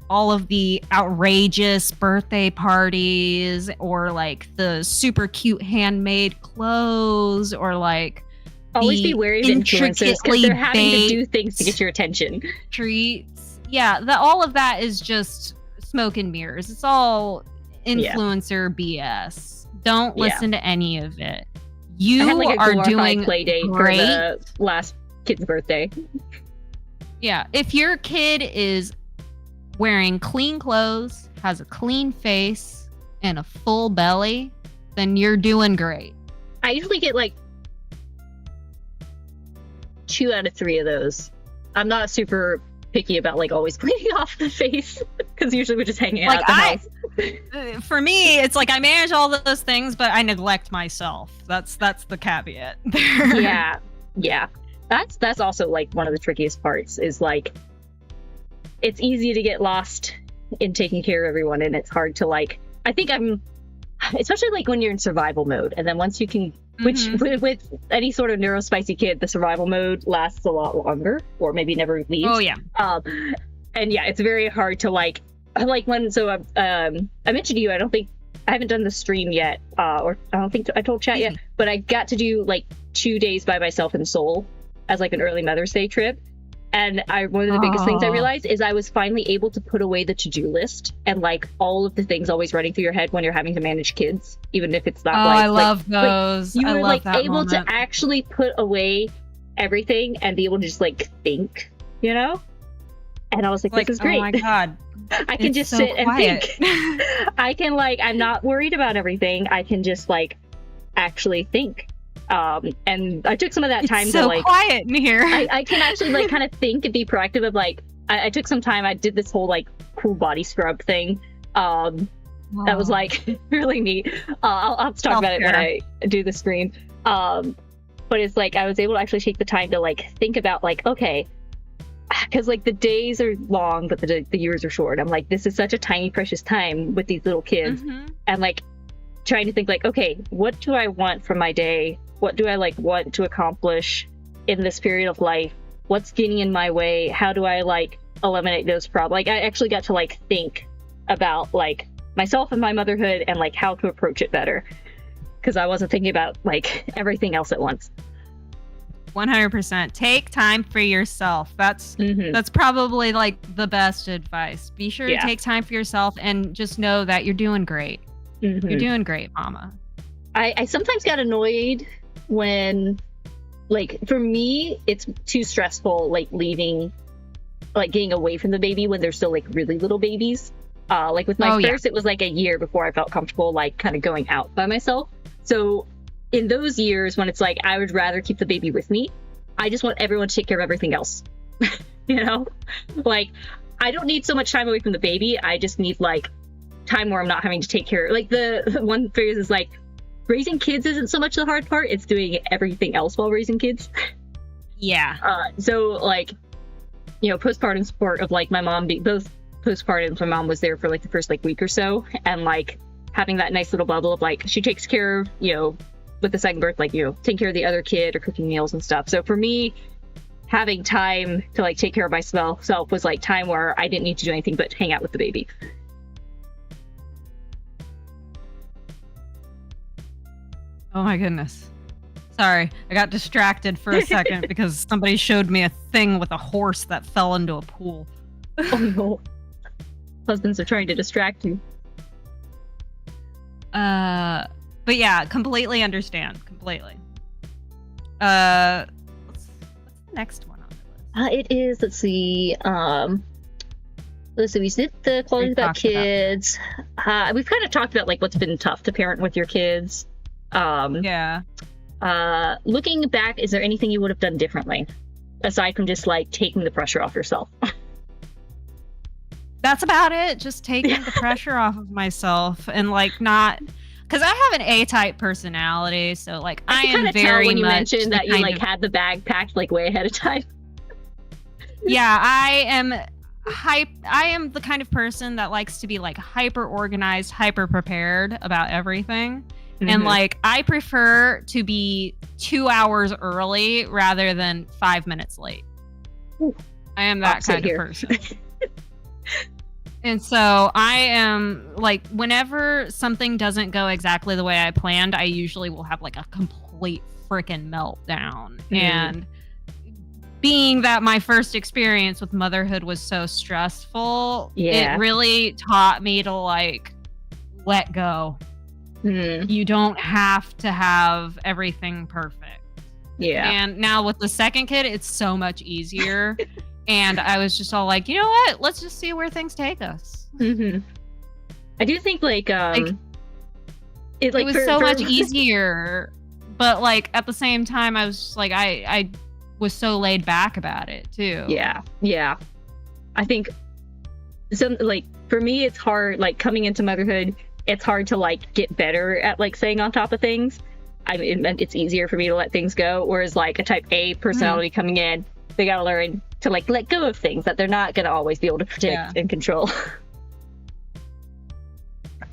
all of the outrageous birthday parties, or like the super cute handmade clothes, or like always be wary of influencers because they're having to do things to get your attention. Treats. Yeah, all of that is just smoke and mirrors. It's all influencer BS. Don't listen to any of it. You are doing play date great. For the last kid's birthday. Yeah, if your kid is wearing clean clothes, has a clean face, and a full belly, then you're doing great. I usually get like 2 out of 3 of those. I'm not super picky about like always cleaning off the face because usually we're just hanging out at the house. For me, it's like I manage all those things, but I neglect myself. That's the caveat there. Yeah. That's also like one of the trickiest parts is like it's easy to get lost in taking care of everyone, and it's hard to like. I think I'm, especially like when you're in survival mode, and then once you can, which with any sort of neurospicy kid, the survival mode lasts a lot longer, or maybe never leaves. Oh yeah. And yeah, it's very hard to like when I mentioned to you, I haven't done the stream yet, or I don't think I told chat yet, but I got to do like 2 days by myself in Seoul as like an early Mother's Day trip. And one of the biggest things I realized is I was finally able to put away the to-do list and like all of the things always running through your head when you're having to manage kids, even if it's not I love those. You were like able moment. to actually put away everything and be able to just like think, you know? And I was like, this is great. Oh my God. I can just sit and think. I can like, I'm not worried about everything. I can just like actually think. And I took some of that time to like quiet in here. I can actually like kind of think and be proactive of like I took some time. I did this whole like cool body scrub thing. That was like really neat. I'll have to talk about it when I do the stream. But it's like I was able to actually take the time to like think about like, okay, because like the days are long but the years are short. I'm like, this is such a tiny precious time with these little kids, and like trying to think like, okay, what do I want from my day? What do I like want to accomplish in this period of life? What's getting in my way? How do I like eliminate those problems? Like I actually got to like think about like myself and my motherhood and like how to approach it better, because I wasn't thinking about like everything else at once. 100%. Take time for yourself. That's probably like the best advice. Be sure to take time for yourself and just know that you're doing great. You're doing great, mama. I sometimes got annoyed when, like, for me, it's too stressful, like, leaving, like, getting away from the baby when they're still, like, really little babies. Like, with my first, it was, like, a year before I felt comfortable, like, kind of going out by myself. So, in those years, when it's, like, I would rather keep the baby with me, I just want everyone to take care of everything else. You know? Like, I don't need so much time away from the baby. I just need, like, time where I'm not having to take care. Like, the one phrase is, like, raising kids isn't so much the hard part, it's doing everything else while raising kids. Yeah. So like, you know, postpartum support of like my mom both postpartum, my mom was there for like the first like week or so, and like having that nice little bubble of like she takes care of, you know, with the second birth, like, you know, taking care of the other kid or cooking meals and stuff. So for me, having time to like take care of myself was like time where I didn't need to do anything but hang out with the baby. Oh my goodness. Sorry, I got distracted for a second because somebody showed me a thing with a horse that fell into a pool. Oh no. Husbands are trying to distract you. But yeah, completely understand. Completely. What's the next one on the list? It is, let's see, we did the qualities about kids. We've kind of talked about like what's been tough to parent with your kids. Yeah. Looking back, is there anything you would have done differently aside from just like taking the pressure off yourself? That's about it. Just taking the pressure off of myself and like not, because I have an A-type personality, so like I am very when you much mentioned that you like had the bag packed like way ahead of time. Yeah, I am the kind of person that likes to be like hyper organized, hyper prepared about everything. Mm-hmm. And like I prefer to be 2 hours early rather than 5 minutes late. Ooh, I am that kind of person. And so I am like, whenever something doesn't go exactly the way I planned, I usually will have like a complete freaking meltdown. Mm. And being that my first experience with motherhood was so stressful, it really taught me to like let go. Mm. You don't have to have everything perfect. Yeah. And now with the second kid, it's so much easier. And I was just all like, you know what? Let's just see where things take us. Mm-hmm. I do think like it was so much easier, but like at the same time, I was just like, I was so laid back about it too. Yeah. I think some like for me, it's hard. Like coming into motherhood, it's hard to like get better at like staying on top of things. I mean, it's easier for me to let things go. Whereas like a type A personality coming in, they gotta learn to like let go of things that they're not gonna always be able to predict and control.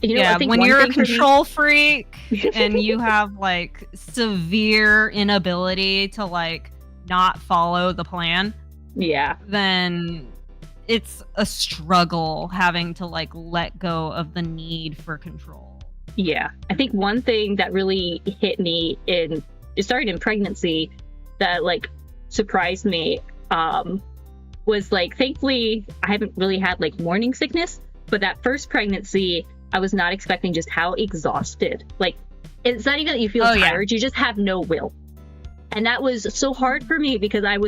You know, I think when you're a control freak and you have like severe inability to like not follow the plan, then it's a struggle having to like let go of the need for control. Yeah, I think one thing that really hit me it started in pregnancy that like surprised me was like, thankfully I haven't really had like morning sickness, but that first pregnancy I was not expecting just how exhausted. Like it's not even that you feel tired, you just have no will. And that was so hard for me because I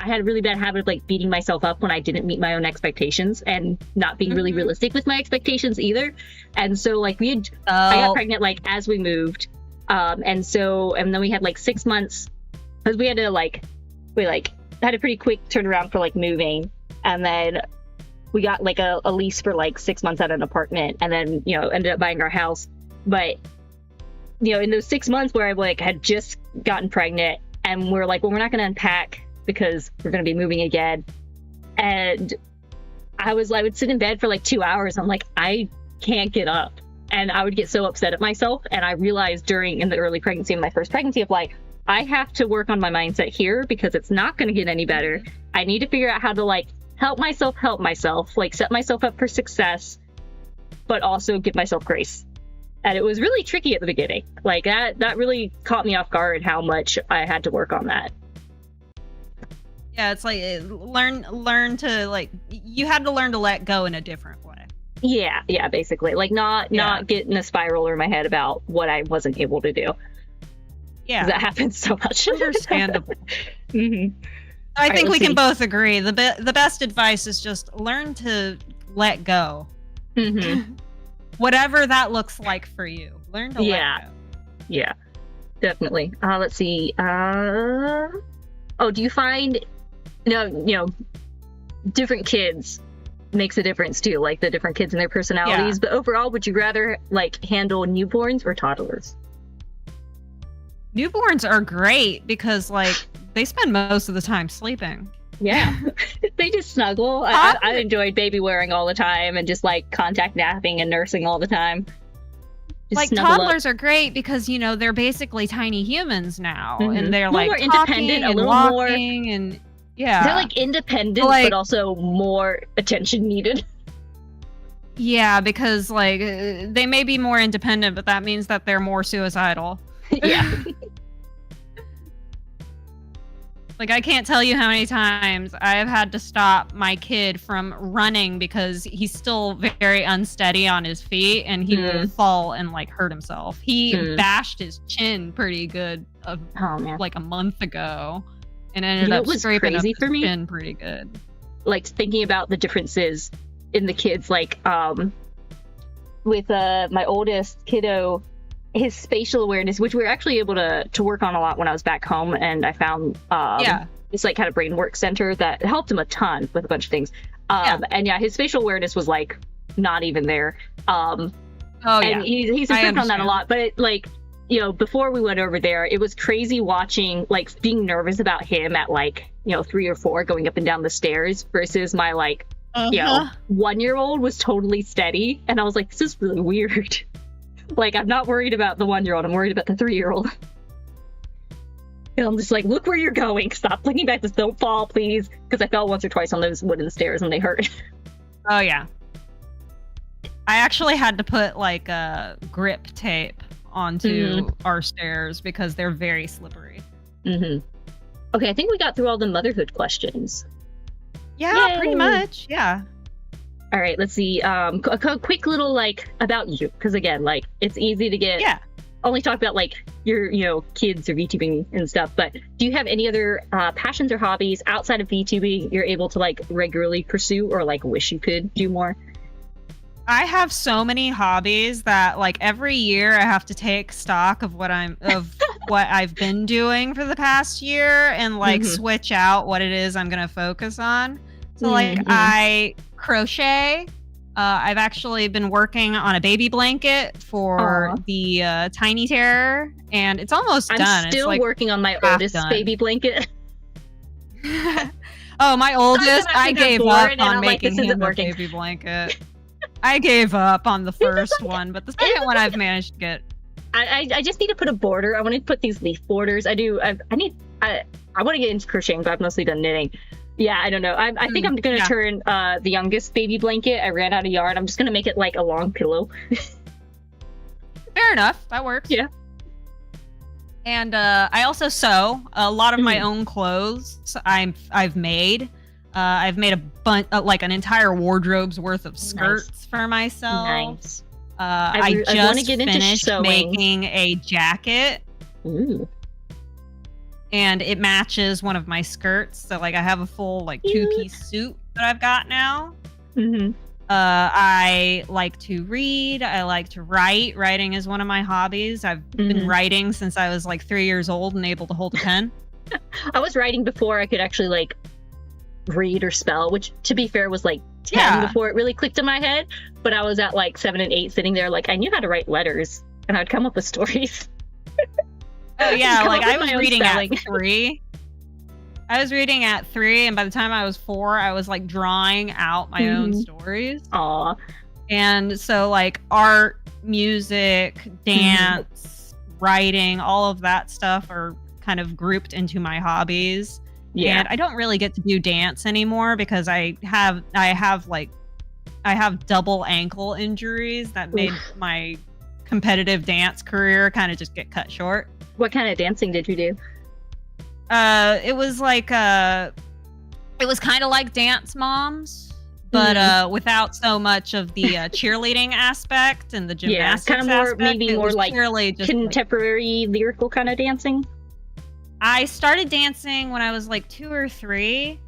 had a really bad habit of like beating myself up when I didn't meet my own expectations and not being really realistic with my expectations either. And so like I got pregnant like as we moved, and then we had like 6 months because we had a pretty quick turnaround for like moving, and then we got like a lease for like 6 months at an apartment, and then ended up buying our house. But in those 6 months where I like had just gotten pregnant, and we're like, well, we're not going to unpack because we're going to be moving again. And I would sit in bed for like 2 hours. I'm like, I can't get up. And I would get so upset at myself. And I realized in the early pregnancy, in my first pregnancy, of like, I have to work on my mindset here because it's not going to get any better. I need to figure out how to like help myself, like set myself up for success, but also give myself grace. And it was really tricky at the beginning. Like that really caught me off guard how much I had to work on that. Yeah, it's like learn to like, you had to learn to let go in a different way. Yeah, basically. Like not get in a spiral over my head about what I wasn't able to do. Yeah. That happens so much. Understandable. I think we can both agree. The best advice is just learn to let go. Whatever that looks like for you. Learn to let go. Yeah, definitely. Let's see. Do you find different kids makes a difference too, like the different kids and their personalities, but overall, would you rather like handle newborns or toddlers? Newborns are great because like they spend most of the time sleeping. Yeah. They just snuggle. I enjoyed baby wearing all the time and just like contact napping and nursing all the time. Just like toddlers are great because they're basically tiny humans now, and they're like more independent, a little more, and they're like independent, but also more attention needed. Yeah, because like they may be more independent, but that means that they're more suicidal. Yeah. Like, I can't tell you how many times I have had to stop my kid from running because he's still very unsteady on his feet and he will fall and, like, hurt himself. He bashed his chin pretty good like a month ago and ended up scraping up his chin pretty good. Like, thinking about the differences in the kids, like, with my oldest kiddo, his spatial awareness, which we were actually able to work on a lot when I was back home, and I found this like kind of brain work center that helped him a ton with a bunch of things. And his spatial awareness was like not even there. And he's improved on that a lot. But like, you know, before we went over there, it was crazy watching, like, being nervous about him at like, you know, 3 or 4 going up and down the stairs versus my like, you know, 1-year-old was totally steady, and I was like, this is really weird. Like, I'm not worried about the 1-year-old, I'm worried about the 3-year-old. And I'm just like, look where you're going. Stop looking back. Just don't fall, please. Because I fell once or twice on those wooden stairs and they hurt. Oh, yeah. I actually had to put, like, a grip tape onto our stairs because they're very slippery. Okay, I think we got through all the motherhood questions. Yeah, Yay! Pretty much. Yeah. All right, let's see. A quick little, like, about you. Because, again, like, it's easy to get... Yeah. Only talk about, like, your, you know, kids or VTubing and stuff, but do you have any other passions or hobbies outside of VTubing you're able to, like, regularly pursue or, like, wish you could do more? I have so many hobbies that, like, every year I have to take stock of what I've been doing for the past year and, like, switch out what it is I'm gonna focus on. So, like, I crochet. I've actually been working on a baby blanket for the Tiny Terror, and it's almost done. I'm still working on my oldest baby blanket. Oh, my oldest, I gave up on making him a baby blanket. I gave up on the first one, but the second one I've managed to get. I just need to put a border. I want to put these leaf borders. I want to get into crocheting, but I've mostly done knitting. Yeah, I don't know. I think I'm going to turn the youngest baby blanket. I ran out of yarn. I'm just going to make it like a long pillow. Fair enough. That works. Yeah. And I also sew a lot of my own clothes. I've made. I've made a bunch, like an entire wardrobe's worth of skirts for myself. Nice. I just finished making a jacket. Ooh. And it matches one of my skirts. So, like, I have a full, like, 2-piece suit that I've got now. I like to read. I like to write. Writing is one of my hobbies. I've been writing since I was, like, 3 years old and able to hold a pen. I was writing before I could actually, like, read or spell, which, to be fair, was, like, 10 before it really clicked in my head. But I was at, like, 7 and 8 sitting there, like, I knew how to write letters. And I'd come up with stories. Oh yeah, like I was reading at 3. I was reading at 3, and by the time I was 4, I was like drawing out my own stories. Aw. And so like art, music, dance, writing, all of that stuff are kind of grouped into my hobbies. Yeah. And I don't really get to do dance anymore because I have double ankle injuries that made my competitive dance career kind of just get cut short. What kind of dancing did you do? It was like it was kind of like Dance Moms, but without so much of the cheerleading aspect and the gymnastics kind of more, aspect. maybe more like just contemporary lyrical kind of dancing. I started dancing when I was like 2 or 3,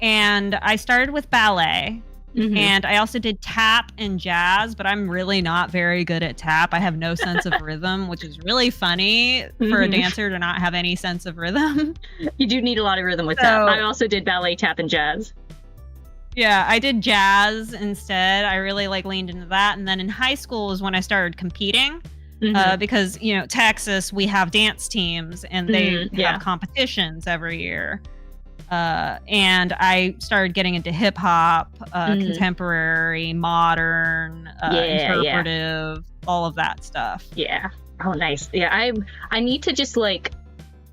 and I started with ballet. And I also did tap and jazz, but I'm really not very good at tap. I have no sense of rhythm, which is really funny for a dancer to not have any sense of rhythm. You do need a lot of rhythm with that. I also did ballet, tap, and jazz. Yeah, I did jazz instead. I really like leaned into that. And then in high school was when I started competing because, you know, Texas, we have dance teams and they have competitions every year. And I started getting into hip hop, contemporary, modern, interpretive, all of that stuff. Yeah. Oh, nice. Yeah. I need to just like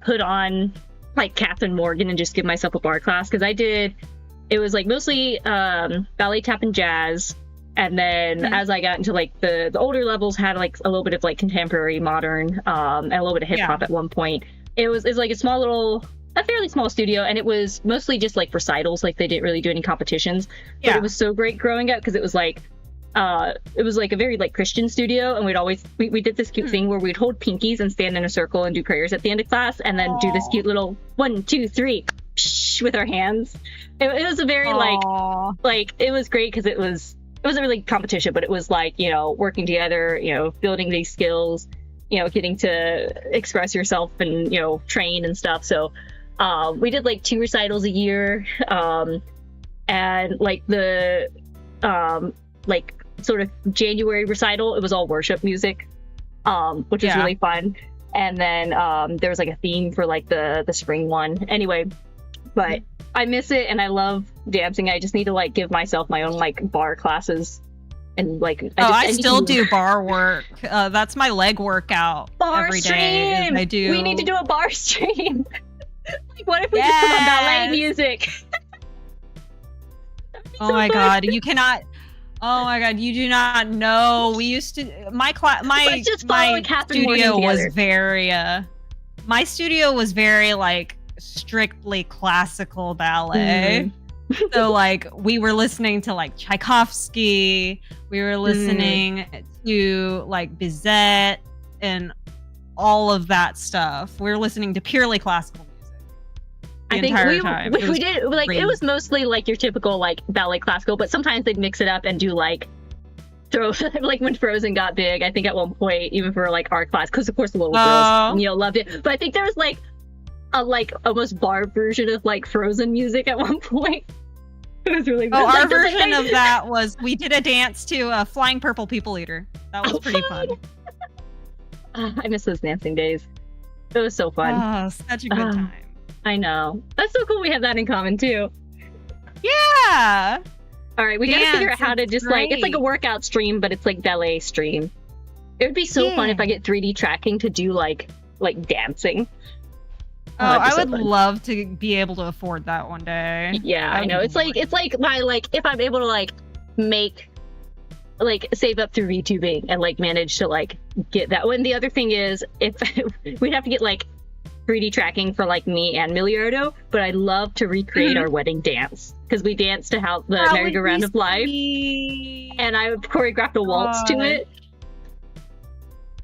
put on like Catherine Morgan and just give myself a bar class. Cause it was like mostly, ballet, tap, and jazz. And then as I got into like the older levels, had like a little bit of like contemporary, modern, and a little bit of hip hop at one point. It was like a small little a fairly small studio, and it was mostly just like recitals. Like they didn't really do any competitions. But Yeah. it was so great growing up because it was like a very like Christian studio, and we did this cute thing where we'd hold pinkies and stand in a circle and do prayers at the end of class, and then do this cute little 1, 2, 3 with our hands. It was a very like it was great because it wasn't really competition, but it was like, you know, working together, you know, building these skills, you know, getting to express yourself and, you know, train and stuff. So we did like 2 recitals a year, and like the like sort of January recital, it was all worship music, which was really fun. And then there was like a theme for like the spring one. Anyway, but I miss it and I love dancing. I just need to like give myself my own like bar classes. And like I still do bar work. That's my leg workout every day. I do. We need to do a bar stream. Like, what if we just put on ballet music? Oh my god, you cannot. Oh my god, you do not know. We used to my studio was very my studio was very like strictly classical ballet. So like we were listening to like Tchaikovsky, we were listening to like Bizet and all of that stuff. We were listening to purely classical music. I think we did like it was mostly like your typical like ballet classical, but sometimes they'd mix it up and do like like when Frozen got big, I think at one point even for like our class, because of course the little girls, you know, loved it. But I think there was like a like almost bar version of like Frozen music at one point. It was really our like, version of that was we did a dance to Flying Purple People Eater. That was pretty fun. I miss those dancing days. It was so fun. Oh, such a good time. I know. That's so cool. We have that in common too. Yeah. All right, we gotta figure out how to just like it's like a workout stream, but it's like ballet stream. It would be so fun if I get 3D tracking to do like dancing. Oh, I would love to be able to afford that one day. Yeah, I know. It's like my like if I'm able to like make like save up through Vtubing and like manage to like get that one. The other thing is if we'd have to get like 3D tracking for like me and Milliardo, but I'd love to recreate our wedding dance because we danced to how the merry-go-round of life, and I choreographed a waltz to it.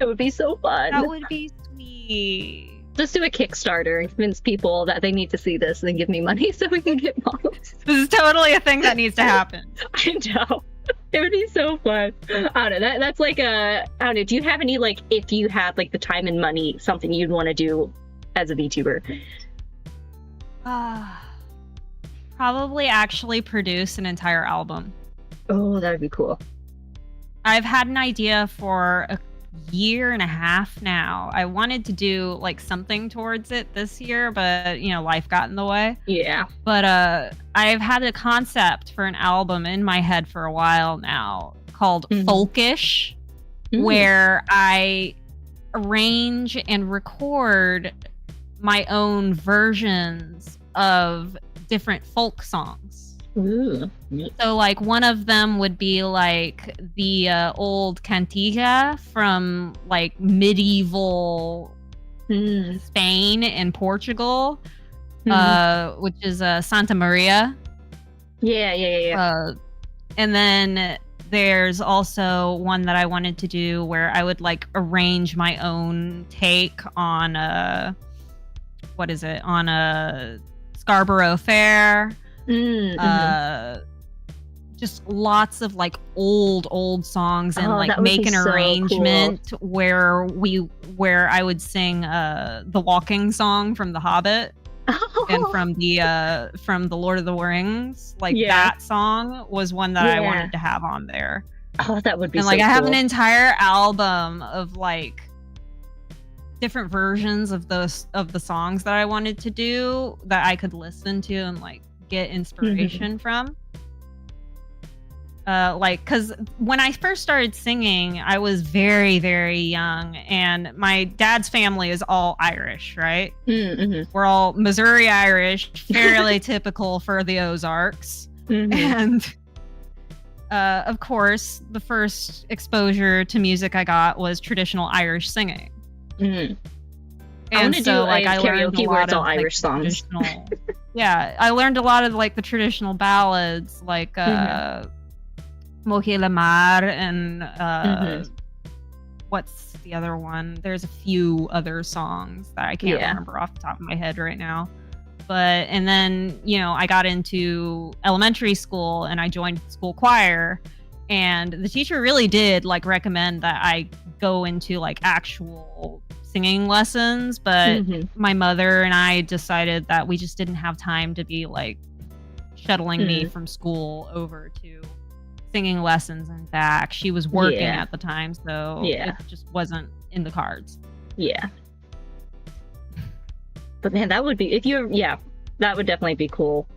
It would be so fun. That would be sweet. Just do a Kickstarter and convince people that they need to see this and then give me money so we can get models. This is totally a thing that needs to happen. I know. It would be so fun. I don't know. That's like I don't know. Do you have any like if you had like the time and money, something you'd want to do as a VTuber? Probably actually produce an entire album. Oh, that would be cool. I've had an idea for a year and a half now. I wanted to do like something towards it this year, but you know, life got in the way. Yeah. But I've had a concept for an album in my head for a while now called Folkish, where I arrange and record my own versions of different folk songs. Ooh. So like one of them would be like the old cantiga from like medieval Spain and Portugal, which is Santa Maria. Yeah. And then there's also one that I wanted to do where I would like arrange my own take on on a Scarborough Fair. Just lots of like old songs and like make an arrangement where I would sing the walking song from The Hobbit and from the Lord of the Rings. Like that song was one that I wanted to have on there. Oh, that would be and like I have an entire album of like different versions of the songs that I wanted to do that I could listen to and like get inspiration from. Like, because when I first started singing, I was very, very young, and my dad's family is all Irish, right? We're all Missouri Irish, fairly typical for the Ozarks. And of course, the first exposure to music I got was traditional Irish singing. I want And to so do like I learned karaoke a where lot it's all of like Irish songs. traditional. Yeah, I learned a lot of like the traditional ballads, like Mohe la Mar and what's the other one? There's a few other songs that I can't remember off the top of my head right now. But and then, you know, I got into elementary school and I joined the school choir, and the teacher really did like recommend that I go into like actual singing lessons, but my mother and I decided that we just didn't have time to be like shuttling me from school over to singing lessons and back. She was working at the time, so it just wasn't in the cards. Yeah. But man, that would be, if you're, that would definitely be cool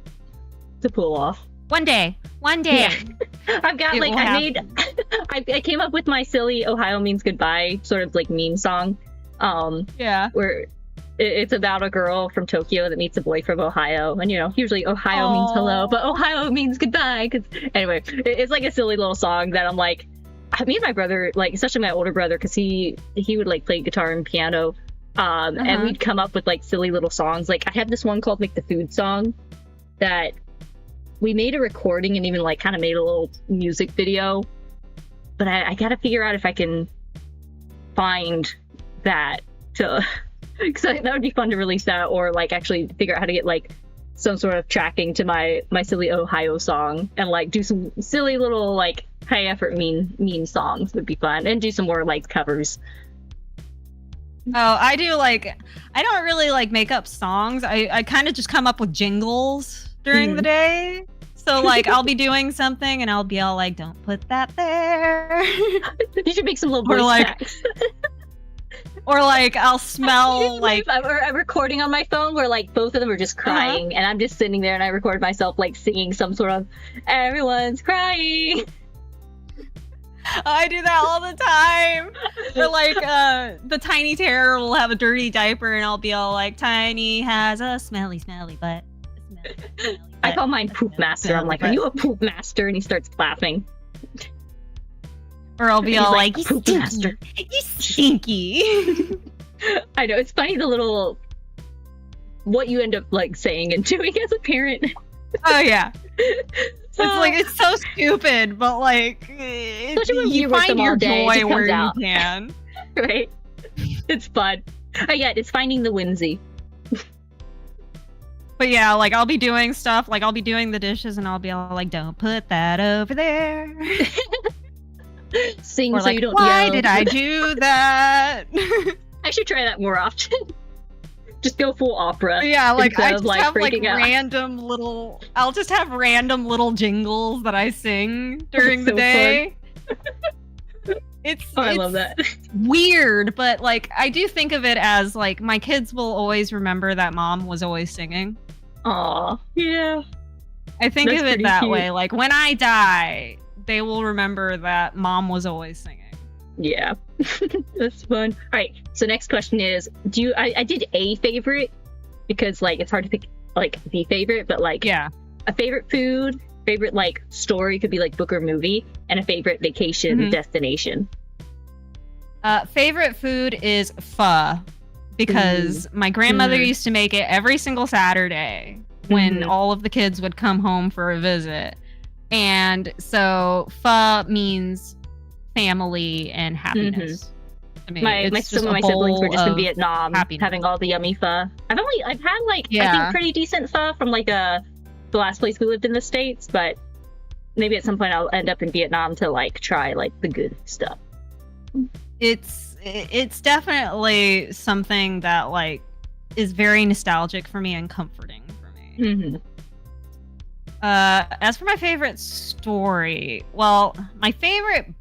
to pull off. One day. Yeah. I've got like, I came up with my silly Ohio Means Goodbye sort of like meme song. Where it's about a girl from Tokyo that meets a boy from Ohio, and you know, usually Ohio means hello, but Ohio means goodbye. Anyway, it's like a silly little song that I'm like, me and my brother, like especially my older brother, because he would like play guitar and piano, and we'd come up with like silly little songs. Like I had this one called like the food song that we made a recording and even like kind of made a little music video, but I gotta figure out if I can find that to because that would be fun to release that, or like actually figure out how to get like some sort of tracking to my silly Ohio song and like do some silly little like high effort mean songs would be fun, and do some more like covers. I do like, I don't really like make up songs. I kind of just come up with jingles during the day. So like I'll be doing something and I'll be all like, don't put that there. You should make some little voice tracks. Or like I'll smell like I'm recording on my phone where like both of them are just crying, and I'm just sitting there and I record myself like singing some sort of everyone's crying. I do that all the time. Or like the Tiny Terror will have a dirty diaper and I'll be all like, Tiny has a smelly butt. I call mine Poop Master. I'm like, are you a Poop Master? And he starts laughing. Or I'll be all like, you Poop Master. You stinky. I know, it's funny the little what you end up like saying and doing as a parent. Oh yeah. It's like, it's so stupid, but like you find your joy where you can. Right? It's fun. It's finding the whimsy. But yeah, like I'll be doing stuff, like I'll be doing the dishes and I'll be all like, don't put that over there. Sing or so like, you don't why yell. Did I do that? I should try that more often. Just go full opera. Yeah, like I just have like out. I'll just have random little jingles that I sing during the day. I love that. Weird, but like I do think of it as like my kids will always remember that mom was always singing. Aw, yeah. I think of it that way. Like when I die, they will remember that mom was always singing. Yeah. That's fun. All right, so next question is, I did a favorite because like it's hard to pick like the favorite, but like a favorite food, favorite like story, could be like book or movie, and a favorite vacation destination. Favorite food is pho, because my grandmother used to make it every single Saturday when all of the kids would come home for a visit. And so pho means family and happiness. I mean, some of my siblings were just in Vietnam having all the yummy pho. I've had like I think pretty decent pho from like the last place we lived in the States, but maybe at some point I'll end up in Vietnam to like try like the good stuff. It's definitely something that like is very nostalgic for me and comforting for me. As for my favorite story, well, my favorite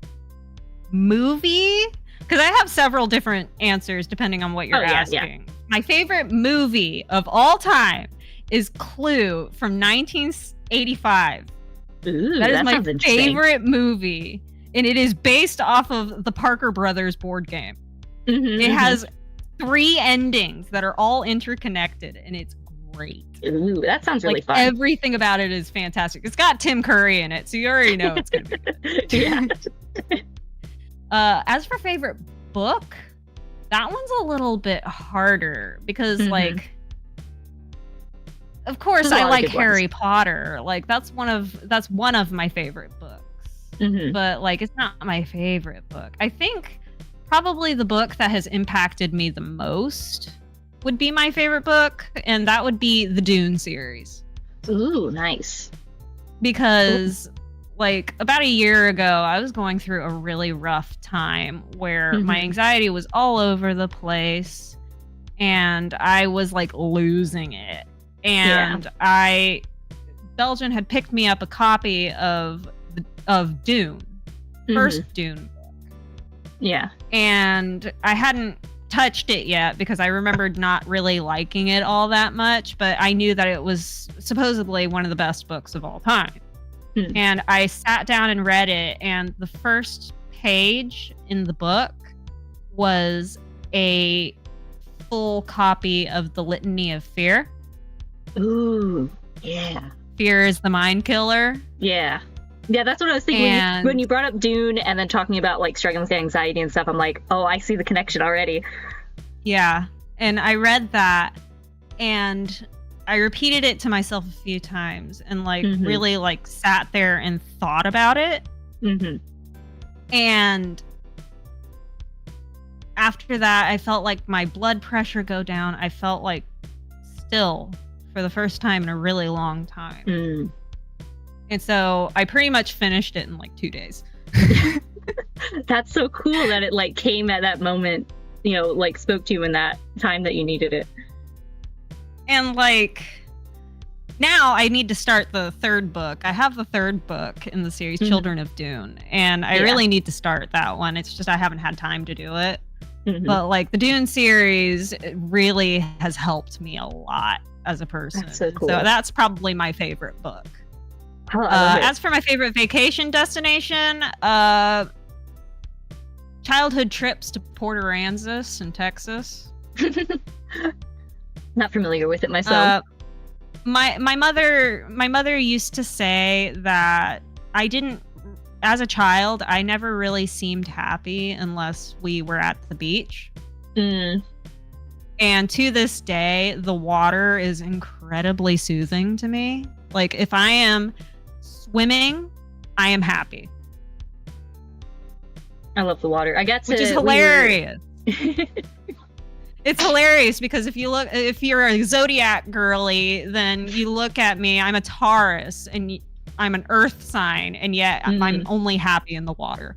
movie, because I have several different answers depending on what you're asking. Yeah. My favorite movie of all time is Clue from 1985. Ooh, that is my favorite movie, and it is based off of the Parker Brothers board game. It has 3 endings that are all interconnected, and it's great. Ooh, that sounds really fun. Everything about it is fantastic. It's got Tim Curry in it, so you already know it's gonna be good. Yeah. As for favorite book, that one's a little bit harder because, like, of course, I like Harry Potter. Like, that's one of my favorite books. But like, it's not my favorite book. I think probably the book that has impacted me the most would be my favorite book, and that would be the Dune series. Ooh, nice. Because like about a year ago, I was going through a really rough time where my anxiety was all over the place and I was like losing it. And Belgian had picked me up a copy of Dune, first Dune book. Yeah. And I hadn't touched it yet because I remembered not really liking it all that much, but I knew that it was supposedly one of the best books of all time. And I sat down and read it, and the first page in the book was a full copy of the Litany of Fear. Ooh, yeah. Fear is the mind killer. Yeah. Yeah, that's what I was thinking. When you brought up Dune and then talking about like struggling with anxiety and stuff, I'm like, oh, I see the connection already. Yeah. And I read that and I repeated it to myself a few times and like really like sat there and thought about it. And after that, I felt like my blood pressure go down. I felt like still for the first time in a really long time. And so I pretty much finished it in like 2 days. That's so cool that it like came at that moment, you know, like spoke to you in that time that you needed it. And like now I need to start the third book. I have the third book in the series, Children of Dune, and I really need to start that one. It's just I haven't had time to do it. But like the Dune series really has helped me a lot as a person. That's so cool. So that's probably my favorite book. As for my favorite vacation destination, childhood trips to Port Aransas in Texas. Not familiar with it myself. My mother used to say that as a child, I never really seemed happy unless we were at the beach. And to this day, the water is incredibly soothing to me. Like if I am swimming, I am happy. I love the water. Which is hilarious. It's hilarious because if you're a zodiac girly, then you look at me, I'm a Taurus and I'm an earth sign, and yet I'm only happy in the water.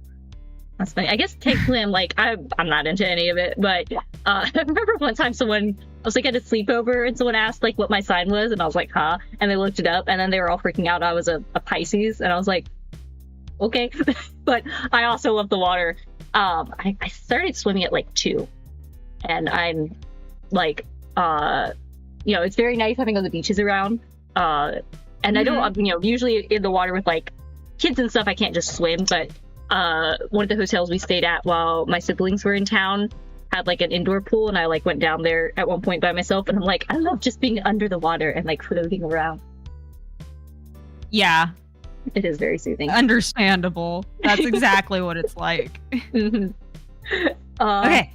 That's funny. I guess technically I'm not into any of it, but I remember one time I was like at a sleepover and someone asked like what my sign was, and I was like, huh? And they looked it up, and then they were all freaking out. I was a Pisces, and I was like, okay. But I also love the water. I started swimming at like 2, and I'm like, you know, it's very nice having all the beaches around. And I don't, you know, usually in the water with like kids and stuff, I can't just swim, but one of the hotels we stayed at while my siblings were in town had like an indoor pool, and I like went down there at one point by myself, and I'm like, I love just being under the water and like floating around. Yeah. It is very soothing. Understandable. That's exactly what it's like. Okay.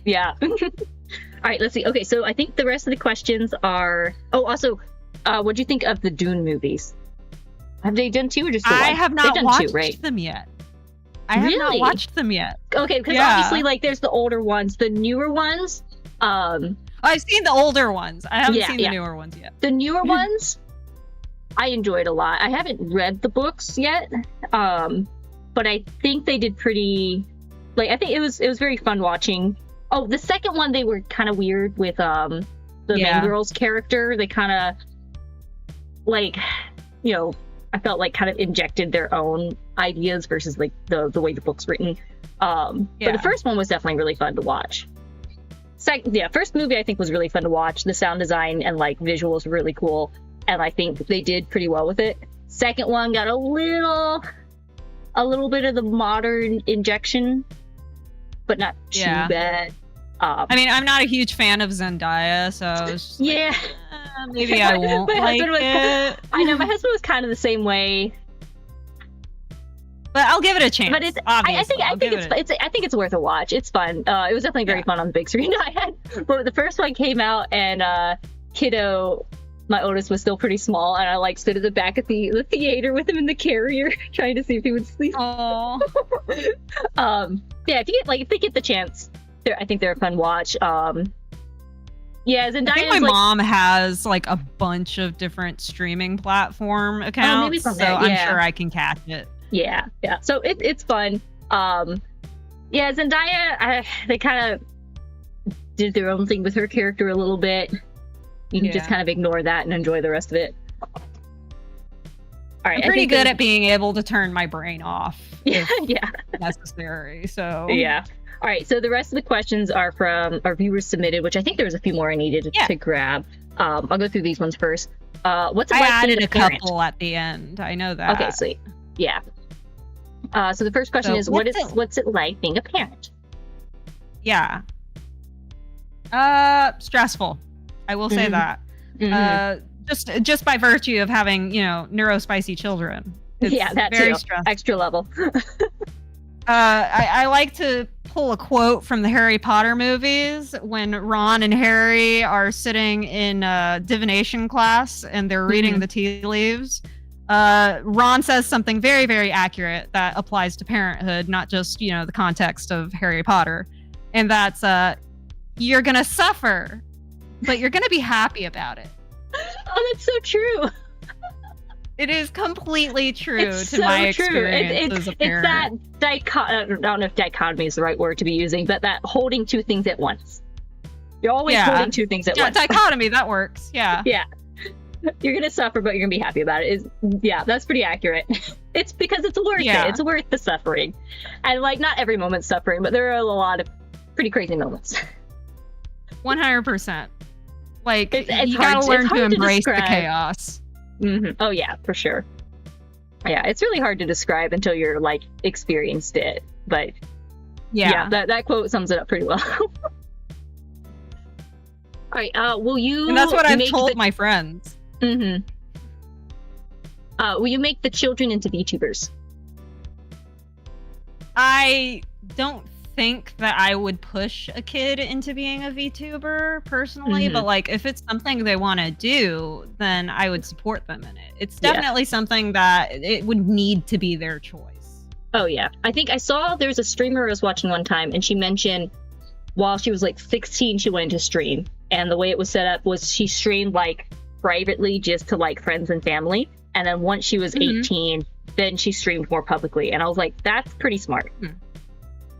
Yeah. All right, let's see. Okay, so I think the rest of the questions are... Oh, also, what do you think of the Dune movies? Have they done 2 or just the 1? I have not watched them yet. I have not watched them yet. Okay, because obviously, like, there's the older ones, the newer ones. I've seen the older ones. I haven't seen the newer ones yet. The newer ones, I enjoyed a lot. I haven't read the books yet, but I think they did pretty. Like, I think it was very fun watching. Oh, the second one, they were kind of weird with the main girl's character. They kind of like, you know, I felt like kind of injected their own ideas versus like the way the book's written. But the first one was definitely really fun to watch. First movie I think was really fun to watch. The sound design and like visuals were really cool, and I think they did pretty well with it. Second one got a little bit of the modern injection, but not too bad. I mean, I'm not a huge fan of Zendaya, so I was just like, maybe I won't like it. I know, my husband was kind of the same way. But I'll give it a chance. But it's I think it's worth a watch. It's fun. It was definitely very fun on the big screen. But the first one came out, and kiddo, my oldest, was still pretty small, and I like stood at the back of the theater with him in the carrier, trying to see if he would sleep. Oh. Yeah, if they get the chance, I think they're a fun watch. Yeah, Zendaya. I think my mom has like a bunch of different streaming platform accounts, maybe from so there, I'm sure I can catch it. Yeah. So it's fun. Yeah, Zendaya, they kind of did their own thing with her character a little bit. You can just kind of ignore that and enjoy the rest of it. All right, I'm pretty good at being able to turn my brain off if necessary. So yeah. All right, so the rest of the questions are from our viewers submitted, which I think there was a few more I needed to grab. I'll go through these ones first. What's it like I added being a couple at the end. I know that. Okay, sweet. Yeah. So the first question is, what's it like being a parent? Yeah. Stressful. I will say that. Mm-hmm. Just by virtue of having, neurospicy children. It's that very too. stressful. Extra level. I like to pull a quote from the Harry Potter movies when Ron and Harry are sitting in divination class and they're reading the tea leaves. Ron says something very, very accurate that applies to parenthood, not just, the context of Harry Potter. And that's, you're going to suffer, but you're going to be happy about it. Oh, that's so true. It is completely true my experience as a parent. It's that I don't know if dichotomy is the right word to be using, but that holding two things at once. You're always holding two things at once. Yeah, dichotomy, that works. Yeah. Yeah. You're going to suffer, but you're going to be happy about it. That's pretty accurate. It's because it's worth it. It's worth the suffering. And, not every moment's suffering, but there are a lot of pretty crazy moments. 100%. It's you gotta learn to embrace the describe. Chaos. Mm-hmm. Oh, yeah, for sure. Yeah, it's really hard to describe until you're, experienced it. But, that quote sums it up pretty well. All right, will you... And that's what I've told my friends. Mm-hmm. Will you make the children into VTubers? I don't think that I would push a kid into being a VTuber personally, but if it's something they want to do, then I would support them in it. It's definitely something that it would need to be their choice. Oh yeah, I think I saw there's a streamer I was watching one time, and she mentioned while she was 16, she went into stream, and the way it was set up was she streamed privately just to friends and family, and then once she was 18, then she streamed more publicly, and I was like, that's pretty smart.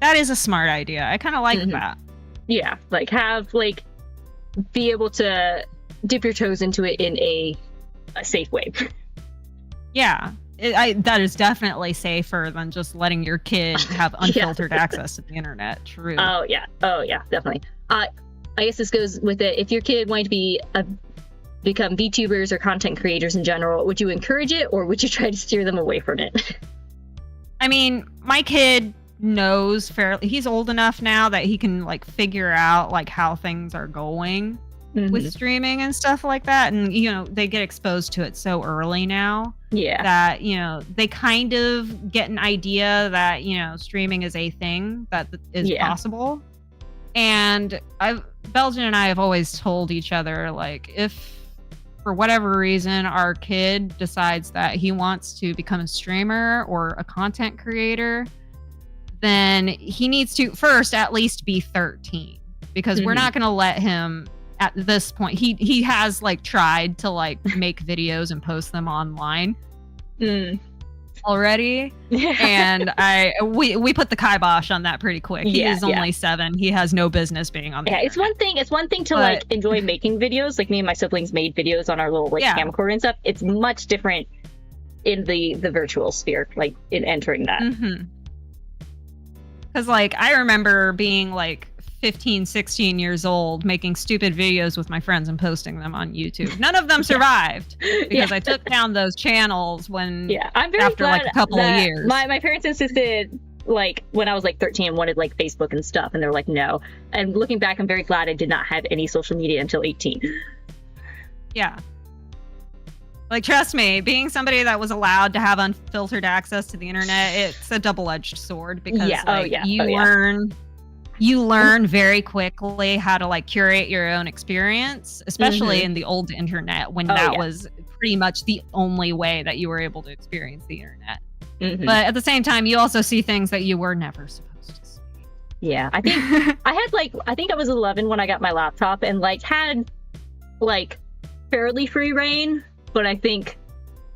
That is a smart idea. I kind of like that. Yeah, be able to dip your toes into it in a safe way. Yeah, that is definitely safer than just letting your kid have unfiltered access to the internet. True. Oh yeah, definitely. I guess this goes with it. If your kid wanted to become VTubers or content creators in general, would you encourage it, or would you try to steer them away from it? I mean, my kid knows he's old enough now that he can figure out how things are going with streaming and stuff like that, and they get exposed to it so early now that they kind of get an idea that streaming is a thing that is possible. And Belgian and I have always told each other, if for whatever reason our kid decides that he wants to become a streamer or a content creator, then he needs to first at least be 13, because we're not going to let him at this point. He has tried to make videos and post them online already, and we put the kibosh on that pretty quick. He is only 7. He has no business being on the internet. It's one thing to enjoy making videos. Me and my siblings made videos on our little camcorder and stuff. It's much different in the virtual sphere, in entering that. Because, I remember being, 15, 16 years old, making stupid videos with my friends and posting them on YouTube. None of them survived because I took down those channels I'm very after, glad a couple of years. My parents insisted, when I was, 13 and wanted, Facebook and stuff, and they're like, no. And looking back, I'm very glad I did not have any social media until 18. Yeah. Like, trust me, being somebody that was allowed to have unfiltered access to the internet, it's a double-edged sword because you learn very quickly how to like curate your own experience, especially in the old internet when that was pretty much the only way that you were able to experience the internet. But at the same time, you also see things that you were never supposed to see. Yeah, I think I think I was 11 when I got my laptop and like had like fairly free reign, but I think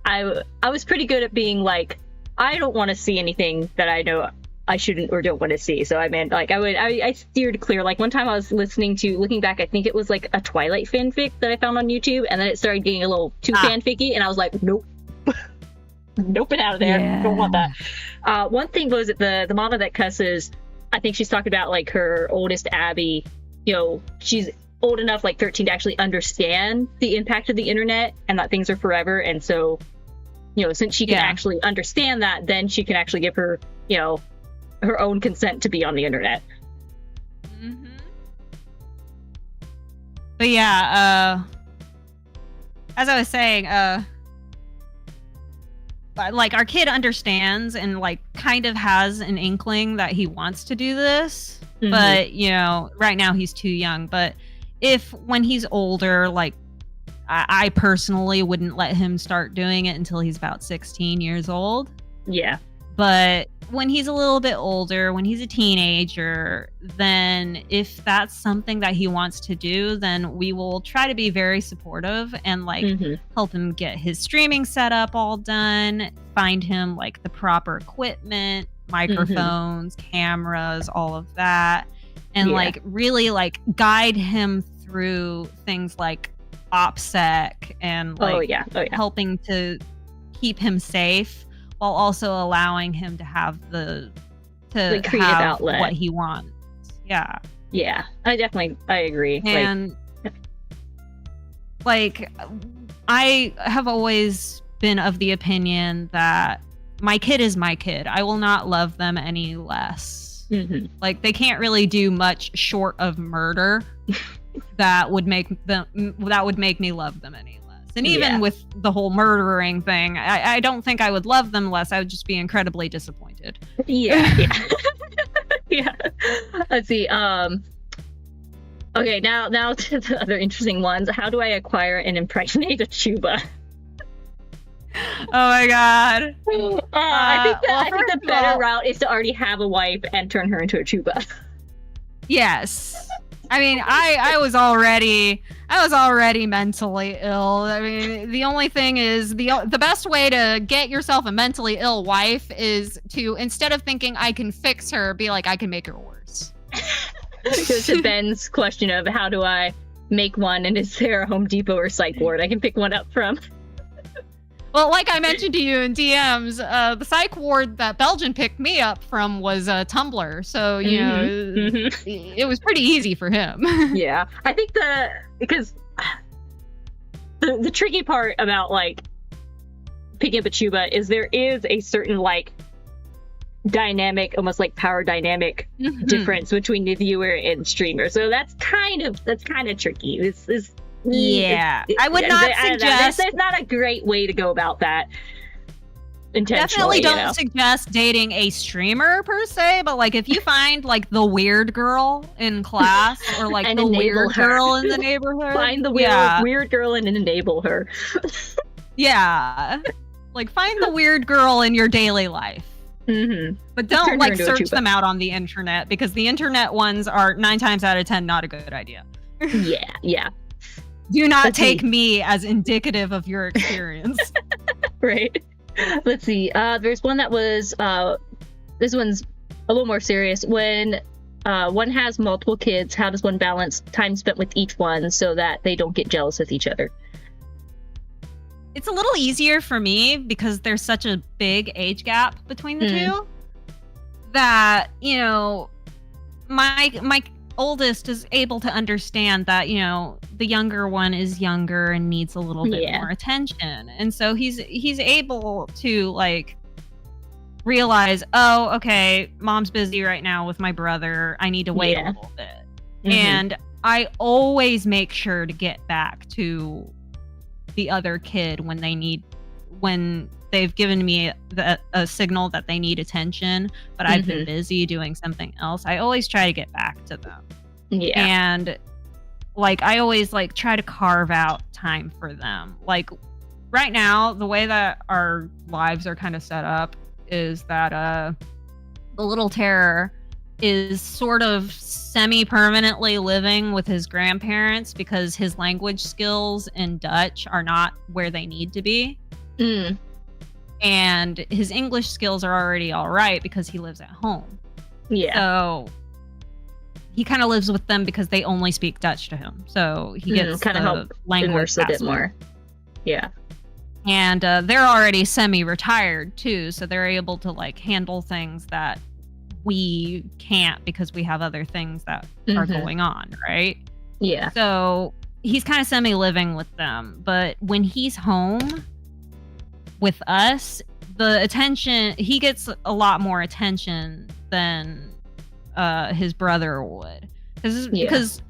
I was pretty good at being like, I don't want to see anything that I know I shouldn't or don't want to see. So I mean, like I steered clear. Like one time I was looking back, I think it was like a Twilight fanfic that I found on YouTube, and then it started getting a little too fanficky, and I was like, nope. Nope, and out of there. Yeah. Don't want that. One thing was that the mama that cusses, I think she's talking about like her oldest Abby, you know, she's old enough, like 13, to actually understand the impact of the internet and that things are forever. And so, you know, since she can actually understand that, then she can actually give her, you know, her own consent to be on the internet. But yeah, as I was saying, like our kid understands and like kind of has an inkling that he wants to do this, but you know, right now he's too young. But if when he's older, like I personally wouldn't let him start doing it until he's about 16 years old. Yeah. But when he's a little bit older, when he's a teenager, then if that's something that he wants to do, then we will try to be very supportive and like help him get his streaming setup all done, find him like the proper equipment, microphones, cameras, all of that, and like really like guide him through things like OPSEC and like helping to keep him safe, while also allowing him to have the creative outlet, what he wants. Yeah. I agree. And like I have always been of the opinion that my kid is my kid. I will not love them any less. Like they can't really do much short of murder that would make me love them any less. And even with the whole murdering thing, I don't think I would love them less. I would just be incredibly disappointed. Yeah. Let's see. Okay, now to the other interesting ones. How do I acquire and impregnate a tuba? Oh my god. I think the better route is to already have a wife and turn her into a tuba. Yes. I mean, I was already mentally ill. I mean, the only thing is the best way to get yourself a mentally ill wife is to, instead of thinking I can fix her, be like, I can make her worse. To Ben's question of how do I make one, and is there a Home Depot or psych ward I can pick one up from? Well, like I mentioned to you in DMs, the psych ward that Belgian picked me up from was Tumblr. So, you know, it was pretty easy for him. Yeah. I think because the tricky part about, like, picking up a tuba is there is a certain, like, dynamic, almost like power dynamic difference between the viewer and streamer. So that's kind of tricky. I would not suggest. There's not a great way to go about that. Definitely don't suggest dating a streamer per se, but like if you find like the weird girl in class or like the weird girl in the neighborhood, find the weird girl and enable her. Like find the weird girl in your daily life. But don't like search them out on the internet, because the internet ones are 9 times out of 10 not a good idea. Yeah. Do not take me as indicative of your experience. Right. Let's see. There's one that was, this one's a little more serious. When one has multiple kids, how does one balance time spent with each one so that they don't get jealous with each other? It's a little easier for me because there's such a big age gap between the two that, you know, my oldest is able to understand that, you know, the younger one is younger and needs a little bit more attention. And so he's able to like realize, oh, okay, mom's busy right now with my brother. I need to wait a little bit. And I always make sure to get back to the other kid when they've given me a signal that they need attention, but I've been busy doing something else. I always try to get back to them. Yeah. And like I always like try to carve out time for them. Like right now, the way that our lives are kind of set up is that the little terror is sort of semi-permanently living with his grandparents because his language skills in Dutch are not where they need to be. And his English skills are already all right because he lives at home. Yeah. So he kind of lives with them because they only speak Dutch to him. So he gets kind of help language a bit more. Yeah. And they're already semi-retired too, so they're able to like handle things that we can't because we have other things that are going on, right? Yeah. So he's kind of semi-living with them, but when he's home with us, he gets a lot more attention than his brother would, because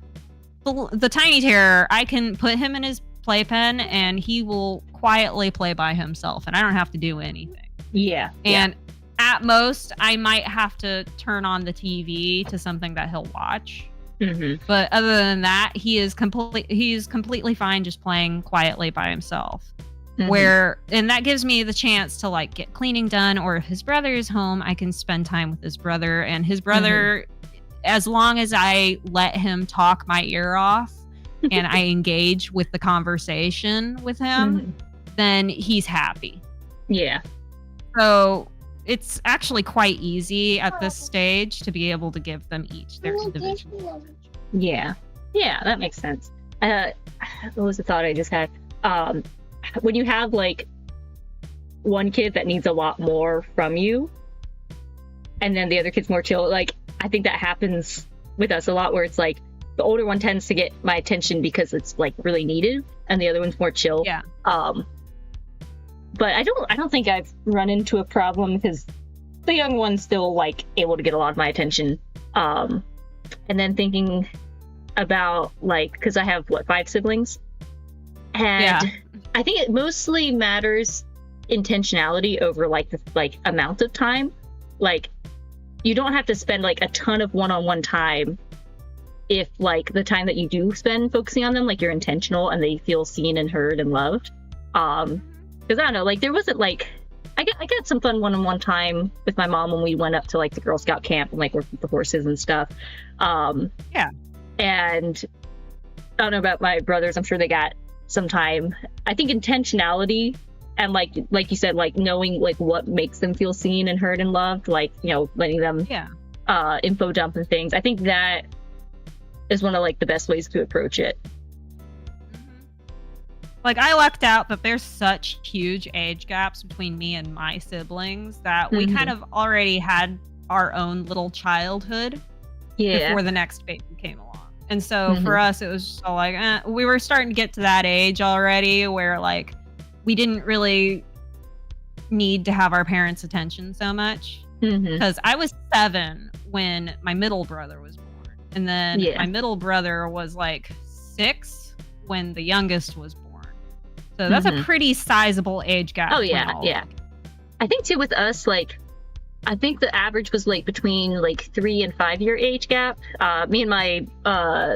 the tiny terror, I can put him in his playpen and he will quietly play by himself and I don't have to do anything. Yeah. And at most I might have to turn on the TV to something that he'll watch. But other than that, he's completely fine just playing quietly by himself. And that gives me the chance to like get cleaning done, or if his brother is home, I can spend time with his brother. And his brother, as long as I let him talk my ear off and I engage with the conversation with him, then he's happy. Yeah. So it's actually quite easy at this stage to be able to give them each their individual language. Yeah. Yeah, that makes sense. What was the thought I just had? When you have like one kid that needs a lot more from you and then the other kid's more chill, like I think that happens with us a lot, where it's like the older one tends to get my attention because it's like really needed and the other one's more chill. Yeah. But I don't think I've run into a problem because the young one's still like able to get a lot of my attention. And then thinking about like, because I have 5 siblings, and I think it mostly matters intentionality over like the amount of time. Like you don't have to spend like a ton of one-on-one time if like the time that you do spend focusing on them, like you're intentional and they feel seen and heard and loved. Because I don't know, like there wasn't like I got some fun one-on-one time with my mom when we went up to like the Girl Scout camp and like worked with the horses and stuff. And I don't know about my brothers, I'm sure they got some time. I think intentionality and like you said, like knowing like what makes them feel seen and heard and loved, like, you know, letting them info dump and things. I think that is one of like the best ways to approach it. Like I lucked out that there's such huge age gaps between me and my siblings that we kind of already had our own little childhood before the next baby came along. And so for us, it was just all like, we were starting to get to that age already where like we didn't really need to have our parents' attention so much. Because I was 7 when my middle brother was born. And then my middle brother was like 6 when the youngest was born. So that's a pretty sizable age gap. Oh, yeah. I think too with us, like, I think the average was like between like 3 and 5 year age gap. Me and my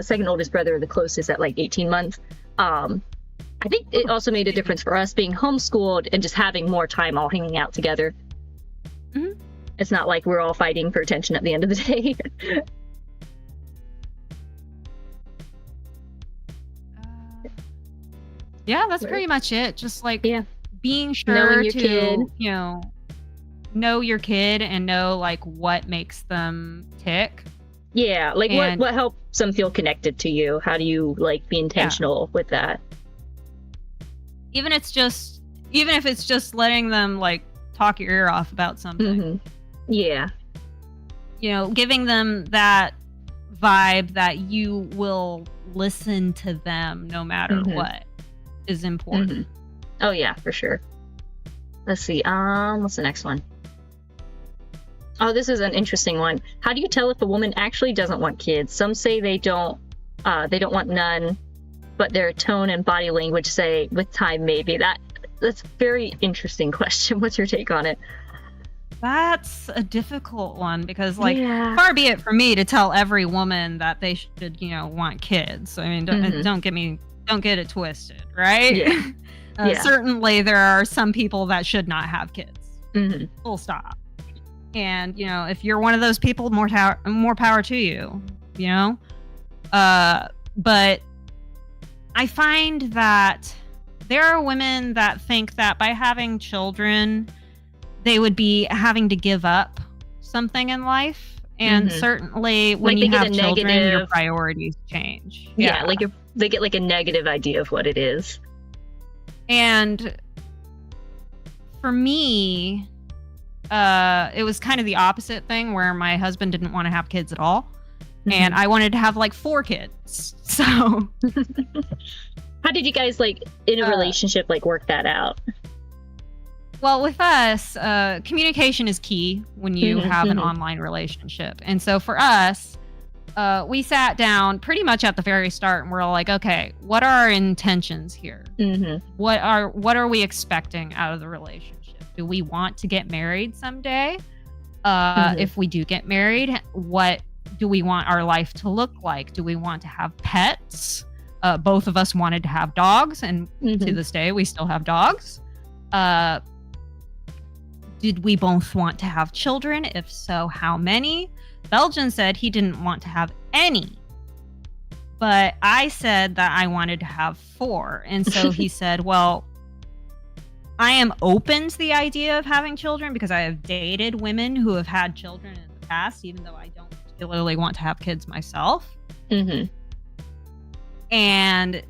second oldest brother are the closest at like 18 months. I think it also made a difference for us being homeschooled and just having more time all hanging out together. It's not like we're all fighting for attention at the end of the day. Yeah, that's pretty much it. Just like being sure knowing your to, kid. You know your kid and know like what makes them tick. Yeah, like what helps them feel connected to you? How do you like be intentional with that? Even if it's just letting them like talk your ear off about something. Yeah. You know, giving them that vibe that you will listen to them no matter what is important. Oh yeah, for sure. Let's see. What's the next one? Oh, this is an interesting one. How do you tell if a woman actually doesn't want kids? Some say they don't want none, but their tone and body language say with time maybe. That's a very interesting question. What's your take on it? That's a difficult one because, like, far be it for me to tell every woman that they should, want kids. I mean, don't get it twisted, right? Yeah. Certainly, there are some people that should not have kids. Full stop. And if you're one of those people, more power to you. But I find that there are women that think that by having children, they would be having to give up something in life. And certainly when you have children, your priorities change. Yeah, like they get like a negative idea of what it is. And for me, it was kind of the opposite thing where my husband didn't want to have kids at all. And I wanted to have like 4 kids. So how did you guys like in a relationship like work that out? Well, with us, communication is key when you have an online relationship. And so for us, we sat down pretty much at the very start and we're all like, okay, what are our intentions here? What are we expecting out of the relationship? Do we want to get married someday? If we do get married, what do we want our life to look like? Do we want to have pets? Both of us wanted to have dogs, and to this day, we still have dogs. Did we both want to have children? If so, how many? Belgian said he didn't want to have any. But I said that I wanted to have 4. And so he said, well, I am open to the idea of having children because I have dated women who have had children in the past, even though I don't particularly want to have kids myself. And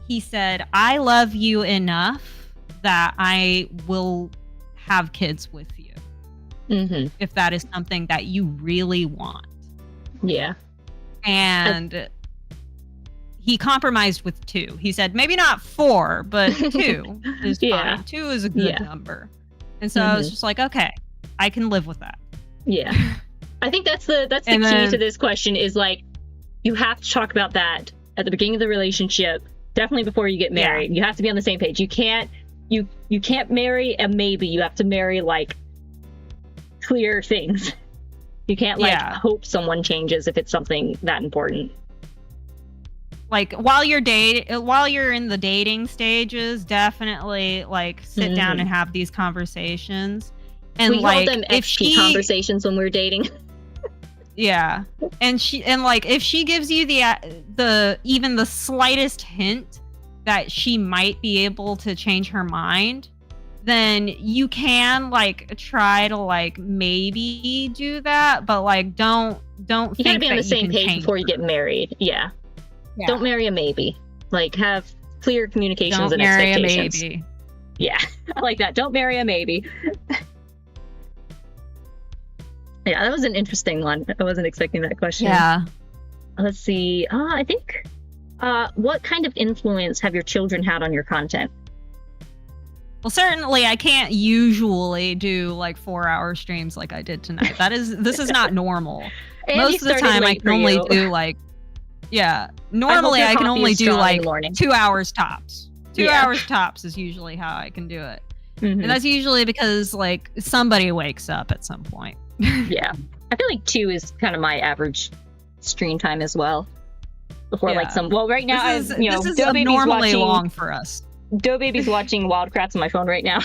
he said, I love you enough that I will have kids with you if that is something that you really want. And he compromised with 2. He said maybe not 4, but 2 is fine. 2 is a good number. And so I was just like, okay, I can live with that. I think that's the key to this question is like you have to talk about that at the beginning of the relationship, definitely before you get married. You have to be on the same page. You can't marry a maybe. You have to marry like clear things. You can't like hope someone changes if it's something that important. Like while you're in the dating stages, definitely like sit down and have these conversations. And we like called them FP conversations when we were dating. And if she gives you the even the slightest hint that she might be able to change her mind, then you can like try to like maybe do that, but like don't you gotta be on the same page before you get married. Don't marry a maybe. Like have clear communications and expectations. Don't marry a maybe. I like that. Don't marry a maybe. That was an interesting one. I wasn't expecting that question. Let's see. I think what kind of influence have your children had on your content? Well, certainly I can't usually do like 4-hour streams like I did tonight. This is not normal. Most of the time I can only do like normally I can only do like 2 hours tops. 2 hours tops is usually how I can do it. And that's usually because like somebody wakes up at some point. I feel like 2 is kind of my average stream time as well. Before like right now this is abnormally long for us. Doe Baby's watching Wildcrafts on my phone right now.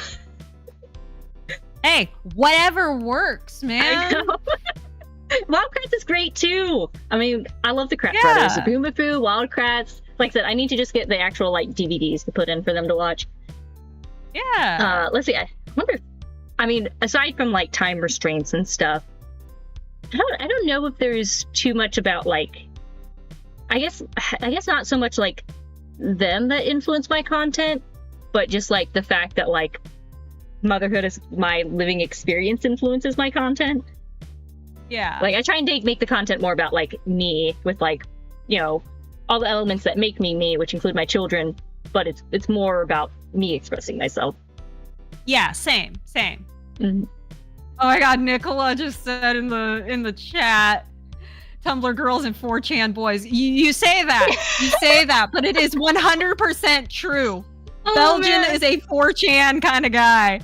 Hey, whatever works, man. I know. Wildcrafts is great too. I mean, I love the Crafts Brothers. Boomafoo, Wildcrafts. Like I said, I need to just get the actual like DVDs to put in for them to watch. Let's see. I wonder if, I mean, aside from like time restraints and stuff, I don't know if there's too much about like, I guess not so much like them that influence my content, but just like the fact that like motherhood is my living experience influences my content. Like I try and make the content more about like me with like, all the elements that make me, which include my children, but it's more about me expressing myself. Same. Oh my god, Nicola just said in the chat, Tumblr girls and 4chan boys. You say that, but it is 100% true. Oh, Belgian man. is a 4chan kind of guy.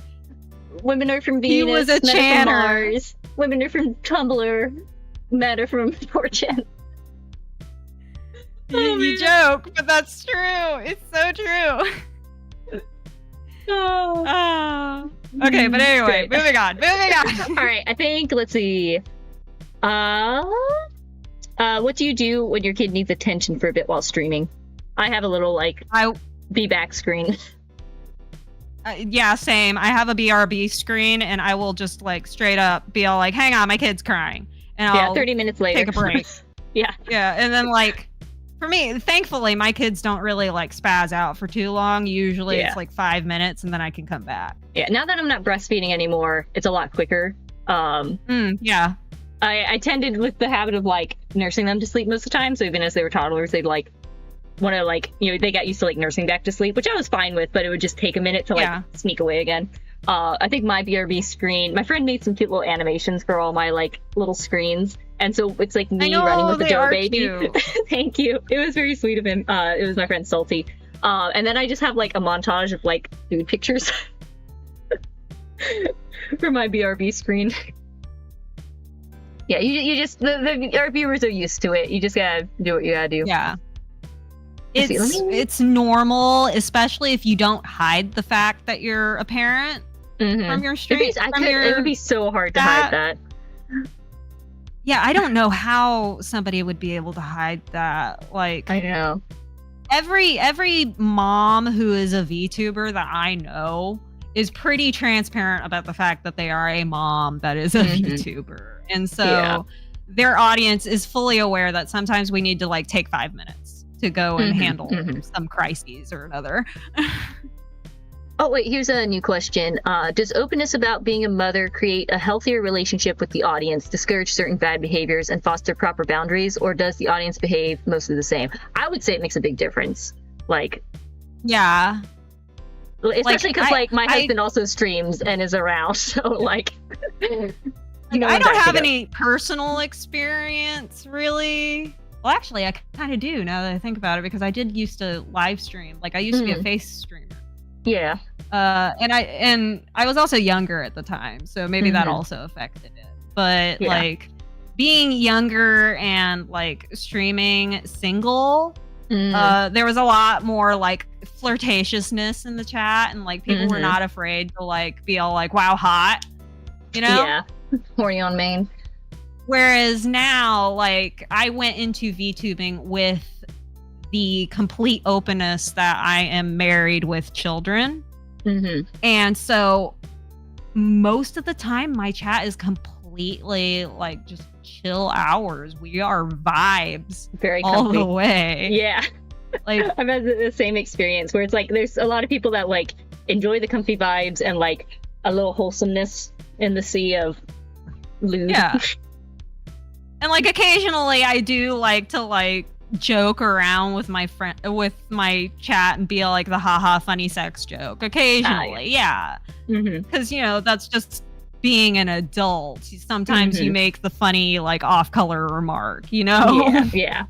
Women are from Venus. He was a men are from channer. Mars. Women are from Tumblr. Men are from 4chan. You joke, but that's true. It's so true. Oh. Okay, but anyway, Great. moving on. All right, I think, let's see. What do you do when your kid needs attention for a bit while streaming? I have a little, like, be back screen. Yeah, same. I have a BRB screen, and I will just, like, straight up be all like, hang on, my kid's crying. And I'll 30 minutes later. take a break. Yeah. Yeah, and then, like, for me, thankfully, my kids don't really, like, spaz out for too long. Usually it's, like, 5 minutes, and then I can come back. Yeah, now that I'm not breastfeeding anymore, it's a lot quicker. Yeah. I tended with the habit of, like, nursing them to sleep most of the time, so even as they were toddlers, they'd, like, want to, like, you know, they got used to, like, nursing back to sleep, which I was fine with, but it would just take a minute to, like, sneak away again. I think my BRB screen, my friend made some cute little animations for all my, like, little screens, and so it's, like, me running with the dough baby. Thank you. It was very sweet of him. It was my friend Salty. And then I just have, like, a montage of, like, food pictures for my BRB screen. Yeah, you just, our viewers are used to it. You just gotta do what you gotta do. Yeah. It's normal, especially if you don't hide the fact that you're a parent from your stream. It would be so hard to hide that. Yeah, I don't know how somebody would be able to hide that. Like, I know. Every mom who is a VTuber that I know is pretty transparent about the fact that they are a mom that is a VTuber. And so their audience is fully aware that sometimes we need to, like, take 5 minutes to go and handle some crises or another. Oh, wait, here's a new question. Does openness about being a mother create a healthier relationship with the audience, discourage certain bad behaviors, and foster proper boundaries, or does the audience behave mostly the same? I would say it makes a big difference. Like, yeah. Especially because, like, my husband also streams and is around, so, like... I don't have any personal experience, really. Well, actually, I kind of do now that I think about it, because I did used to live stream. Like, I used to be a face streamer. Yeah. And I was also younger at the time, so maybe that also affected it. But like, being younger and, like, streaming single, there was a lot more, like, flirtatiousness in the chat, and, like, people were not afraid to, like, be all like, wow, hot, you know? Yeah. Horny on main. Whereas now, like, I went into VTubing with the complete openness that I am married with children. And so most of the time my chat is completely, like, just chill hours. We are vibes very all the way. Yeah. Like, I've had the same experience where it's like there's a lot of people that, like, enjoy the comfy vibes and, like, a little wholesomeness in the sea of lewd. Yeah. And, like, occasionally I do like to, like, joke around with my friend, with my chat, and be like the haha funny sex joke occasionally. Because, you know, that's just being an adult. Sometimes you make the funny, like, off-color remark, you know? Yeah.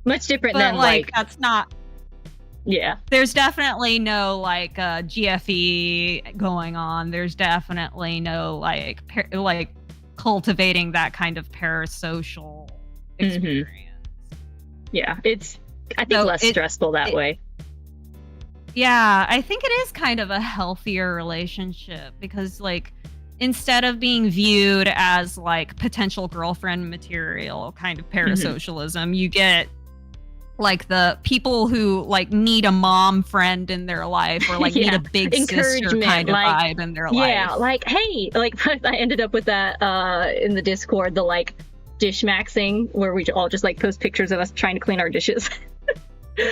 Much different but, than, like, that's not... Yeah. There's definitely no, like, GFE going on. There's definitely no, like, cultivating that kind of parasocial experience. Yeah, it's, I think, less stressful that way. Yeah, I think it is kind of a healthier relationship, because, like, instead of being viewed as, like, potential girlfriend material kind of parasocialism, you get, like, the people who, like, need a mom friend in their life, or, like, need a big sister kind of vibe in their life. Yeah, like, hey, like, I ended up with that in the Discord, the, like, dish maxing, where we all just, like, post pictures of us trying to clean our dishes.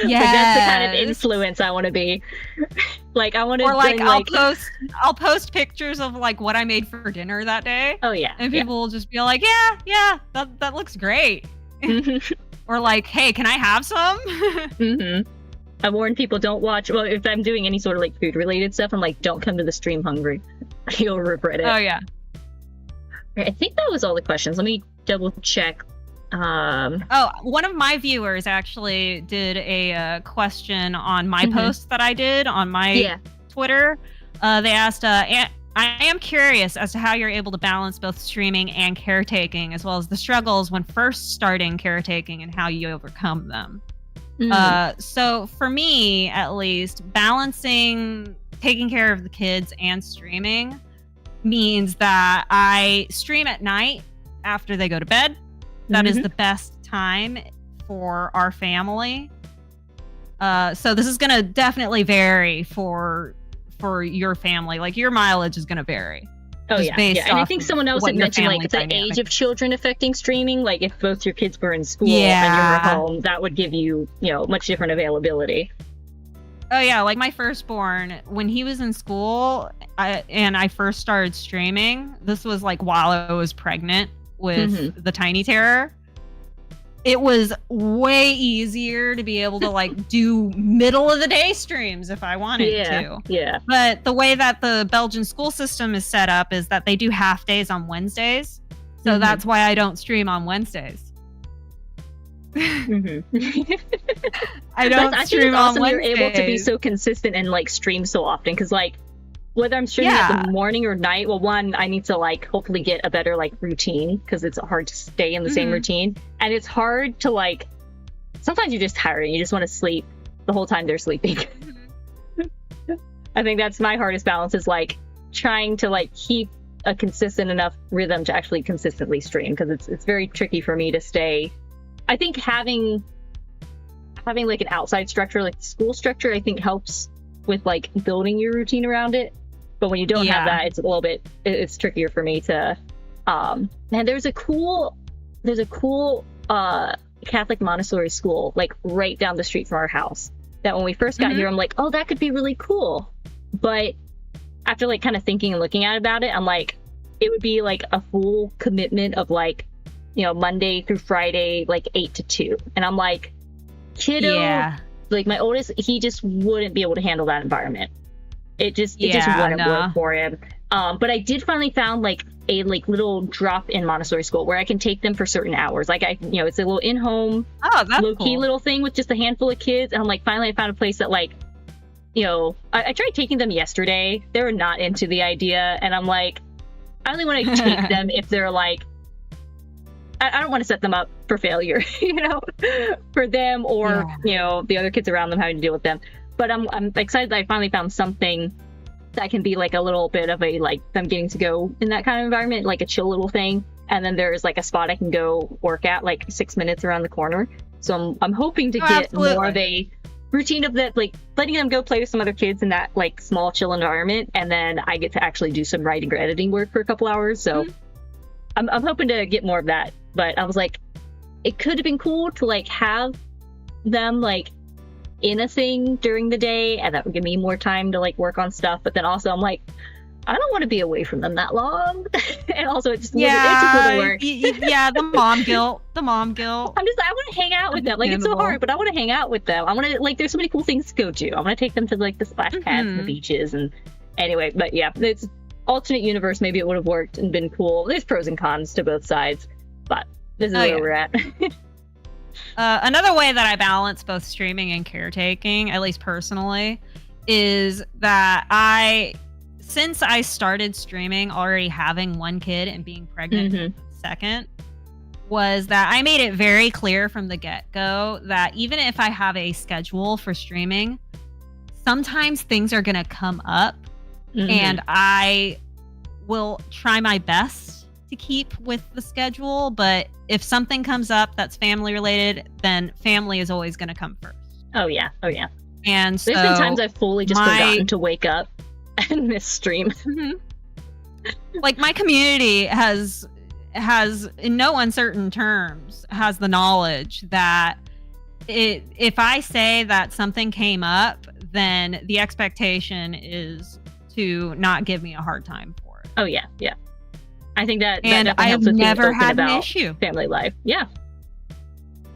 Yeah, that's the kind of influence I want to be. Like, I want to, or, like, I'll post pictures of, like, what I made for dinner that day. Oh yeah, and people will just be like, yeah, that looks great. Or, like, hey, can I have some? I warn people, don't watch. Well, if I'm doing any sort of, like, food related stuff, I'm like, don't come to the stream hungry. You'll regret it. Oh yeah. I think that was all the questions. Let me double check Oh, one of my viewers actually did a question on my post that I did on my Twitter. They asked, I am curious as to how you're able to balance both streaming and caretaking, as well as the struggles when first starting caretaking and how you overcome them. So for me, at least, balancing taking care of the kids and streaming means that I stream at night after they go to bed. That is the best time for our family. So this is going to definitely vary for your family. Like, your mileage is going to vary. Oh, yeah. And I think someone else had mentioned, like, the age of children affecting streaming. Like, if both your kids were in school and you were home, that would give you, much different availability. Oh, yeah. Like, my firstborn, when he was in school and I first started streaming, this was, like, while I was pregnant with the Tiny Terror. It was way easier to be able to, like, do middle of the day streams if I wanted to. Yeah. But the way that the Belgian school system is set up is that they do half days on Wednesdays. So that's why I don't stream on Wednesdays. I don't stream on Wednesdays. You're able to be so consistent and, like, stream so often, because, like, whether I'm streaming at the morning or night, well, one, I need to, like, hopefully get a better, like, routine, because it's hard to stay in the same routine. And it's hard to, like, sometimes you're just tired and you just want to sleep the whole time they're sleeping. I think that's my hardest balance, is, like, trying to, like, keep a consistent enough rhythm to actually consistently stream, because it's very tricky for me to stay. I think having like, an outside structure, like the school structure, I think helps with, like, building your routine around it. But when you don't have that, it's a little bit, it's trickier for me to, and there's a cool Catholic Montessori school, like, right down the street from our house, that when we first got here, I'm like, oh, that could be really cool. But after, like, kind of thinking and looking about it, I'm like, it would be, like, a full commitment of, like, Monday through Friday, like, 8 to 2. And I'm like, kiddo, like, my oldest, he just wouldn't be able to handle that environment. It just wouldn't work for him. But I did finally found, like, a, like, little drop-in Montessori school where I can take them for certain hours. Like, it's a little in-home, low-key little thing with just a handful of kids. And I'm like, finally I found a place that, like, I tried taking them yesterday. They were not into the idea. And I'm like, I only want to take them if they're, like, I don't want to set them up for failure, for them or, the other kids around them having to deal with them. But I'm excited that I finally found something that can be, like, a little bit of a, like, them getting to go in that kind of environment, like a chill little thing. And then there's, like, a spot I can go work at, like, 6 minutes around the corner. So I'm hoping to get more of a routine of that, like, letting them go play with some other kids in that, like, small, chill environment. And then I get to actually do some writing or editing work for a couple hours. So I'm hoping to get more of that. But I was like, it could have been cool to, like, have them, like, in a thing during the day, and that would give me more time to, like, work on stuff. But then also I'm like, I don't want to be away from them that long. And also it just wouldn't work. The mom guilt. I'm just, I want to hang out with them. Like, it's so hard, but I want to hang out with them. I want to, like, there's so many cool things to go to. I want to take them to, like, the splash pads and the beaches. And anyway, but yeah, it's alternate universe. Maybe it would have worked and been cool. There's pros and cons to both sides, but this is where we're at. Another way that I balance both streaming and caretaking, at least personally, is that since I started streaming already having one kid and being pregnant with the second, was that I made it very clear from the get-go that even if I have a schedule for streaming, sometimes things are going to come up and I will try my best to keep with the schedule, but if something comes up that's family related, then family is always going to come first. Oh yeah. And so there's been times I've fully just forgotten to wake up and miss stream. Like, my community has in no uncertain terms has the knowledge that if I say that something came up, then the expectation is to not give me a hard time for it. Oh yeah. I think that I have never had an issue. Family life. Yeah.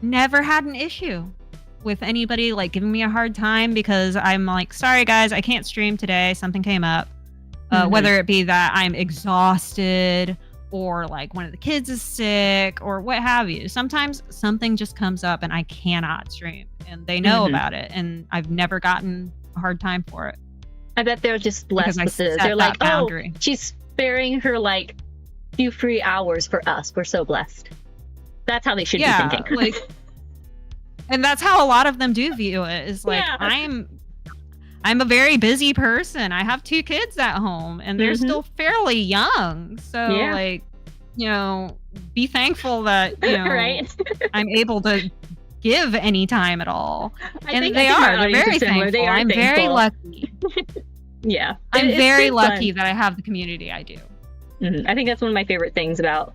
Never had an issue with anybody, like, giving me a hard time because I'm like, sorry guys, I can't stream today. Something came up. Whether it be that I'm exhausted or like one of the kids is sick or what have you. Sometimes something just comes up and I cannot stream, and they know about it, and I've never gotten a hard time for it. I bet they're just blessed with it. They're like, boundary. Oh, she's sparing her like few free hours for us. We're so blessed. That's how they should be thinking. Like, and that's how a lot of them do view it. Is like, I'm a very busy person. I have 2 kids at home, and they're still fairly young. So like, you know, be thankful that, you know, I'm able to give any time at all. And they're very thankful. I'm very lucky. I'm very lucky that I have the community I do. I think that's one of my favorite things about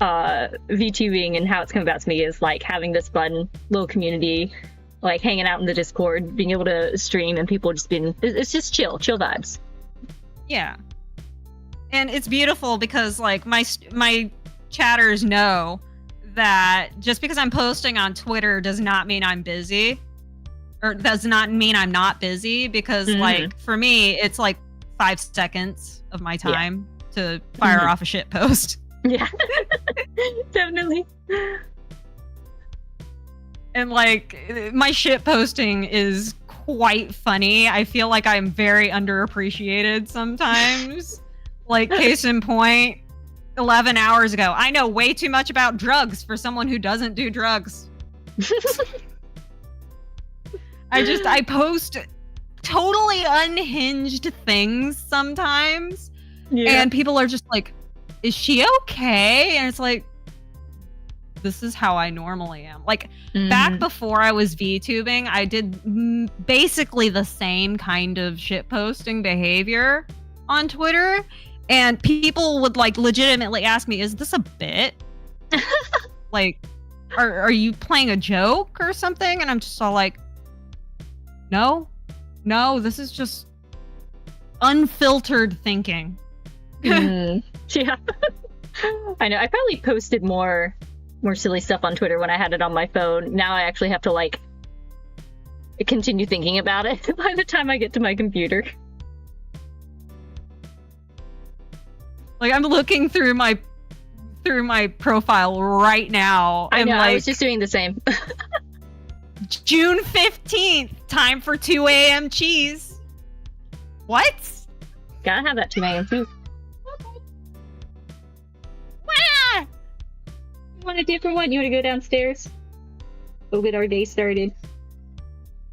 VTubing and how it's come about to me, is like having this fun little community, like hanging out in the Discord, being able to stream, and people just being, it's just chill vibes. Yeah. And it's beautiful because like my chatters know that just because I'm posting on Twitter does not mean I'm busy, or does not mean I'm not busy, because like for me it's like 5 seconds of my time to fire off a shit post. Yeah. Definitely. And like my shit posting is quite funny. I feel like I'm very underappreciated sometimes. Like, case in point, 11 hours ago, I know way too much about drugs for someone who doesn't do drugs. I post totally unhinged things sometimes. And people are just like, is she okay? And it's like, this is how I normally am. Like, back before I was VTubing, I did basically the same kind of shit posting behavior on Twitter. And people would like legitimately ask me, is this a bit? Like, are you playing a joke or something? And I'm just all like, no, this is just unfiltered thinking. Yeah. I know. I probably posted more silly stuff on Twitter when I had it on my phone. Now I actually have to like continue thinking about it by the time I get to my computer. Like, I'm looking through my profile right now. I know, like, I was just doing the same. June 15th, time for 2 a.m. cheese. What? Gotta have that 2 a.m. cheese. Wah! You want a different one? You want to go downstairs? We'll get our day started.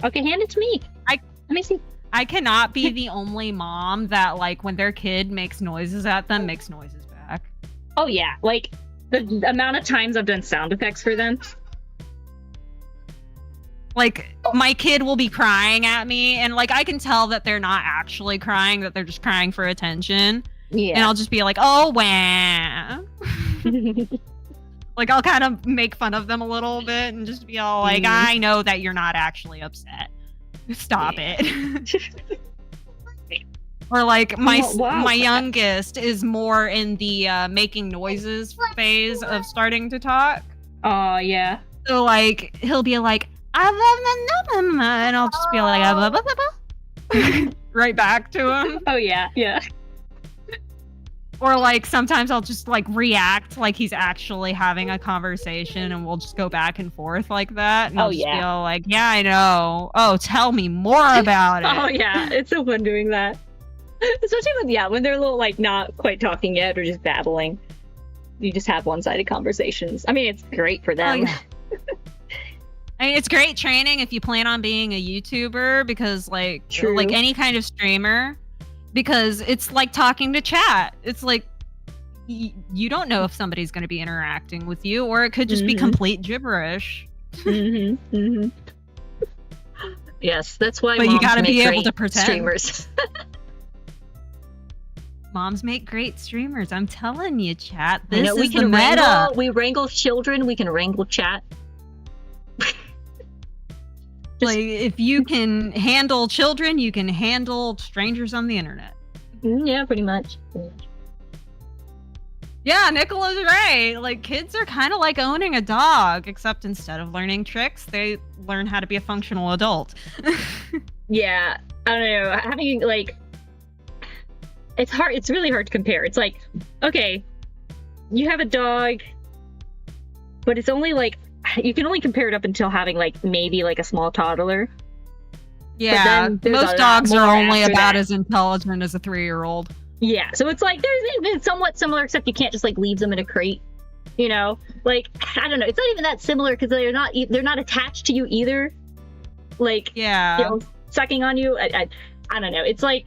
Okay, hand it to me. Let me see. I cannot be the only mom that, like, when their kid makes noises at them, makes noises back. Oh, yeah. Like, the amount of times I've done sound effects for them. Like, my kid will be crying at me, and, like, I can tell that they're not actually crying, that they're just crying for attention. Yeah. And I'll just be like, oh, wah. Like, I'll kind of make fun of them a little bit and just be all like, I know that you're not actually upset. Stop it. Or like my youngest is more in the making noises phase of starting to talk. Oh yeah. So like he'll be like, and I'll just be like, right back to him. Oh yeah, yeah. Or like sometimes I'll just like react like he's actually having a conversation, and we'll just go back and forth like that. And I'll just feel like, yeah, I know. Oh, tell me more about it. Oh yeah, it's so fun doing that. Especially when they're a little like not quite talking yet or just babbling. You just have one-sided conversations. I mean, it's great for them. Oh, yeah. I mean, it's great training if you plan on being a YouTuber, because like any kind of streamer. Because it's like talking to chat. It's like, you don't know if somebody's going to be interacting with you, or it could just be complete gibberish. Yes, that's why but you got to be able to pretend. Streamers. Moms make great streamers. I'm telling you, chat. This is we the can meta. We wrangle children. We can wrangle chat. Like, if you can handle children, you can handle strangers on the internet. Yeah, pretty much. Yeah, Nicola's right. Like, kids are kind of like owning a dog, except instead of learning tricks, they learn how to be a functional adult. Yeah, I don't know. Having, like, it's hard. It's really hard to compare. It's like, okay, you have a dog, but it's only like you can only compare it up until having like maybe like a small toddler. Yeah, most dogs are only about as intelligent as a 3-year-old. Yeah, so it's like they're somewhat similar, except you can't just like leave them in a crate. You know, like I don't know, it's not even that similar because they're not attached to you either. Like, yeah, you know, sucking on you. I don't know. It's like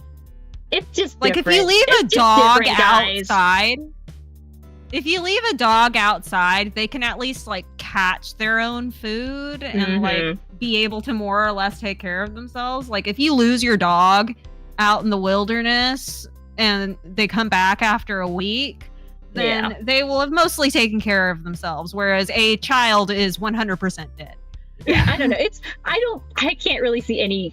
it's just like different. If you leave a dog outside. If you leave a dog outside, they can at least like catch their own food and like be able to more or less take care of themselves. Like if you lose your dog out in the wilderness and they come back after a week, then they will have mostly taken care of themselves, whereas a child is 100% dead. Yeah, I don't know. I can't really see any.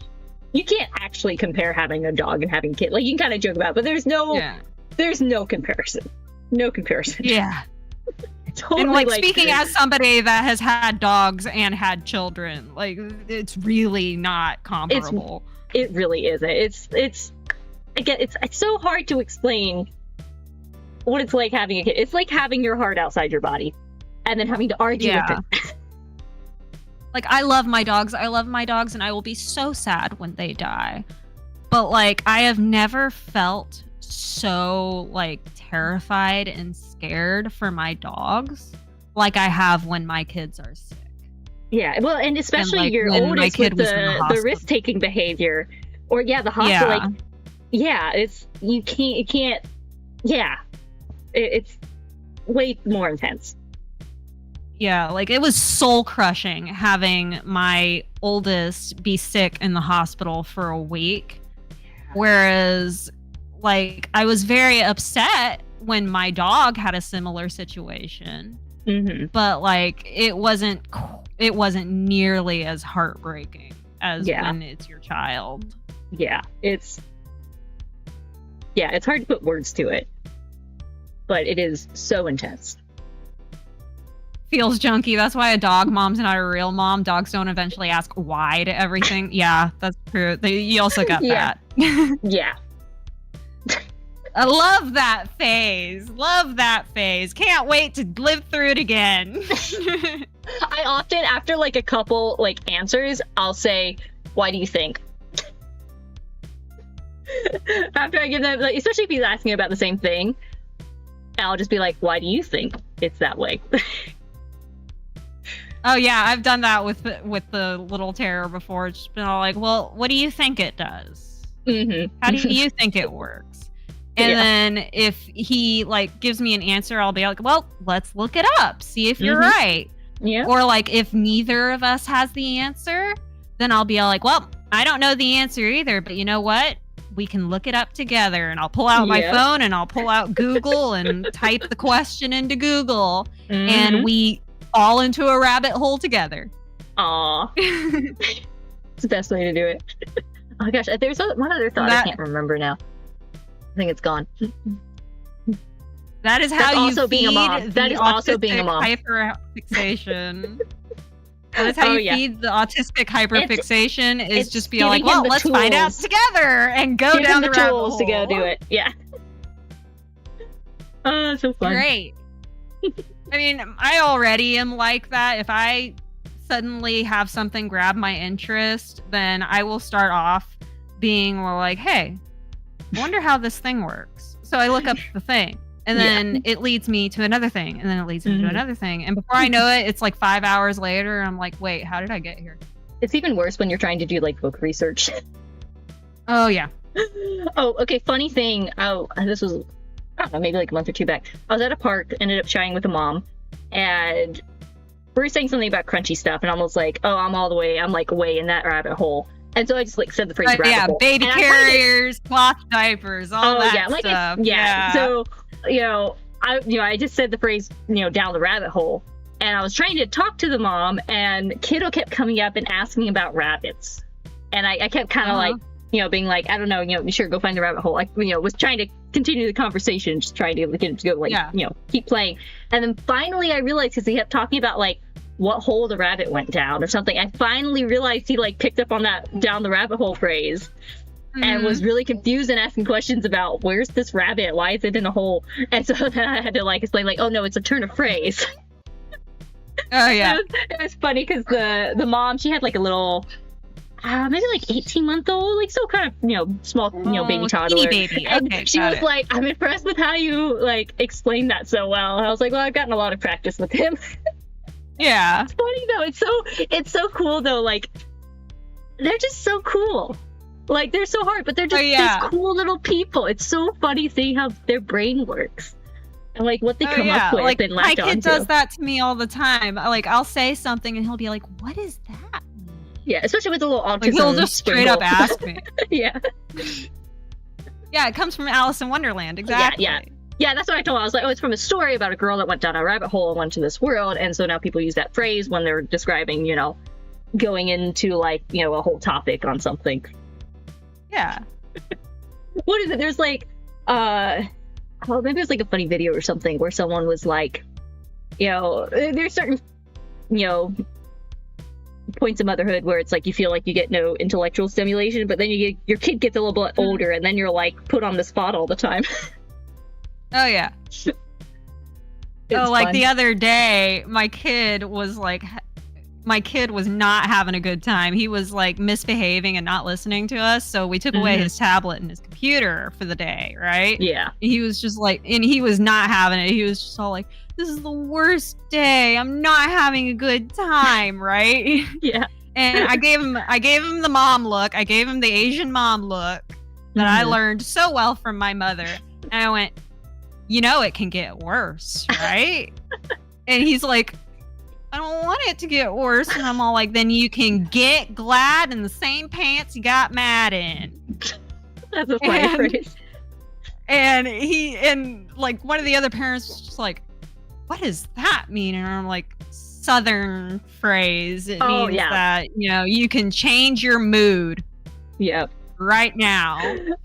You can't actually compare having a dog and having a kid. Like you can kind of joke about it, but there's no comparison. No comparison. Yeah. Totally, and like speaking as somebody that has had dogs and had children, like it's really not comparable. It really isn't. It's so hard to explain what it's like having a kid. It's like having your heart outside your body and then having to argue with it. Like I love my dogs and I will be so sad when they die. But like I have never felt so like terrified and scared for my dogs like I have when my kids are sick. Yeah, well, and especially like, your oldest with the risk-taking behavior, or the hospital. It's you can't. Yeah, it's way more intense. Yeah, like it was soul crushing having my oldest be sick in the hospital for a week, whereas like I was very upset when my dog had a similar situation, but like it wasn't nearly as heartbreaking as when it's your child. Yeah, it's hard to put words to it, but it is so intense. Feels junky. That's why a dog mom's not a real mom. Dogs don't eventually ask why to everything. Yeah, that's true. You also got that. Yeah. I love that phase. Can't wait to live through it again. I often, after like a couple like answers, I'll say, "Why do you think?" After I give them, like, especially if he's asking about the same thing, I'll just be like, "Why do you think it's that way?" Oh yeah, I've done that with the little terror before. It's just been all like, "Well, what do you think it does? How do you think it works?" And then if he like gives me an answer, I'll be like, "Well, let's look it up, see if you're right." Yeah. Or like if neither of us has the answer, then I'll be all like, "Well, I don't know the answer either, but you know what? We can look it up together." And I'll pull out my phone and I'll pull out Google and type the question into Google, and we fall into a rabbit hole together. Aw. It's the best way to do it. Oh gosh, there's one other thought I can't remember now. I think it's gone. That is how you also being a mom. That is also being a mom. Hyperfixation. That is how you feed the autistic hyperfixation. Is just be like, well, let's find out together and go down the rabbit hole to go do it. Yeah. Oh, so fun. Great. I mean, I already am like that. If I suddenly have something grab my interest, then I will start off being more like, hey, I wonder how this thing works. So I look up the thing, and then it leads me to another thing, and then it leads me to another thing. And before I know it, it's like 5 hours later, and I'm like, wait, how did I get here? It's even worse when you're trying to do like book research. Oh, yeah. Oh, okay. Funny thing. Oh, this was, I don't know, maybe like a month or two back. I was at a park, ended up chatting with a mom, and we were saying something about crunchy stuff, and I was like, oh, I'm like way in that rabbit hole. And so I just like said the phrase rabbit hole. Baby carriers, cloth diapers, all that stuff. So, I just said the phrase, down the rabbit hole. And I was trying to talk to the mom, and kiddo kept coming up and asking about rabbits. And I kept kind of like, being like, I don't know, sure, go find the rabbit hole. I, was trying to continue the conversation, just trying to get him to go, like, keep playing. And then finally I realized, because he kept talking about, like, what hole the rabbit went down or something. I finally realized he, like, picked up on that down the rabbit hole phrase. and was really confused and asking questions about where's this rabbit? Why is it in a hole? And so then I had to like explain like, oh no, it's a turn of phrase. Oh yeah. It was funny because the mom, she had like a little maybe like 18-month-old, like still kind of, small, baby toddler. Baby. And Okay, she was like, I'm impressed with how you like explained that so well. And I was like, well, I've gotten a lot of practice with him. Yeah. It's funny though. It's so cool though. Like they're just so cool. Like they're so hard, but they're just these cool little people. It's so funny seeing how their brain works and like what they come up with like, and latch onto. My kid does that to me all the time. Like I'll say something and he'll be like, "What is that?" Yeah, especially with a little autism. Like, he'll just straight up ask me. Yeah. Yeah, it comes from Alice in Wonderland. Exactly. Yeah, that's what I told him. I was like, oh, it's from a story about a girl that went down a rabbit hole and went to this world. And so now people use that phrase when they're describing, going into like, a whole topic on something. Yeah. What is it? There's like, maybe it's like a funny video or something where someone was like, there's certain, points of motherhood where it's like you feel like you get no intellectual stimulation, but then your kid gets a little bit older and then you're like put on the spot all the time. Oh yeah. Like the other day, my kid was not having a good time. He was like misbehaving and not listening to us. So we took away his tablet and his computer for the day, right? Yeah. He was just like, and he was not having it. He was just all like, this is the worst day. I'm not having a good time, right? Yeah. And I gave him the mom look. I gave him the Asian mom look that I learned so well from my mother. And I went, it can get worse, right? And he's like, I don't want it to get worse. And I'm all like, then you can get glad in the same pants you got mad in. That's a funny phrase. And like one of the other parents was just like, what does that mean? And I'm like, Southern phrase. It means that, you can change your mood. Yep. Right now.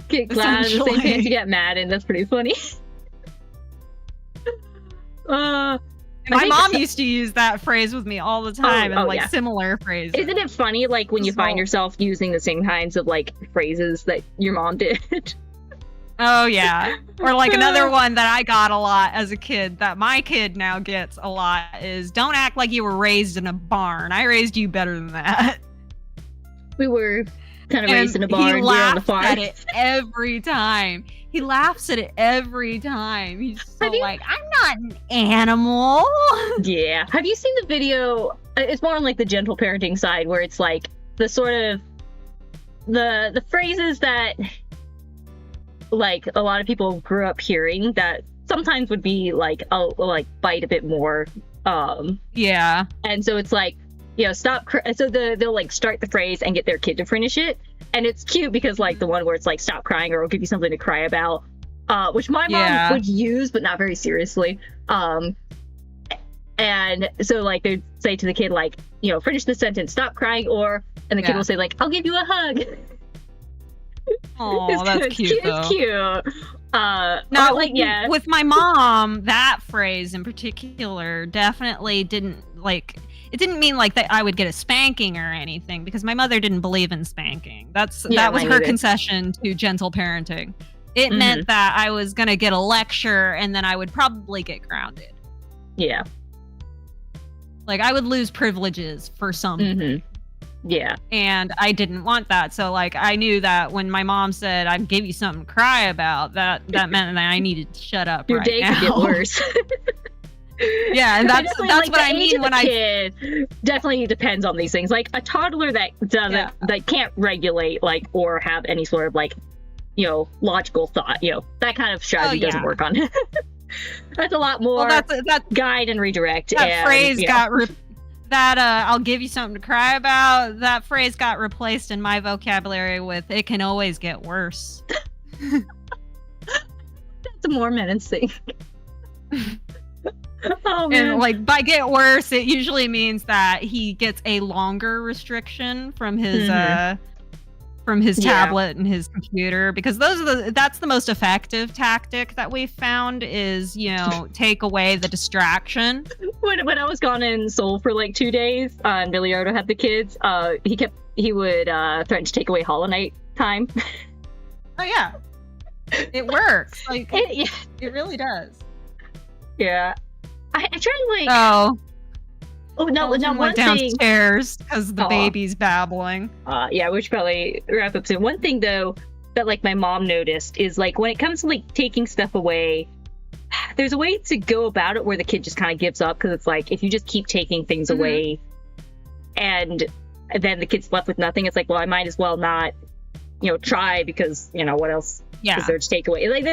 Get glad in the same pants you get mad in. That's pretty funny. My mom used to use that phrase with me all the time, and similar phrases. Isn't it funny, like when you find yourself using the same kinds of like phrases that your mom did? Oh yeah. Or like another one that I got a lot as a kid that my kid now gets a lot is, don't act like you were raised in a barn. I raised you better than that. We were kind of raised in a barn. He laughs on the farm. At it every time. He laughs at it every time. He's so like, I'm not an animal. Yeah. Have you seen the video? It's more on like the gentle parenting side where it's like the sort of the phrases that like a lot of people grew up hearing that sometimes would be like, bite a bit more. Yeah. And so it's like, stop. So they'll like start the phrase and get their kid to finish it. And it's cute because like the one where it's like, stop crying or I'll give you something to cry about, which my mom would use, but not very seriously. And so like they'd say to the kid, like, finish the sentence, stop crying, and the kid will say like, I'll give you a hug. Oh, that's cute. It's cute. Now, with my mom, that phrase in particular definitely didn't like. It didn't mean like that I would get a spanking or anything, because my mother didn't believe in spanking. That was her concession to gentle parenting. It meant that I was gonna get a lecture and then I would probably get grounded. Yeah. Like I would lose privileges for something. Yeah. And I didn't want that. So like I knew that when my mom said I'd give you something to cry about, that meant that I needed to shut up. Your day could get worse. Yeah, and that's like what I mean when kid definitely depends on these things. Like a toddler that doesn't that can't regulate like or have any sort of like logical thought, that kind of strategy doesn't work on it. That's a lot more that guide and redirect. That phrase I'll give you something to cry about, that phrase got replaced in my vocabulary with, it can always get worse. That's a more menacing. Oh, man. And like by get worse, it usually means that he gets a longer restriction from his tablet and his computer, because that's the most effective tactic that we've found is, take away the distraction. When I was gone in Seoul for like 2 days, and Milliardo had the kids, he would threaten to take away Hollow Knight time. Oh yeah, it works. Like it really does. Yeah, I try to like. Oh no, Elton one went thing. downstairs because the baby's babbling. Yeah, we should probably wrap up soon. One thing though that like my mom noticed is like when it comes to like taking stuff away, there's a way to go about it where the kid just kind of gives up, because it's like if you just keep taking things away and then the kid's left with nothing, it's like, well, I might as well not, try, because what else is there to take away? Like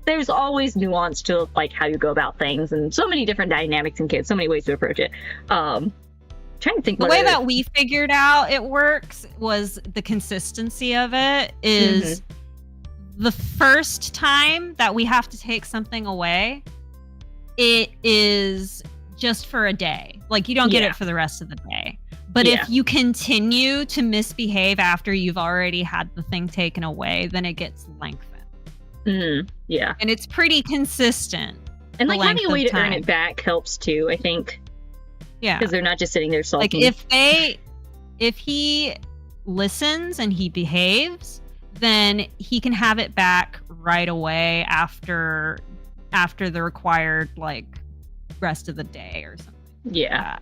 there's always nuance to like how you go about things, and so many different dynamics in kids, so many ways to approach it. Trying to think the way that we figured out it works was the consistency of it is the first time that we have to take something away, it is just for a day. Like you don't get it for the rest of the day. But if you continue to misbehave after you've already had the thing taken away, then it gets lengthened. Yeah. And it's pretty consistent. And like having a way to earn it back helps too, I think. Yeah. Because they're not just sitting there sulking. Like if he listens and he behaves, then he can have it back right away after the required like rest of the day or something. Yeah.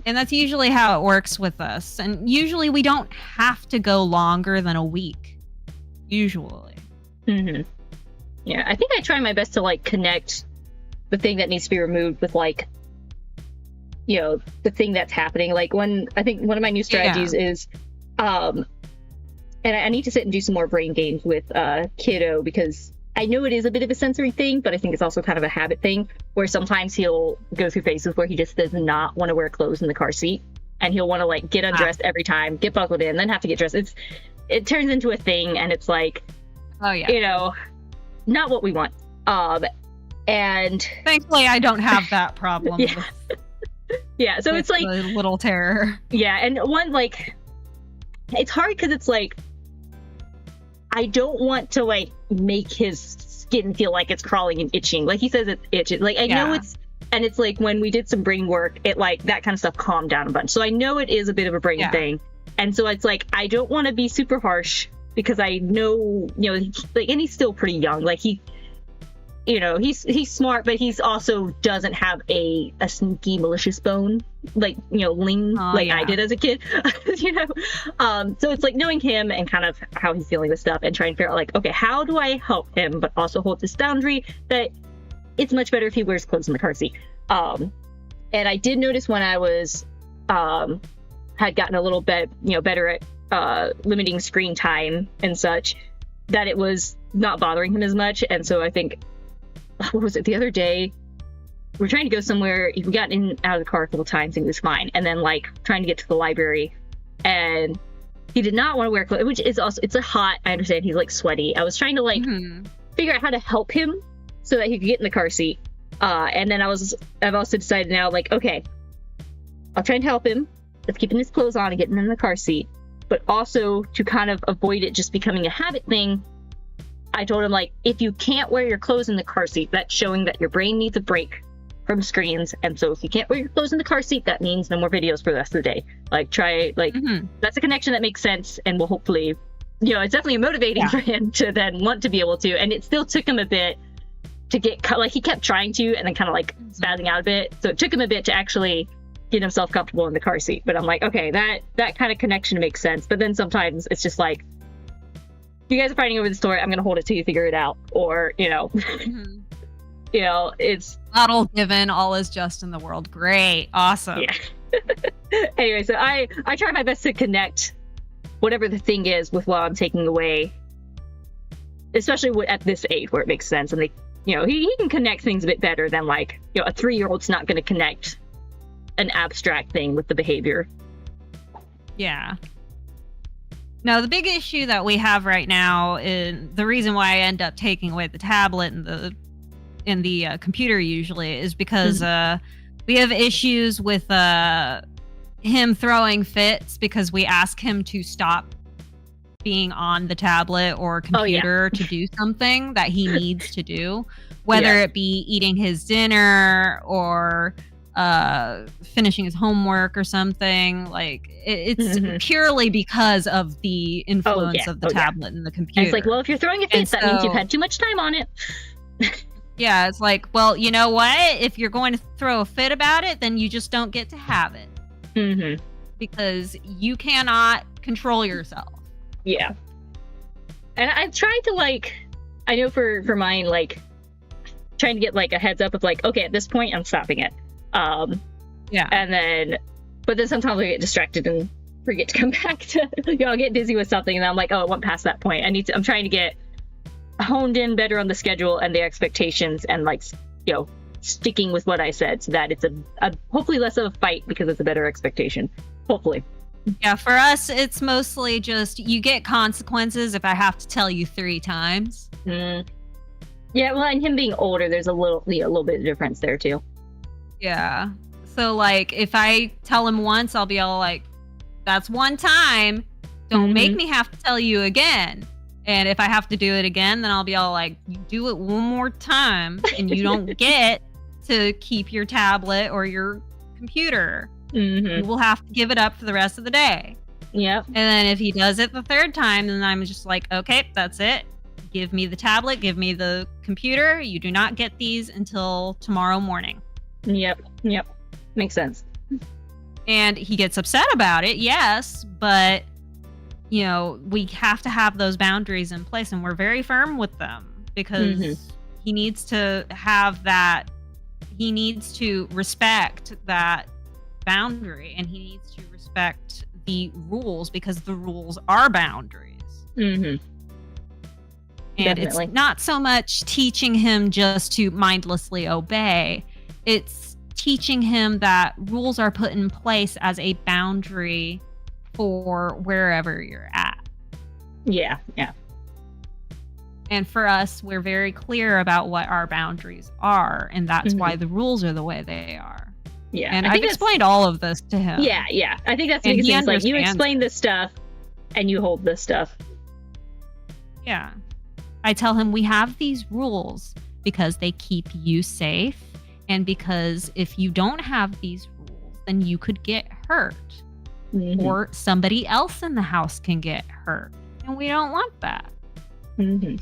And that's usually how it works with us. And usually we don't have to go longer than a week. Usually. Yeah, I think I try my best to like connect the thing that needs to be removed with like, the thing that's happening. Like I think one of my new strategies is, and I need to sit and do some more brain games with Kiddo, because I know it is a bit of a sensory thing, but I think it's also kind of a habit thing where sometimes he'll go through phases where he just does not want to wear clothes in the car seat, and he'll want to like get undressed every time, get buckled in, then have to get dressed. It turns into a thing, and it's like, not what we want. And thankfully I don't have that problem. Yeah, so it's like the little terror. Yeah, and one like it's hard because it's like I don't want to like make his skin feel like it's crawling and itching. Like he says it's itching. Like I know it's like when we did some brain work, it like that kind of stuff calmed down a bunch. So I know it is a bit of a brain thing. And so it's like I don't want to be super harsh, because I know, like, and he's still pretty young. Like he's smart, but he's also doesn't have a sneaky malicious bone, like, I did as a kid, so it's like knowing him and kind of how he's dealing with stuff and trying to figure out like, okay, how do I help him, but also hold this boundary that it's much better if he wears clothes in the car seat. And I did notice when I was, had gotten a little bit, better at, limiting screen time and such, that it was not bothering him as much. And so I think, what was it, the other day we're trying to go somewhere, we got in and out of the car a couple times and it was fine, and then like trying to get to the library and he did not want to wear clothes, which is also, it's a hot, I understand he's like sweaty. I was trying to like figure out how to help him so that he could get in the car seat, and then I've also decided now, like, okay, I'll try and help him with keeping his clothes on and getting him in the car seat, but also to kind of avoid it just becoming a habit thing, I told him, like, if you can't wear your clothes in the car seat, that's showing that your brain needs a break from screens. And so if you can't wear your clothes in the car seat, that means no more videos for the rest of the day. Like, try, like, that's a connection that makes sense and will hopefully, it's definitely motivating for him to then want to be able to. And it still took him a bit to get, like, he kept trying to and then kind of like spazzing out a bit. So it took him a bit to actually get himself comfortable in the car seat. But I'm like, okay, that kind of connection makes sense. But then sometimes it's just like, you guys are fighting over the story, I'm gonna hold it till you figure it out, or it's not all given, all is just in the world. Great, awesome. Anyway, so I try my best to connect whatever the thing is with what I'm taking away, especially at this age where it makes sense, and he can connect things a bit better than like a 3-year-old's not going to connect an abstract thing with the behavior. Yeah. No, the big issue that we have right now, is the reason why I end up taking away the tablet and the computer usually, is because we have issues with him throwing fits because we ask him to stop being on the tablet or computer to do something that he needs to do, whether it be eating his dinner or finishing his homework or something. Like it's purely because of the influence of the tablet and the computer. And it's like, well, if you're throwing a fit, that means you've had too much time on it. Yeah, it's like, well, you know what? If you're going to throw a fit about it, then you just don't get to have it. Because you cannot control yourself. Yeah. And I've tried to, like, I know for mine, like, trying to get, like, a heads up of, like, okay, at this point, I'm stopping it. Yeah. And then, but then sometimes I get distracted and forget to come back to, I'll get busy with something, and then I'm like, oh, it went past that point. I'm trying to get honed in better on the schedule and the expectations and, like, sticking with what I said so that it's a hopefully less of a fight because it's a better expectation. Hopefully. Yeah, for us, it's mostly just you get consequences if I have to tell you 3 times. Yeah, well, and him being older, there's a little bit of difference there too. Yeah. So, like, if I tell him once, I'll be all like, that's one time. Don't make me have to tell you again. And if I have to do it again, then I'll be all like, you do it one more time and you don't get to keep your tablet or your computer. You will have to give it up for the rest of the day. Yep. And then if he does it the 3rd time, then I'm just like, okay, that's it. Give me the tablet, give me the computer. You do not get these until tomorrow morning. Yep. Makes sense. And he gets upset about it, yes, but we have to have those boundaries in place, and we're very firm with them because he needs to have that. He needs to respect that boundary, and he needs to respect the rules because the rules are boundaries. And Definitely. It's not so much teaching him just to mindlessly obey. It's teaching him that rules are put in place as a boundary for wherever you're at. Yeah. And for us, we're very clear about what our boundaries are, and that's why the rules are the way they are. Yeah. And I've explained all of this to him. Yeah. I think that's the biggest thing. It's like, you explain this stuff and you hold this stuff. Yeah. I tell him we have these rules because they keep you safe, and because if you don't have these rules, then you could get hurt. Or somebody else in the house can get hurt. And we don't want that.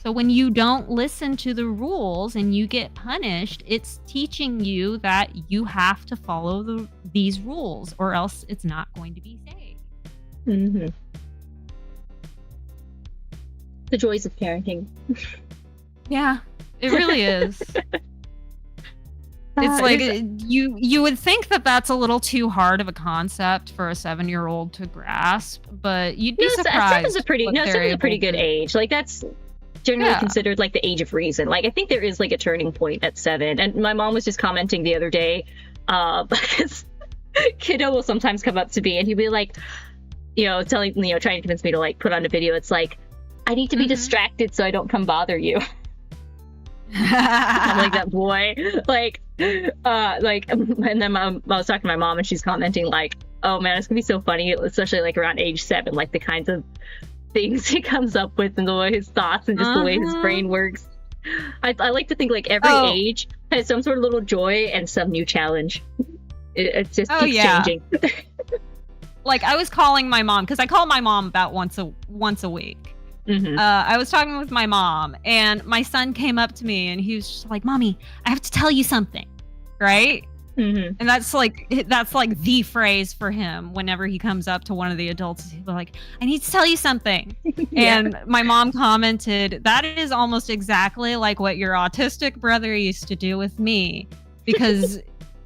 So when you don't listen to the rules and you get punished, it's teaching you that you have to follow these rules, or else it's not going to be safe. The joys of parenting. Yeah, it really is. It's like you would think that that's a little too hard of a concept for a 7-year-old to grasp, but you'd be surprised. 7's a pretty good age. Like, that's generally considered like the age of reason. Like, I think there is like a turning point at 7. And my mom was just commenting the other day, because kiddo will sometimes come up to me and he'll be like, trying to convince me to like put on a video. It's like, I need to be distracted so I don't come bother you. I'm like, that boy, and then I was talking to my mom and she's commenting like, oh man, it's gonna be so funny, especially like around age 7, like the kinds of things he comes up with and the way his thoughts and just the way his brain works. I like to think like every age has some sort of little joy and some new challenge. It just keeps changing. Like, I was calling my mom because I call my mom about once a week. I was talking with my mom and my son came up to me and he was just like, Mommy, I have to tell you something, right? And that's like the phrase for him whenever he comes up to one of the adults. He'll be like, I need to tell you something. And my mom commented, that is almost exactly like what your autistic brother used to do with me, because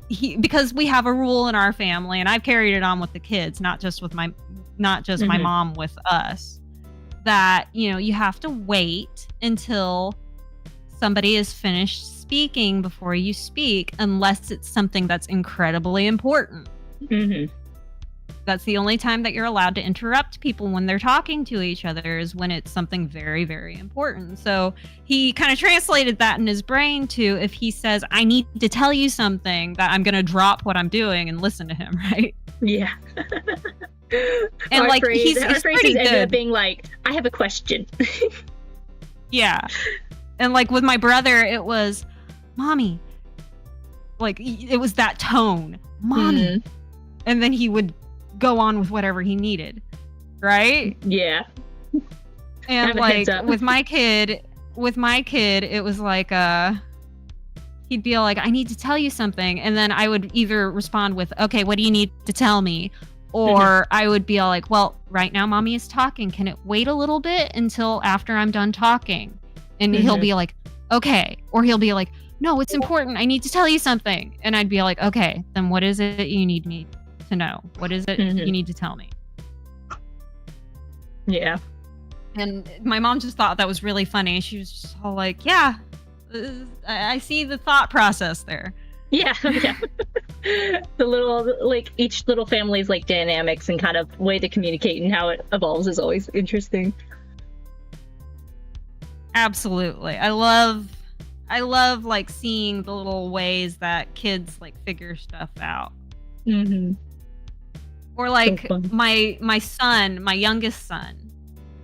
we have a rule in our family, and I've carried it on with the kids, not just my mom with us, that you have to wait until somebody is finished speaking before you speak, unless it's something that's incredibly important. That's the only time that you're allowed to interrupt people when they're talking to each other, is when it's something very, very important. So he kind of translated that in his brain to, if he says, I need to tell you something, that I'm going to drop what I'm doing and listen to him, right? Yeah. And our like, he's pretty good. Ended up being like, I have a question. Yeah. And like with my brother, it was, Mommy, Like, it was that tone, mommy. And then he would go on with whatever he needed, right? Yeah. And like with my kid, it was like he'd be like, I need to tell you something, and then I would either respond with, okay, what do you need to tell me? Or I would be all like, well, right now mommy is talking, can it wait a little bit until after I'm done talking? And he'll be like, okay. Or he'll be like, no, it's important, I need to tell you something. And I'd be like, okay, then what is it you need me to know? What is it you need to tell me? Yeah. And my mom just thought that was really funny. She was just all like, yeah, I see the thought process there. Yeah. The little, like, each little family's like dynamics and kind of way to communicate and how it evolves is always interesting. Absolutely. I love like seeing the little ways that kids like figure stuff out. Or like So my son, my youngest son,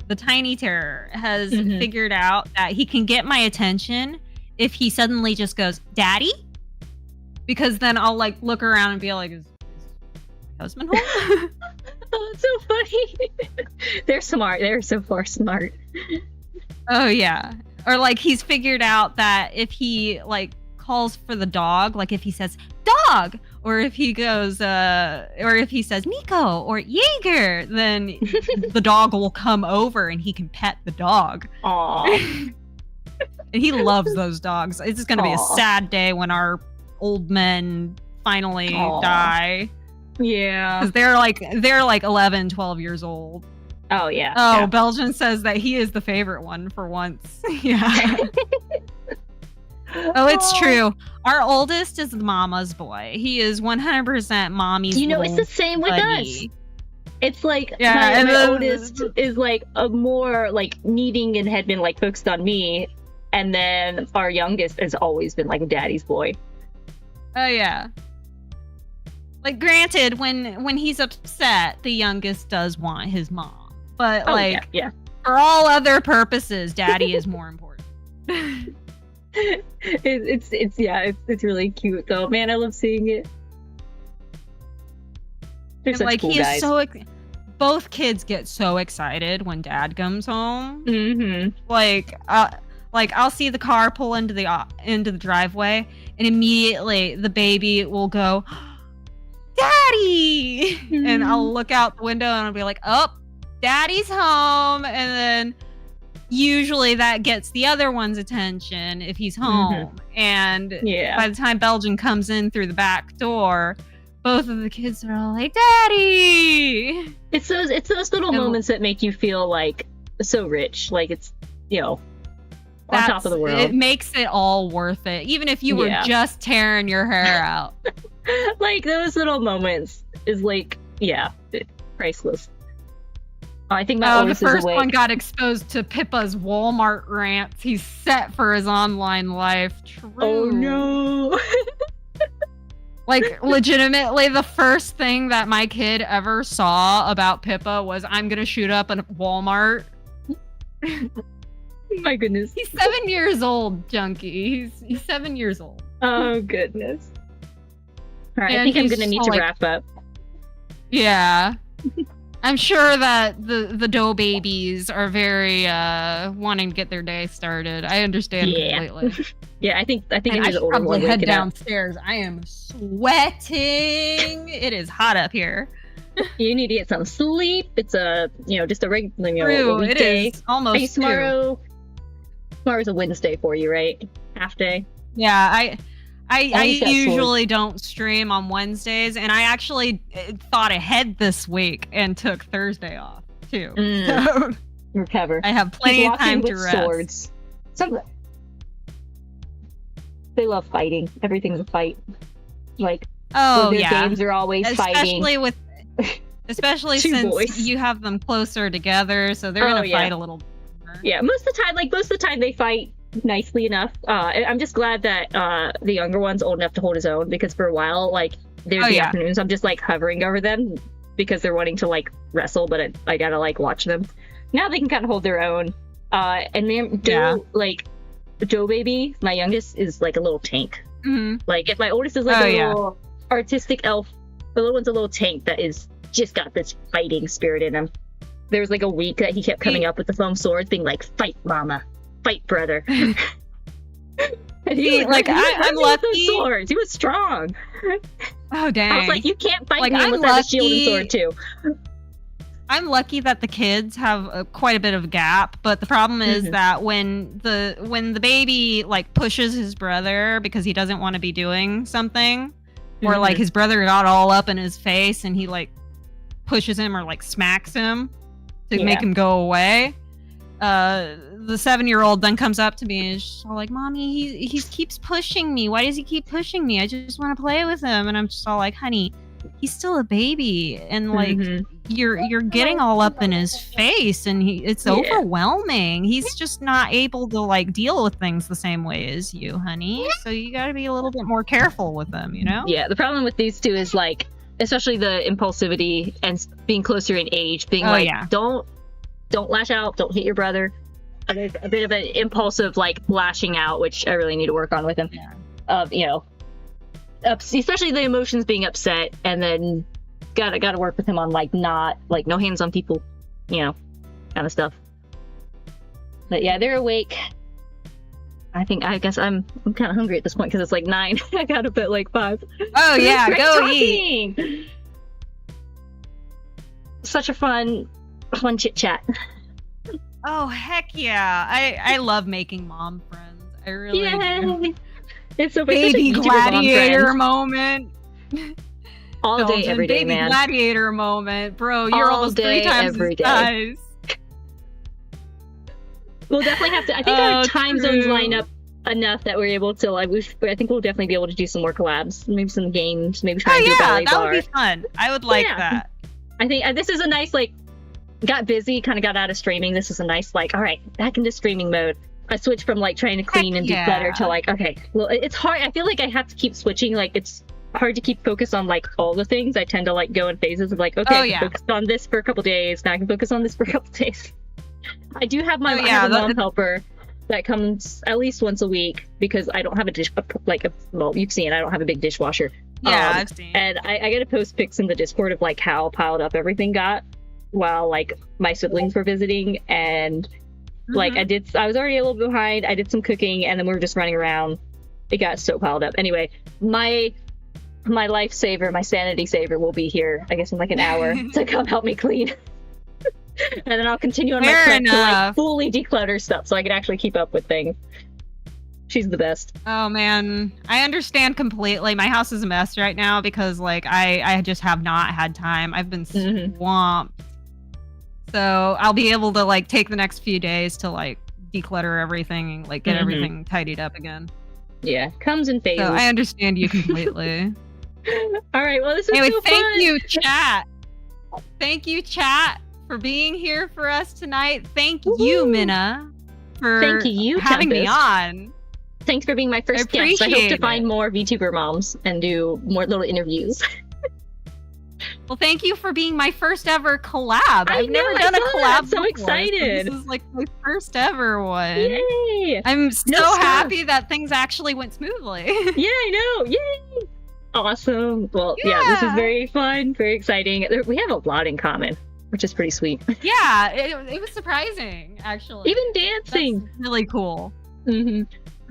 the tiny terror, has figured out that he can get my attention if he suddenly just goes, Daddy? Because then I'll like look around and be like, is my husband home? Oh, it's so funny. They're smart. They're so far smart. Oh yeah. Or like he's figured out that if he like calls for the dog, like if he says dog, or if he goes or if he says Nico or Jaeger, then the dog will come over and he can pet the dog. Aww. And he loves those dogs. It's just gonna be a sad day when our old men finally die. Yeah. Because they're like 11, 12 years old. Oh yeah. Oh, yeah. Belgian says that he is the favorite one for once. Yeah. Oh, it's true. Our oldest is mama's boy. He is 100% mommy's. You know, it's the same with buddy. us. It's like my oldest is like a more like needing and had been like focused on me, and then our youngest has always been like daddy's boy. Oh yeah. Like, granted, when he's upset, the youngest does want his mom, but for all other purposes, daddy is more important. It's really cute though. Man, I love seeing it. They're such cool guys. Both kids get so excited when dad comes home. Like I'll see the car pull into the driveway, and immediately the baby will go, Daddy! And I'll look out the window and I'll be like, oh, Daddy's home. And then usually that gets the other one's attention if he's home. And by the time Belgian comes in through the back door, both of the kids are all like, Daddy! It's those little moments that make you feel like so rich. Like it's, on top of the world. It makes it all worth it. Even if you were just tearing your hair out. Like those little moments is like, priceless. I think my oldest the first is awake. one got exposed to Pippa's Walmart rants. He's set for his online life. True. Oh no. Like, legitimately, the first thing that my kid ever saw about Pippa was, I'm gonna shoot up a Walmart. My goodness. He's 7 years old, Junkie. He's 7 years old. Oh goodness. All right, I think I'm gonna need to wrap up. Yeah. I'm sure that the dough babies are very wanting to get their day started. I understand completely. Yeah, I think I should probably head downstairs. I am sweating. It is hot up here. You need to get some sleep. It's just a regular weekday. It is almost tomorrow's a Wednesday for you, right? Half day. Yeah, I usually don't stream on Wednesdays, and I actually thought ahead this week and took Thursday off too. So recover. I have plenty of time to rest. Swords. They love fighting. Everything's a fight. Like, their games are always fighting. Especially since boys. You have them closer together, so they're gonna fight a little more. Yeah, most of the time they fight nicely enough. I'm just glad that the younger one's old enough to hold his own, because for a while, like, there's the afternoons I'm just like hovering over them because they're wanting to like wrestle, but I gotta like watch them. Now they can kind of hold their own. And then like Joe baby, my youngest, is like a little tank. Like, if my oldest is like a little artistic elf, the little one's a little tank that is just got this fighting spirit in him. There was like a week that he kept coming up with the foam swords, being like, "Fight, mama, fight, brother." And I'm lucky. Swords. He was strong. Oh dang! I was like, you can't fight me unless I have a shield and sword too. I'm lucky that the kids have quite a bit of a gap, but the problem is that when the baby like pushes his brother because he doesn't want to be doing something, or like his brother got all up in his face and he like pushes him or like smacks him to make him go away. The 7-year-old then comes up to me and she's all like, "Mommy, he keeps pushing me. Why does he keep pushing me? I just want to play with him." And I'm just all like, "Honey, he's still a baby, and like you're getting all up in his face, and it's overwhelming. He's just not able to like deal with things the same way as you, honey. So you got to be a little bit more careful with him, you know?" Yeah. The problem with these two is like, especially the impulsivity and being closer in age, being don't lash out, don't hit your brother. There's a bit of an impulsive like lashing out, which I really need to work on with him. You know, especially the emotions being upset, and then gotta work with him on like not like no hands on people, you know, kind of stuff. But yeah, they're awake. I guess I'm kind of hungry at this point because it's like 9. I got up at like 5. Oh yeah, go eat. Such a fun chit chat. Oh heck yeah! I love making mom friends. I really do. It's so baby gladiator moment. All day, every day, baby man. Gladiator moment, bro. You're all almost day, 3 times every his day. size. We'll definitely have to. I think our time zones line up enough that we're able to. Like, I think we'll definitely be able to do some more collabs, maybe some games, maybe try and do a ballet that bar. Would be fun. I would like that. I think this is a nice like. Got busy, kind of got out of streaming. This is a nice like, all right, back into streaming mode. I switched from like trying to clean and declutter to like, okay, well, it's hard. I feel like I have to keep switching. Like, it's hard to keep focused on like all the things. I tend to like go in phases of like, okay, I can focus on this for a couple days. Now I can focus on this for a couple days. I do have I have a mom helper that comes at least once a week because I don't have well, you've seen I don't have a big dishwasher. Yeah, I've seen. And I got to post pics in the Discord of like how piled up everything got while like my siblings were visiting, and like I was already a little bit behind. I did some cooking and then we were just running around. It got so piled up. Anyway, my lifesaver, my sanity saver will be here, I guess in like an hour to come help me clean. And then I'll continue on my prep to like fully declutter stuff so I can actually keep up with things. She's the best. Oh man, I understand completely. My house is a mess right now because like I just have not had time. I've been swamped. So I'll be able to like take the next few days to like declutter everything and like get everything tidied up again. Yeah, comes in phases. So I understand you completely. All right, well this was so thank fun. you, chat. Thank you, chat, for being here for us tonight. Thank you, Minna, for having me on. Thanks for being my first guest. I hope to find more VTuber moms and do more little interviews. Well, thank you for being my first ever collab. I've never done a collab. I'm so excited. So this is like my first ever one. Yay! I'm so happy that things actually went smoothly. Yeah, I know. Yay! Awesome. Well, yeah, this is very fun, very exciting. We have a lot in common, which is pretty sweet. Yeah, it was surprising, actually. Even dancing. That's really cool. All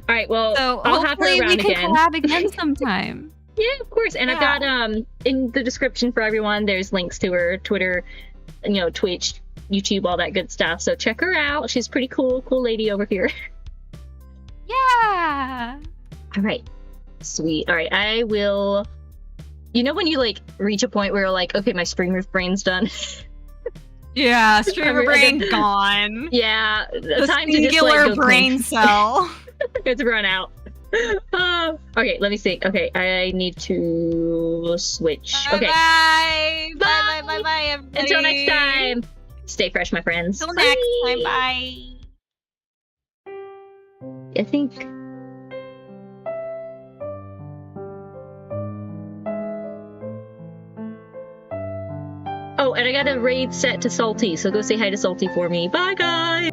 right, well, so I'll have her around we can again. Collab again sometime. Yeah, of course. And I've got in the description for everyone, there's links to her Twitter, Twitch, YouTube, all that good stuff. So check her out. She's pretty cool lady over here. Yeah. All right. Sweet. All right. I will. You know when you like reach a point where you're like, okay, my streamer brain's done. Yeah, streamer brain gone. Yeah, the time singular to just, like, brain cell. It's run out. Okay, let me see. Okay, I need to switch. Okay. Bye, everybody. Until next time. Stay fresh, my friends. Until next time. Bye. I think. Oh, and I got a raid set to Salty, so go say hi to Salty for me. Bye, guys.